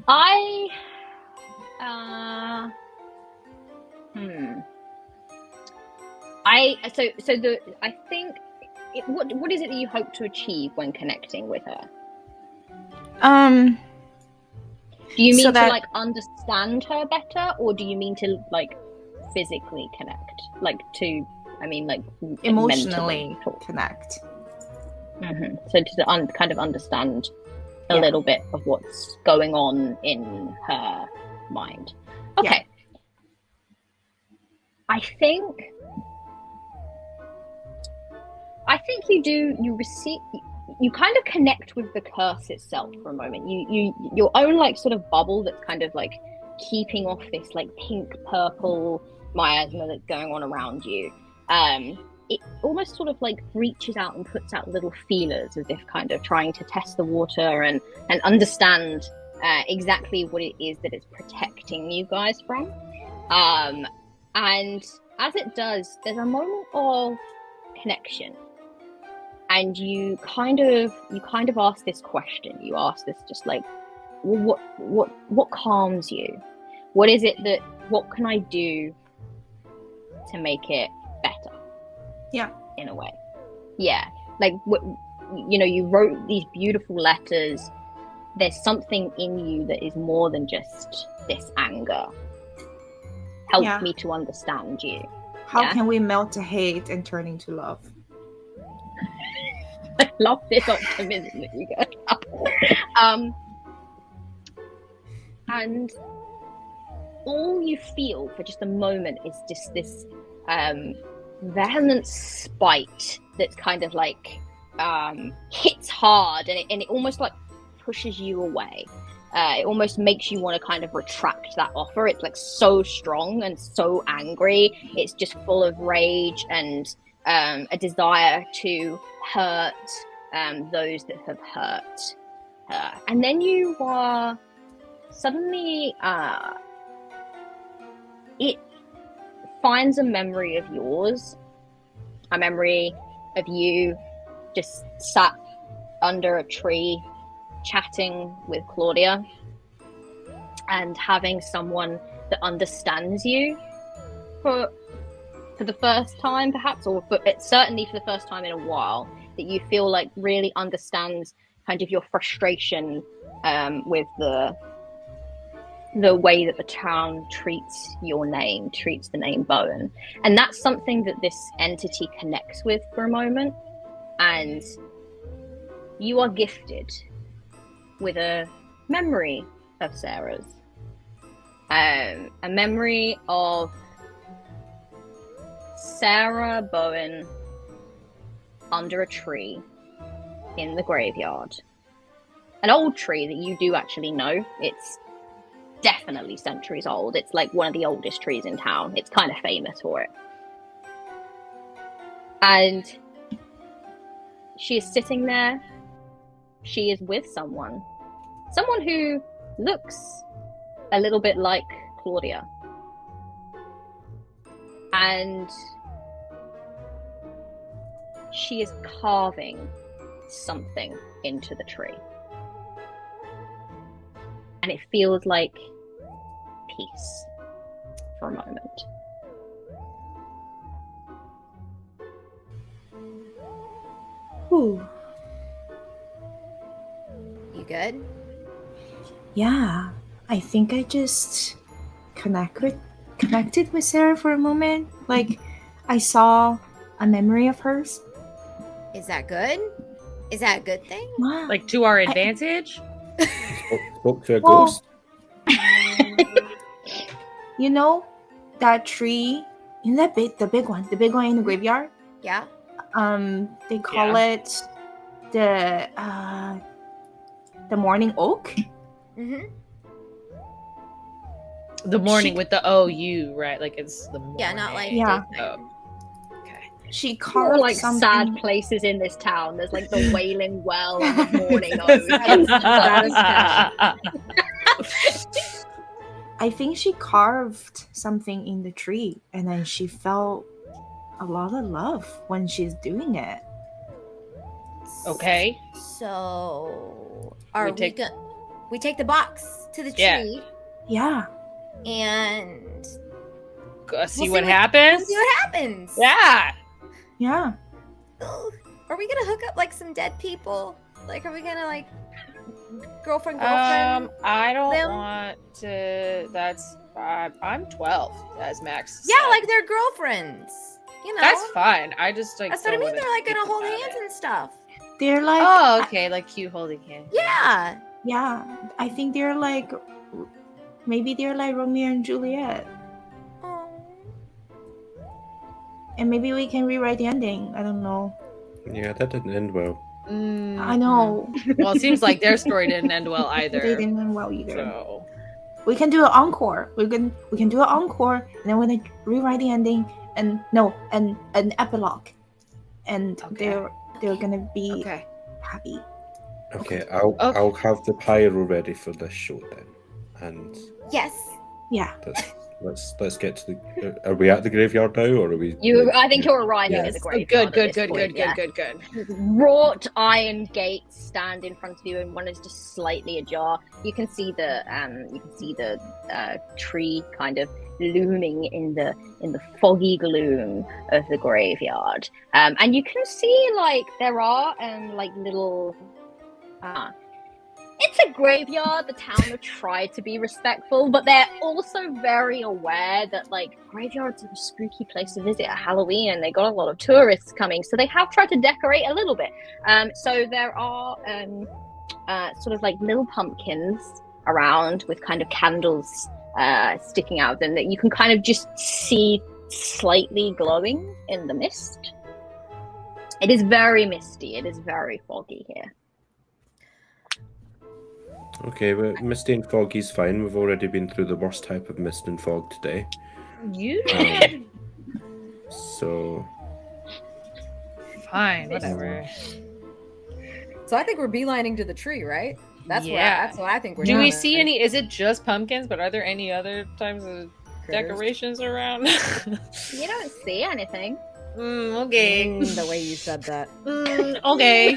I think what is it that you hope to achieve when connecting with her? Do you mean to like understand her better, or do you mean to like physically connect? Like to, I mean, like emotionally connect. So to kind of understand a little bit of what's going on in her mind. Okay. Yeah. I think you kind of connect with the curse itself for a moment. Your own like sort of bubble that's kind of like keeping off this like pink purple miasma that's going on around you. It almost sort of like reaches out and puts out little feelers, as if kind of trying to test the water and understand exactly what it is that it's protecting you guys from. And as it does, there's a moment of connection, and you kind of ask this question. You ask this just like, well, what calms you? What is it that? What can I do to make it better? Yeah, in a way. Yeah, like you wrote these beautiful letters. There's something in you that is more than just this anger. Help me to understand you. How can we melt the hate and turn into love? I love this optimism that you get. And all you feel for just a moment is just this vehement spite that's kind of like hits hard, and it almost like pushes you away. It almost makes you want to kind of retract that offer. It's like so strong and so angry. It's just full of rage and a desire to hurt those that have hurt her. And then you are suddenly it finds a memory of yours, a memory of you just sat under a tree chatting with Claudia and having someone that understands you for the first time, perhaps, or certainly for the first time in a while, that you feel like really understands kind of your frustration with the way that the town treats your name, treats the name Bowen. And that's something that this entity connects with for a moment. And you are gifted with a memory of Sarah's. A memory of Sarah Bowen under a tree in the graveyard. An old tree that you do actually know. It's definitely centuries old. It's like one of the oldest trees in town. It's kind of famous for it. And she is sitting there. She is with someone. Someone who looks a little bit like Claudia. And she is carving something into the tree. And it feels like peace for a moment. Ooh. You good? Yeah, I think I just connected with Sarah for a moment. Like, I saw a memory of hers. Is that good? Is that a good thing? Wow. Like to our advantage? Spoke to a Well, ghost. You know that tree? You know the big one in the graveyard? Yeah. They call it the morning oak. Mm-hmm. The morning She- with the OU, right? Like it's the morning. Yeah, not like Yeah. daytime. Okay. She More carved like something. sad places in this town. There's like the Wailing Well and the Morning Oak. I think she carved something in the tree, and then she felt a lot of love when she's doing it. Okay. So We we take- we take the box to the Yeah. tree Yeah. and Go see we'll what we'll happens. see what happens. Yeah. Yeah. Are we gonna hook up like some dead people? Like, are we gonna like girlfriend? I don't them? want to. That's I'm 12 as Max. Yeah, said. like they're girlfriends. You know, that's fine. I just like. That's what I don't mean. wanna They're like gonna think hold about hands it. and stuff. They're like Oh, okay, like cute holding hands. Yeah. yeah, I think they're like maybe they're like Romeo and Juliet. Oh. And maybe we can rewrite the ending. I don't know. Yeah, that didn't end well. I know. Well, it seems like their story didn't end well either. They didn't end well either. So We can do an encore. We can do an encore, and then we're gonna rewrite the ending, and an epilogue, and Okay. they're gonna be okay. happy. Okay, Okay. I'll have the pyro ready for this show then, and Yes. Yeah. let's get to the. Are we at the graveyard now, or are we? I think you're arriving Yeah. at the Oh, graveyard. good. Wrought iron gates stand in front of you, and one is just slightly ajar. You can see the tree kind of looming in the foggy gloom of the graveyard, and you can see like there are like little. It's a graveyard. The town have tried to be respectful, but they're also very aware that like graveyards are a spooky place to visit at Halloween, and they got a lot of tourists coming, so they have tried to decorate a little bit. So there are sort of like little pumpkins around with kind of candles sticking out of them that you can kind of just see slightly glowing in the mist. It is very misty. It is very foggy here. Okay, but misty and foggy's fine. We've already been through the worst type of mist and fog today. You So fine, whatever. So I think we're beelining to the tree, right? That's Yeah. what I think we're Do doing. we see any? Is it just pumpkins? But are there any other types of Critters? decorations around? You don't see anything. Okay. The way you said that. Okay.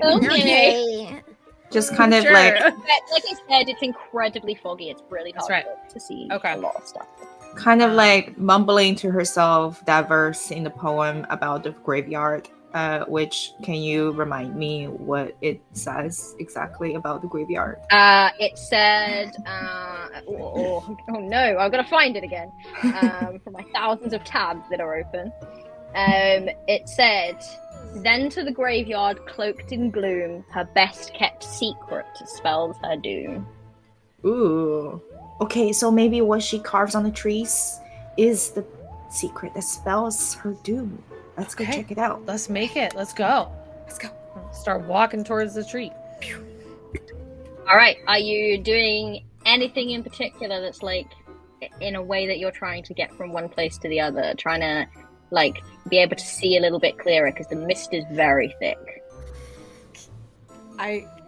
Okay. Just kind of Sure. like But like I said, it's incredibly foggy. It's really That's hard right. to see Okay. a lot of stuff. mumbling to herself that verse in the poem about the graveyard. which can you remind me what it says exactly about the graveyard? It said, oh no, I've got to find it again from my thousands of tabs that are open. It said, then to the graveyard, cloaked in gloom, her best kept secret spells her doom. Ooh. Okay, so maybe what she carves on the trees is the secret that spells her doom. Let's go check it out. Let's make it. Let's go. Let's go. Start walking towards the tree. All right, are you doing anything in particular that's like in a way that you're trying to get from one place to the other, trying to like be able to see a little bit clearer because the mist is very thick?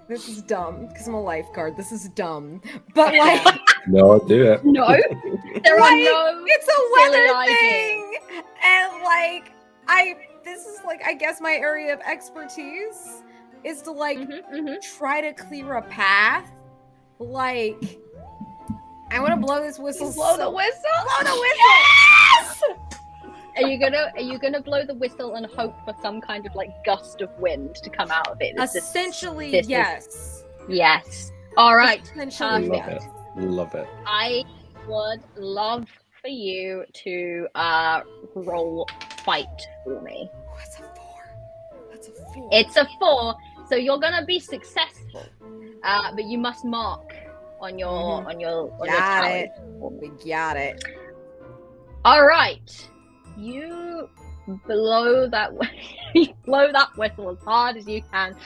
This is dumb because I'm a lifeguard. This is dumb, but like, No, do it. No, there are no. it's a silly weather ideas. thing, and like, this is like, I guess my area of expertise is to like try to clear a path. Like, I want to blow this whistle. Blow the whistle. Blow the whistle. Yes! Are you gonna blow the whistle and hope for some kind of like gust of wind to come out of it? Essentially, this is- yes. Yes. All right. Essentially, Love Perfect. it. Love it. I would love for you to roll fight for me. Oh, it's a 4. That's a 4. It's a 4, so you're gonna be successful, but you must mark on your on your Got tally. it. We got it. All right, you blow that blow that whistle as hard as you can.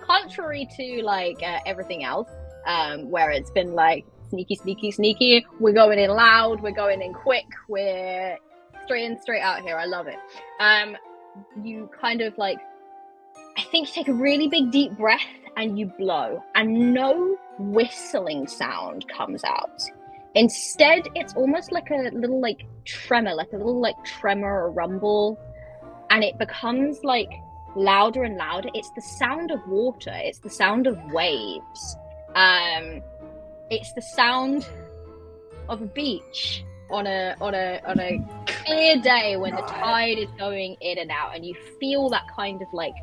Contrary to like everything else, where it's been like sneaky, we're going in loud, we're going in quick, we're straight in, straight out here. I love it. You kind of like, I think you take a really big deep breath and you blow, and no whistling sound comes out. Instead, it's almost like a little like tremor, or rumble, and it becomes like louder and louder. It's the sound of water. It's the sound of waves. It's the sound of a beach on a clear day when the tide is going in and out, and you feel that kind of like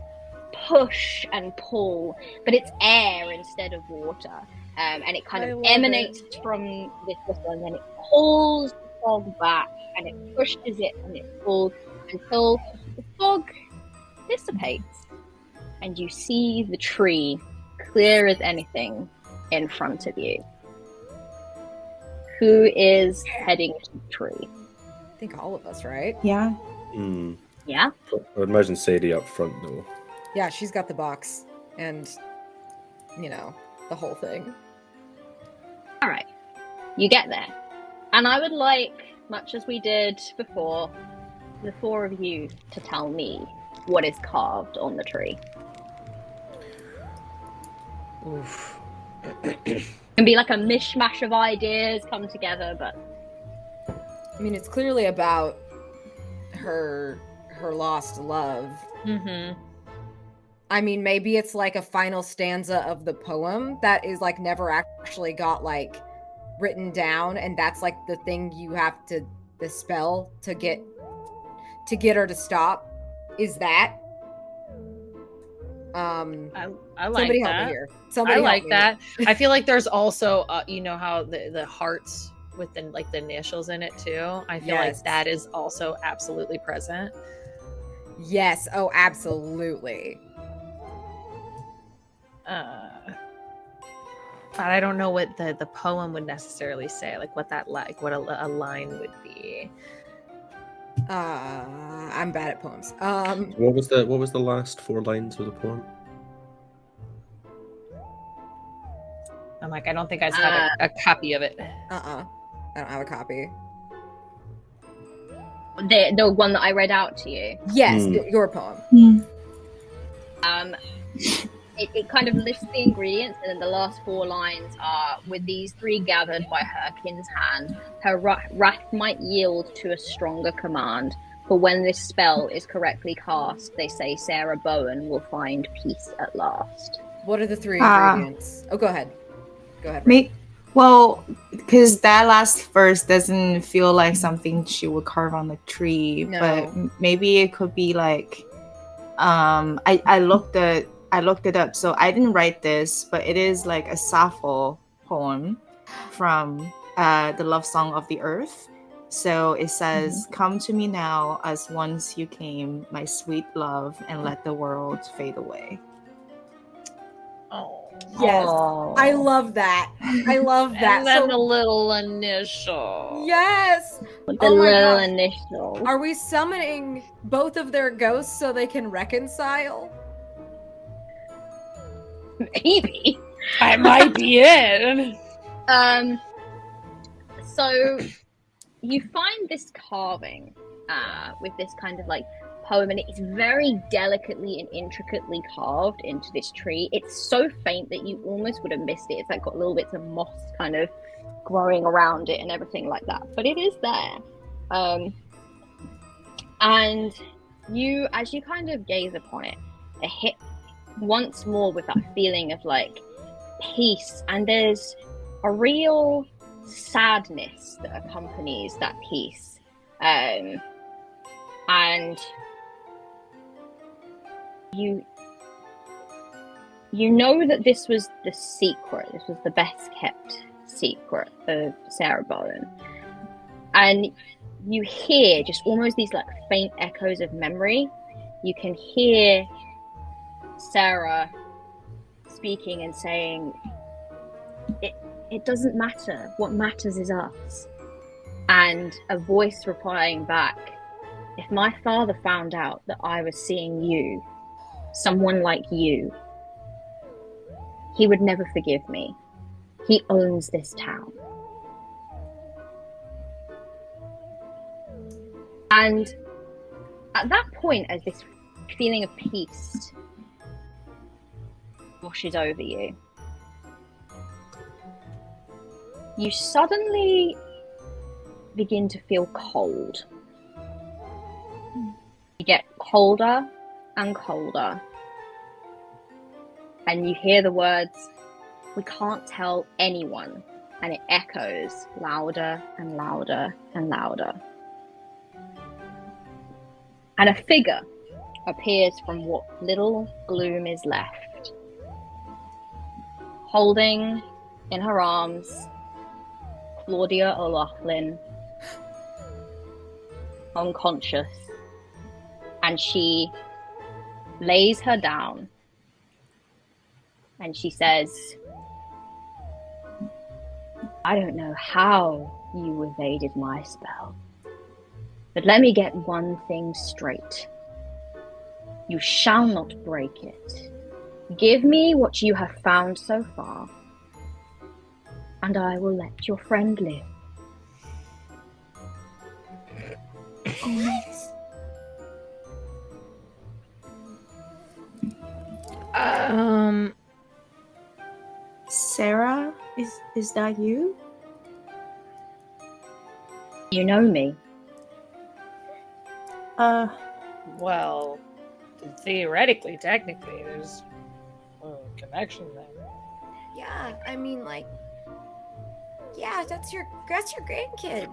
push and pull, but it's air instead of water. And it kind of emanates from this whistle, and then it pulls the fog back, and it pushes it, and it pulls until the fog dissipates, and you see the tree clear as anything in front of you. Who is heading to the tree? I think all of us, right? Yeah. Yeah? I would imagine Sadie up front, though. Yeah, she's got the box and, you know, the whole thing. All right. You get there. And I would like, much as we did before, the 4 of you to tell me what is carved on the tree. Oof. It can be like a mishmash of ideas come together, but I mean, it's clearly about her lost love. Mm-hmm. I mean, maybe it's like a final stanza of the poem that is like never actually got like written down, and that's like the thing you have to the spell to get her to stop. Is that? I like Somebody that. help me here. Somebody I help like me. that. I feel like there's also, you know how the hearts with the like the initials in it too. I feel Yes. like that is also absolutely present. Yes. Oh, absolutely. But I don't know what the poem would necessarily say, like what that what a line would be. I'm bad at poems. What was the last 4 lines of the poem? I'm like, I don't think I just have a copy of it. I don't have a copy. the one that I read out to you. Yes, your poem. It kind of lists the ingredients, and then the last 4 lines are, with these 3 gathered by Herkin's hand, her wrath might yield to a stronger command. For when this spell is correctly cast, they say Sarah Bowen will find peace at last. What are the 3 ingredients? Oh, go ahead. Go ahead. Well, because that last verse doesn't feel like something she would carve on the tree, No. but maybe it could be like I looked it up. So I didn't write this, but it is like a Sappho poem from the love song of the earth. So it says, "Come to me now as once you came, my sweet love, and let the world fade away." Oh. Yes. Oh. I love that. I love that. And then So the little initial. yes. With the Oh my little gosh. initial. Are we summoning both of their ghosts so they can reconcile? Maybe. That might be it. So you find this carving with this kind of like poem, and it's very delicately and intricately carved into this tree. It's so faint that you almost would have missed it. It's like got little bits of moss kind of growing around it and everything like that, but it is there. And you, as you kind of gaze upon it, it hit once more with that feeling of like peace, and there's a real sadness that accompanies that peace. And you know that this was the secret. This was the best kept secret of Sarah Bowen. And you hear just almost these like faint echoes of memory. You can hear Sarah speaking and saying, it doesn't matter. What matters is us. And a voice replying back, if my father found out that I was seeing you, someone like you, he would never forgive me. He owns this town. And at that point, as this feeling of peace washes over you, you suddenly begin to feel cold. You get colder and colder, and you hear the words, "We can't tell anyone," and it echoes louder and louder and louder. And a figure appears from what little gloom is left, holding in her arms Claudia O'Loughlin, unconscious, and she lays her down and she says, "I don't know how you evaded my spell, but let me get one thing straight. You shall not break it. Give me what you have found so far, and I will let your friend live." Oh, nice. Sarah, is that you? You know me. Well, theoretically, technically, there's a connection there. Yeah, I mean, like, yeah, that's your grandkid.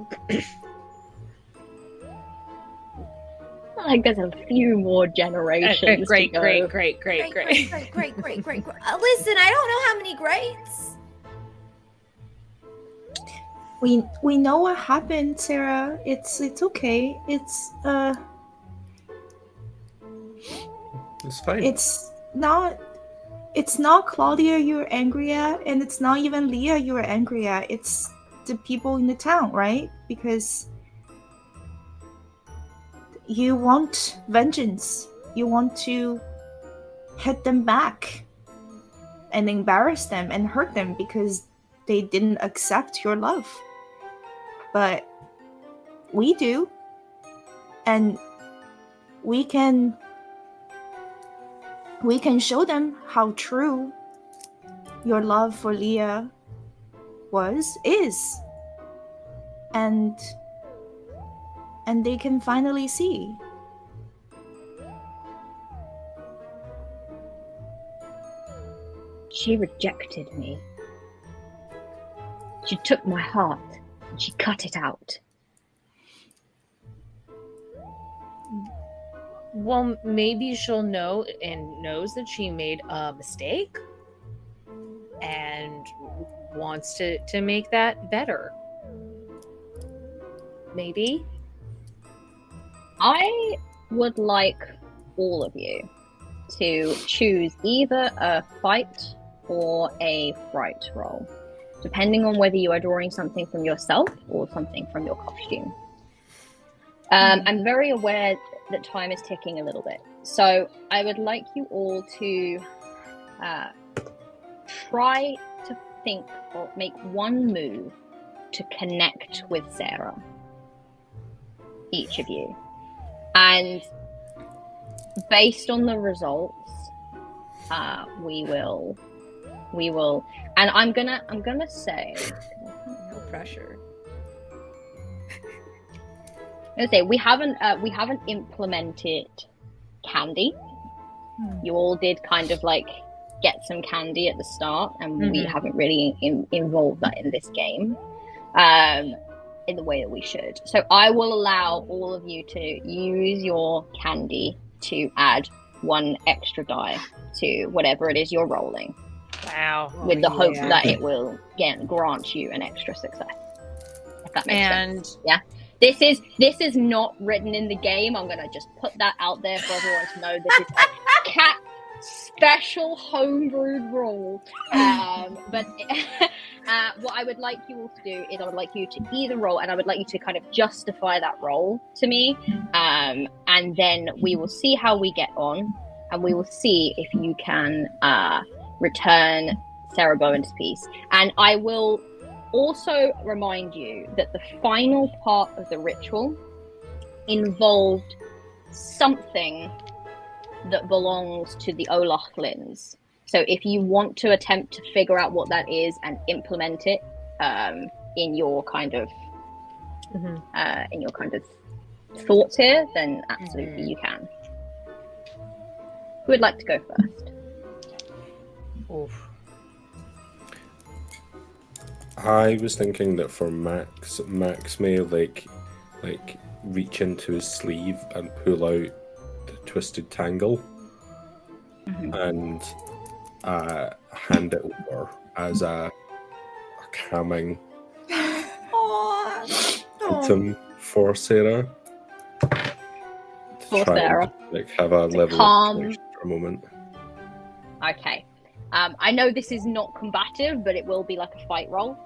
Like there's a few more generations. Great. Great. Listen, I don't know how many greats. We know what happened, Sarah. It's okay. It's fine. It's not Claudia you're angry at, and it's not even Leah you're angry at. It's the people in the town, right? Because you want vengeance. You want to hit them back and embarrass them and hurt them because they didn't accept your love. But we do. And we can show them how true your love for Leah is. And they can finally see. She rejected me. She took my heart and she cut it out. Well, maybe she'll know and knows that she made a mistake and wants to make that better. Maybe. I would like all of you to choose either a fight or a fright roll, depending on whether you are drawing something from yourself or something from your costume. I'm very aware that time is ticking a little bit, so I would like you all to try to think or make one move to connect with Sarah, each of you, and based on the results, we will, and I'm gonna say, No pressure. I'm gonna say we haven't implemented candy. You all did kind of like get some candy at the start, and we haven't really involved that in this game in the way that we should. So I will allow all of you to use your candy to add one extra die to whatever it is you're rolling, Wow. with the hope that it will grant you an extra success. If that makes sense. Yeah. This is not written in the game. I'm gonna just put that out there for everyone to know. This is a cat special homebrewed rule. But what I would like you all to do is I would like you to either roll, and I would like you to kind of justify that roll to me, and then we will see how we get on, and we will see if you can return Sarah Bowen's piece. And I will also remind you that the final part of the ritual involved something that belongs to the Olachlins. So if you want to attempt to figure out what that is and implement it in your kind of thoughts here, then absolutely you can. Who would like to go first? Oof. I was thinking that for Max may like reach into his sleeve and pull out the twisted tangle and hand it over as a calming item for Sarah. For Try Sarah. and, like, have a level calm. of connection for a moment. Okay. I know this is not combative, but it will be like a fight roll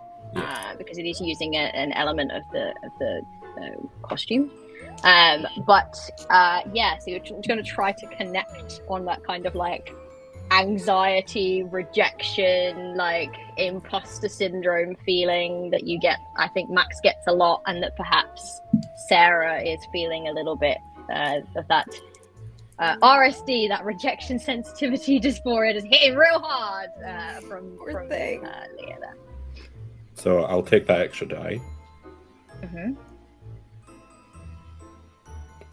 because it is using an element of the costume. But so you're going to try to connect on that kind of like anxiety, rejection, like imposter syndrome feeling that you get. I think Max gets a lot, and that perhaps Sarah is feeling a little bit of that. RSD, that rejection sensitivity dysphoria, is hitting real hard from Leah there. So I'll take that extra die.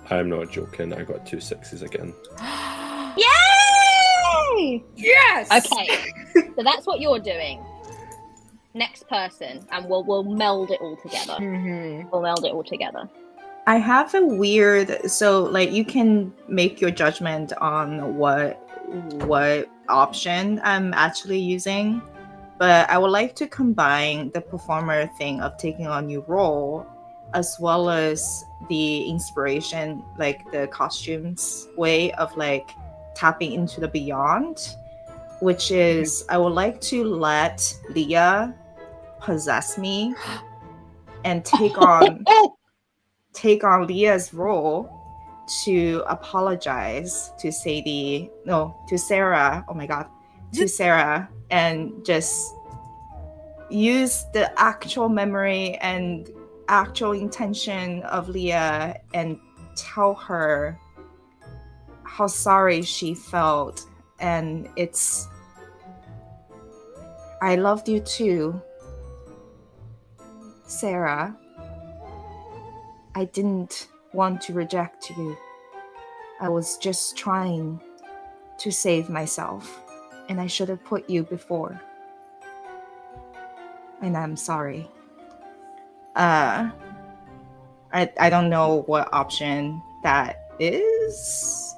I'm not joking, I got 2 6s again. Yay! Yes! Okay, so that's what you're doing. Next person, and we'll meld it all together. We'll meld it all together. I have a weird, so like you can make your judgment on what option I'm actually using, but I would like to combine the performer thing of taking on a new role as well as the inspiration, like the costumes way of like tapping into the beyond, which is I would like to let Leah possess me and take on Leah's role to apologize to Sarah. Oh my god, to Sarah, and just use the actual memory and actual intention of Leah and tell her how sorry she felt, and it's I loved you too, Sarah. I didn't want to reject you. I was just trying to save myself, and I should have put you before. And I'm sorry. I don't know what option that is.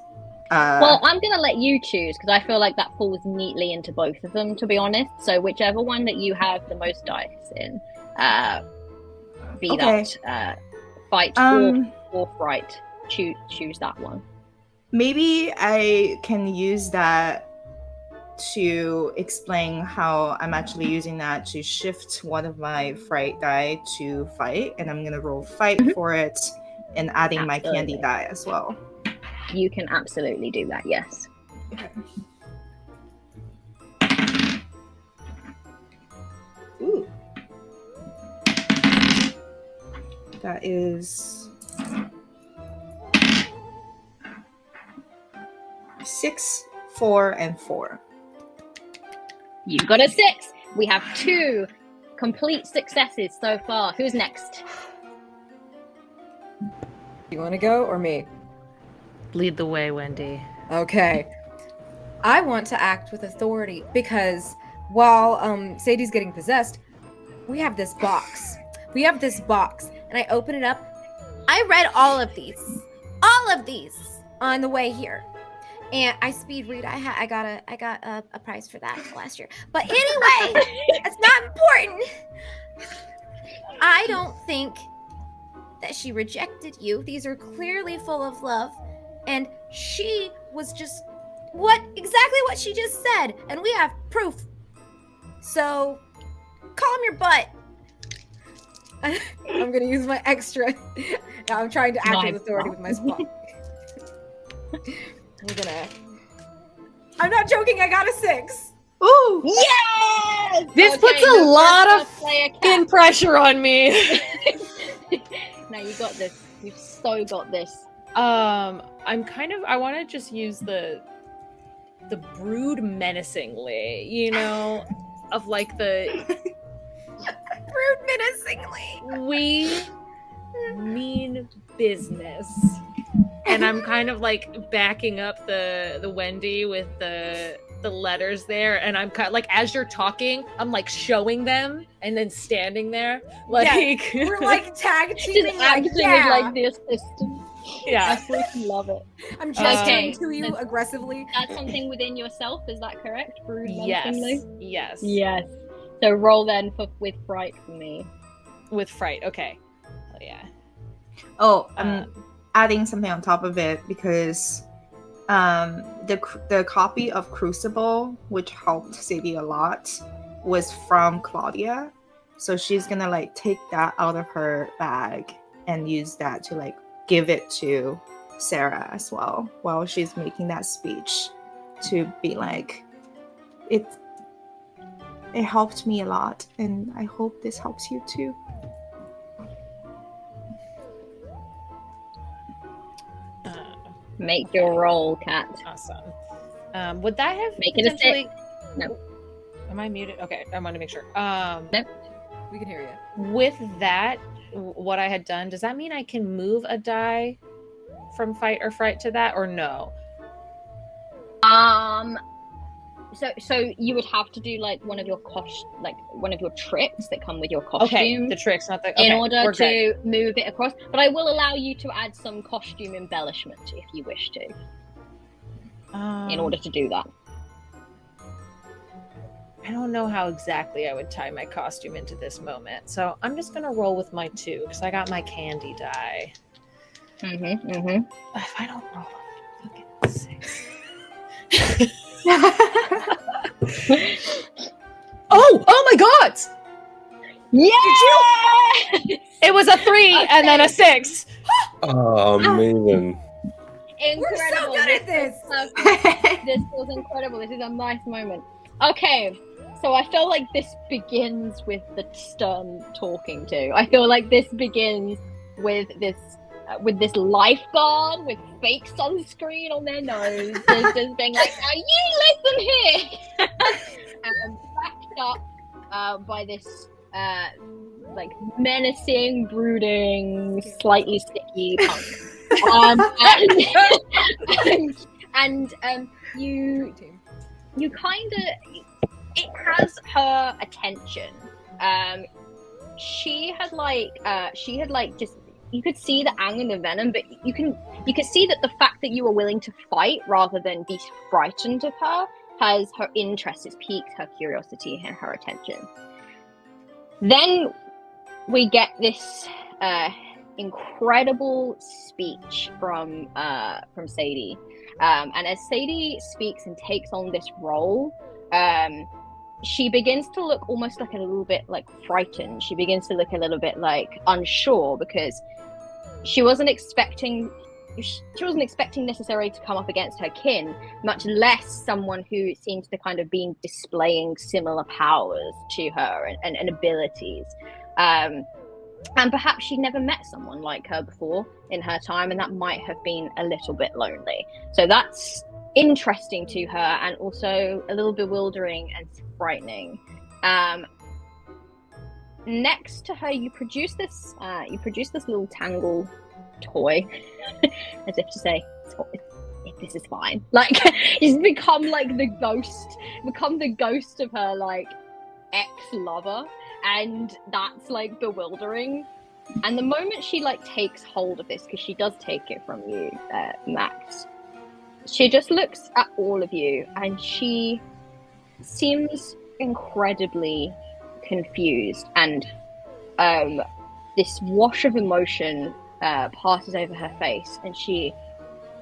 Well, I'm going to let you choose because I feel like that falls neatly into both of them, to be honest. So whichever one that you have the most dice in, be Okay. that fight or fright, choose that one. Maybe I can use that to explain how I'm actually using that to shift one of my fright die to fight, and I'm going to roll fight for it and adding my candy die as well. You can absolutely do that, yes. Okay. Ooh. That is 6, 4, and 4. You got a 6. We have 2 complete successes so far. Who's next? You want to go or me? Lead the way, Wendy. Okay. I want to act with authority because while Sadie's getting possessed, we have this box. And I open it up. I read all of these on the way here, and I speed read. I got a prize for that last year. But anyway, that's not important. I don't think that she rejected you. These are clearly full of love, and she was just exactly what she just said, and we have proof. So calm your butt. I'm gonna use my extra. Now I'm trying to act with authority with my spot. I'm not joking. I got a 6. Ooh! Yes! This puts a lot of fucking pressure on me. No, you got this. You've so got this. I want to just use the brood menacingly, you know, of like the Rude menacingly. we mean business. And I'm kind of like backing up the Wendy with the letters there, and I'm kind of like, as you're talking, I'm like showing them and then standing there like We're like tag teaming, Just acting as like the assistant. yeah. I freaking love it. I'm gesturing Okay. to you aggressively. That's something within yourself, is that correct? Brood Yes. menacingly? Yes. Yes. So roll then with fright for me. With fright. Okay. Oh yeah. Oh, I'm adding something on top of it because the copy of Crucible, which helped Sadie a lot, was from Claudia. So she's gonna like take that out of her bag and use that to like give it to Sarah as well while she's making that speech, to be like, it helped me a lot, and I hope this helps you too. Make your roll, Cat. Awesome. Would that have Make it a potentially... 6. No. Am I muted? Okay, I want to make sure. Nope. We can hear you. With that, what I had done, does that mean I can move a die from fight or fright to that, or no? So you would have to do like one of your one of your tricks that come with your costume. Okay, the tricks, not the. Okay, in order to good. move it across, but I will allow you to add some costume embellishment if you wish to, in order to do that. I don't know how exactly I would tie my costume into this moment, so I'm just gonna roll with my 2 because I got my candy die. If I don't roll a fucking 6. Oh my god! Yeah! It was a 3 Okay. and then a 6. Oh, amazing. Incredible. We're so good at this. This was incredible. This is a nice moment. Okay, so I feel like this begins with the stern talking to. I feel like this begins with this lifeguard with fake sunscreen on their nose, just being like, "Now you listen here," backed up by this like menacing, brooding, slightly sticky punk. And you kind of, it has her attention. She had just you could see the anger and the venom, but you could see that the fact that you were willing to fight rather than be frightened of her has her interest, it's piqued her curiosity and her attention. Then we get this incredible speech from Sadie, and as Sadie speaks and takes on this role, she begins to look almost like a little bit like frightened. She begins to look a little bit like unsure, because she wasn't expecting necessarily to come up against her kin, much less someone who seems to kind of be displaying similar powers to her and abilities. And perhaps she'd never met someone like her before in her time, and that might have been a little bit lonely. So that's interesting to her, and also a little bewildering and frightening. Next to her, you produce this little tangle toy, as if to say, this is fine. Like, she's become the ghost of her like ex-lover, and that's like bewildering. And the moment she like takes hold of this, because she does take it from you, Max, she just looks at all of you and she seems incredibly confused, and this wash of emotion passes over her face, and she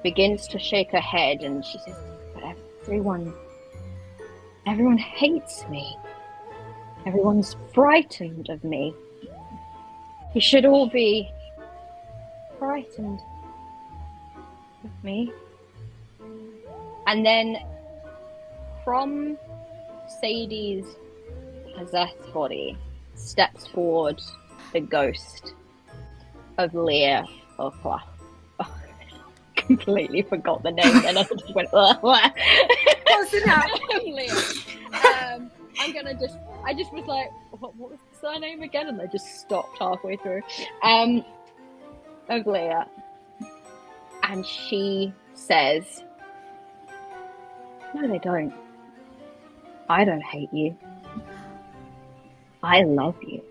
begins to shake her head, and she says, "But everyone hates me. Everyone's frightened of me. You should all be frightened of me." And then from Sadie's possessed body steps forward the ghost of Leah of Fluff. Oh, completely forgot the name, and I just went, Close enough. Leah. I just was like, what was the surname again? And I just stopped halfway through. Of Leah. And she says, "No, they don't. I don't hate you. I love you."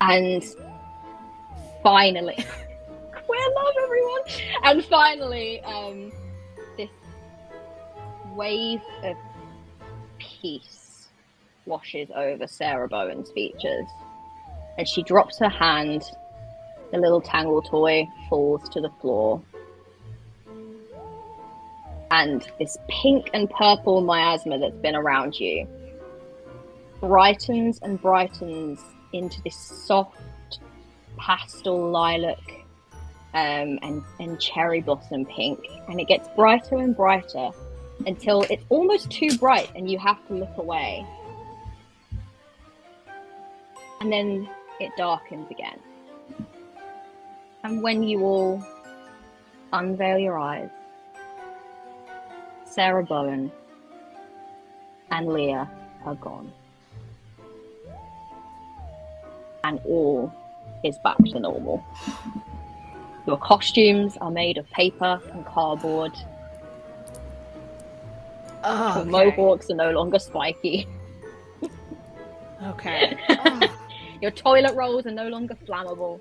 And finally, queer love, everyone. And finally, this wave of peace washes over Sarah Bowen's features, and she drops her hand. The little tangle toy falls to the floor, and this pink and purple miasma that's been around you brightens and brightens into this soft pastel lilac and cherry blossom pink, and it gets brighter and brighter until it's almost too bright and you have to look away, and then it darkens again. And when you all unveil your eyes, Sarah Bowen and Leah are gone. And all is back to normal. Your costumes are made of paper and cardboard. Oh, Your mohawks are no longer spiky. Okay. Your toilet rolls are no longer flammable.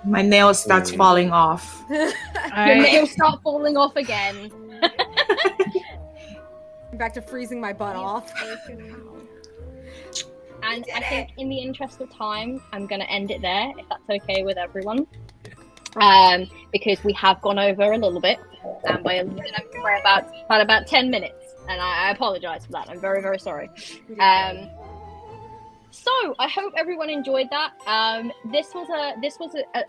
My nail starts falling off. Your nails start falling off again. Back to freezing my butt off. And I think in the interest of time, I'm going to end it there, if that's okay with everyone. Because we have gone over a little bit, and by a little bit, for about 10 minutes, and I apologize for that. I'm very, very sorry. So I hope everyone enjoyed that. This was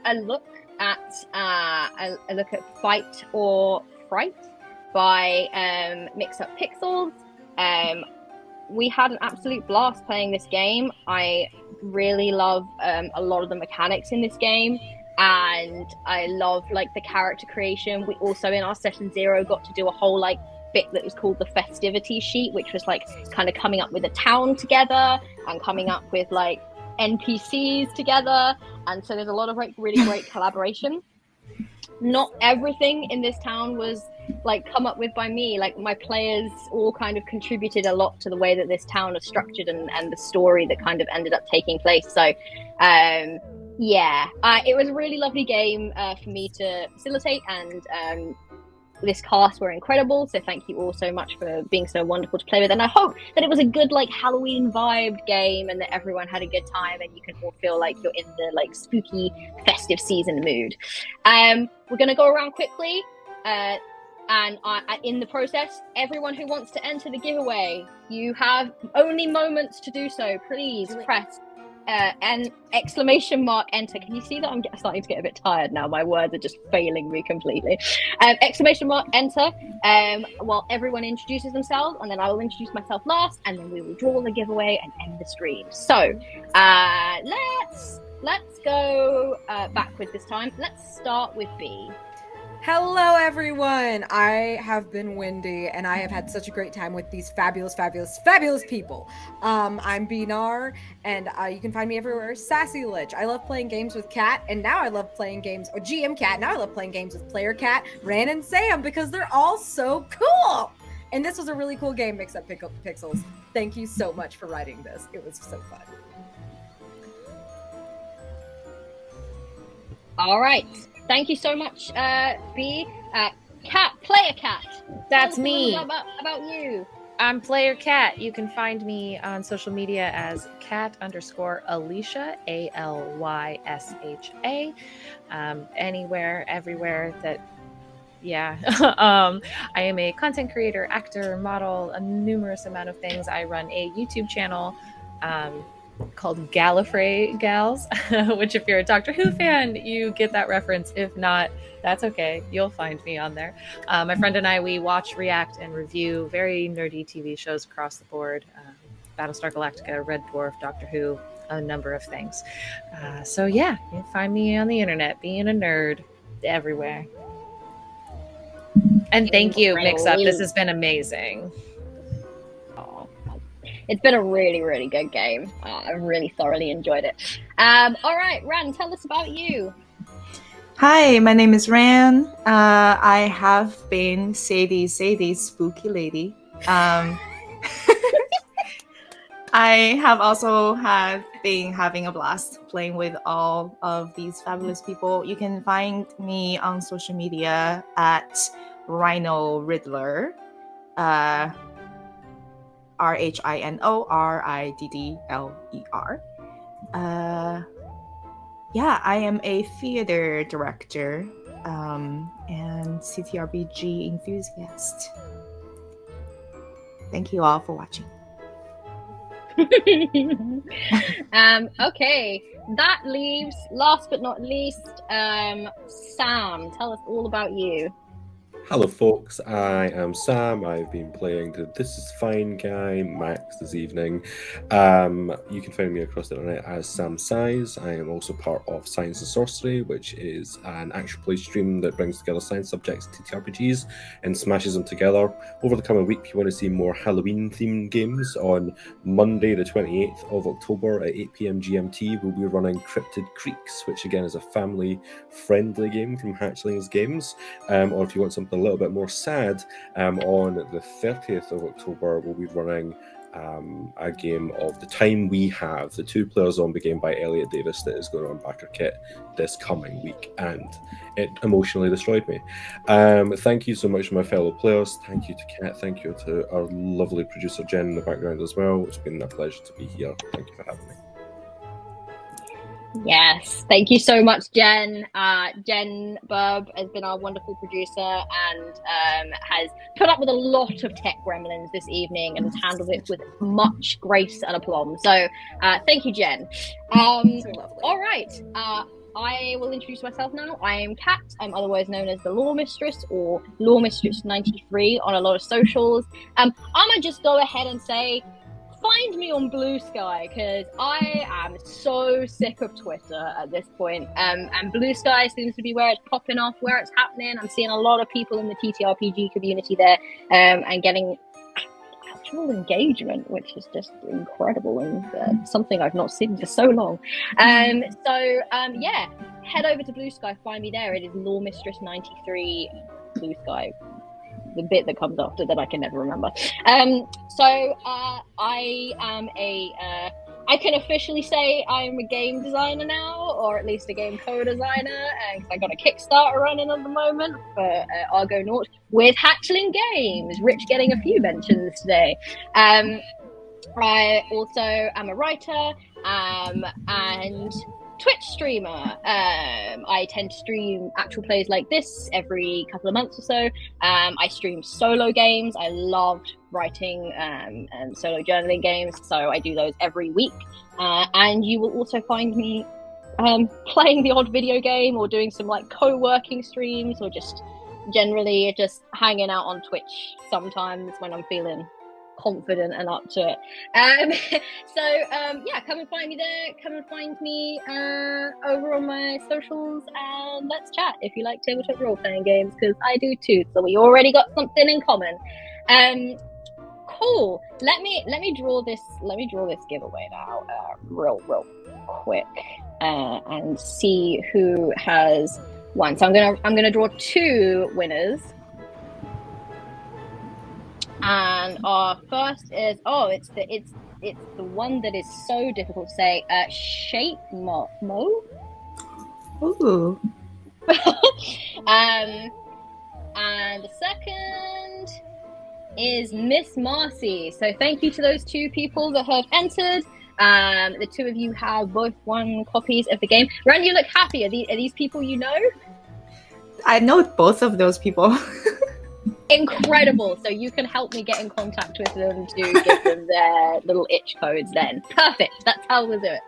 a look at a look at Fight or Fright by Mix Up Pixels. We had an absolute blast playing this game. I really love a lot of the mechanics in this game, and I love like the character creation. We also in our session 0 got to do a whole like bit that was called the festivity sheet, which was like kind of coming up with a town together and coming up with like NPCs together, and so there's a lot of like really great collaboration. Not everything in this town was like come up with by me. Like my players all kind of contributed a lot to the way that this town is structured and the story that kind of ended up taking place. So it was a really lovely game for me to facilitate, and this cast were incredible, so thank you all so much for being so wonderful to play with. And I hope that it was a good like Halloween vibed game, and that everyone had a good time, and you can all feel like you're in the like spooky festive season mood. We're gonna go around quickly, and in the process, everyone who wants to enter the giveaway, you have only moments to do so. Please press and exclamation mark enter. Can you see that I'm starting to get a bit tired now? My words are just failing me completely. Exclamation mark enter while everyone introduces themselves, and then I will introduce myself last, and then we will draw the giveaway and end the stream. So let's go backwards this time. Let's start with B. Hello, everyone. I have been Wendy, and I have had such a great time with these fabulous, fabulous, fabulous people. I'm Binar, and you can find me everywhere. Sassy Lich. I love playing games with Kat, and now I love playing games, or GM Kat. Now I love playing games with Player Kat, Ran, and Sam because they're all so cool. And this was a really cool game, Mix Up Pixels. Thank you so much for writing this. It was so fun. All right. Thank you so much, B. Kat, Player Kat. That's me. About you. I'm Player Kat. You can find me on social media as Kat_Alicia, ALYSHA. Anywhere, everywhere that, I am a content creator, actor, model, a numerous amount of things. I run a YouTube channel called Gallifrey Gals, which if you're a Doctor Who fan, you get that reference. If not, that's okay. You'll find me on there. My friend and I, we watch, react, and review very nerdy TV shows across the board. Battlestar Galactica, Red Dwarf, Doctor Who, a number of things. So yeah, you'll find me on the internet, being a nerd everywhere. And thank you, Mix Up. This has been amazing. It's been a really, really good game. I really thoroughly enjoyed it. All right, Ran, tell us about you. Hi, my name is Ran. I have been Sadie Spooky Lady. I have also been having a blast playing with all of these fabulous people. You can find me on social media at Rhino Riddler. RHINORIDDLER. I am a theater director and CTRPG enthusiast. Thank you all for watching. Okay, that leaves, last but not least, Sam. Tell us all about you. Hello folks, I am Sam. I've been playing the This Is Fine guy, Max, this evening. You can find me across the internet as Sam Size. I am also part of Science and Sorcery, which is an actual play stream that brings together science subjects, TTRPGs, and smashes them together. Over the coming week, if you want to see more Halloween-themed games, on Monday the 28th of October at 8 p.m. GMT, we'll be running Cryptid Creeks, which again is a family-friendly game from Hatchlings Games. Or if you want something a little bit more sad, on the 30th of October we'll be running a game of The Time We Have, the 2-player zombie game by Elliot Davis that is going on backer kit this coming week, and it emotionally destroyed me. Thank you so much to my fellow players. Thank you to Kat. Thank you to our lovely producer Jen in the background as well. It's been a pleasure to be here. Thank you for having me. Yes, thank you so much, Jen. Jen Burb has been our wonderful producer and has put up with a lot of tech gremlins this evening and has handled it with much grace and aplomb. So thank you, Jen. All right, I will introduce myself now. I am Kat. I'm otherwise known as the Law Mistress or Law Mistress 93 on a lot of socials. I'm gonna just go ahead and say, find me on Blue Sky, because I am so sick of Twitter at this point. And Blue Sky seems to be where it's popping off, where it's happening. I'm seeing a lot of people in the TTRPG community there and getting actual engagement, which is just incredible and something I've not seen for so long. Head over to Blue Sky, find me there. It is Law Mistress 93 Blue Sky. the bit that comes after that I can never remember. I am I can officially say I'm a game designer now, or at least a game co-designer, because I got a Kickstarter running at the moment for Argonaut with Hatchling Games. Rich getting a few mentions today. I also am a writer and Twitch streamer. I tend to stream actual plays like this every couple of months or so. I stream solo games. I loved writing and solo journaling games, so I do those every week. And you will also find me playing the odd video game or doing some like co-working streams, or just generally just hanging out on Twitch sometimes when I'm feeling confident and up to it. Yeah, come and find me there. Come and find me over on my socials, and let's chat if you like tabletop role-playing games, because I do too, so we already got something in common. Cool. Let me draw this giveaway now real quick and see who has won. So I'm gonna draw 2 winners. And our first is it's the one that is so difficult to say. Shape Mo. Ooh. And the second is Miss Marcy. So thank you to those 2 people that have entered. The 2 of you have both won copies of the game. Randy, you look happy. Are these people you know? I know both of those people. Incredible. So you can help me get in contact with them to give them their little itch codes then. Perfect. That's how we'll do it.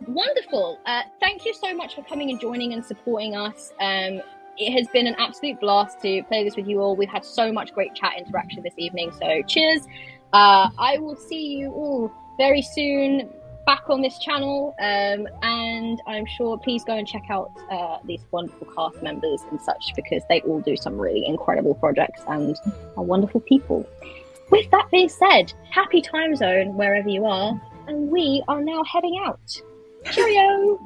Wonderful. Thank you so much for coming and joining and supporting us. It has been an absolute blast to play this with you all. We've had so much great chat interaction this evening. So cheers. I will see you all very soon back on this channel, and I'm sure please go and check out these wonderful cast members and such, because they all do some really incredible projects and are wonderful people. With that being said, happy time zone wherever you are, and we are now heading out. Cheerio!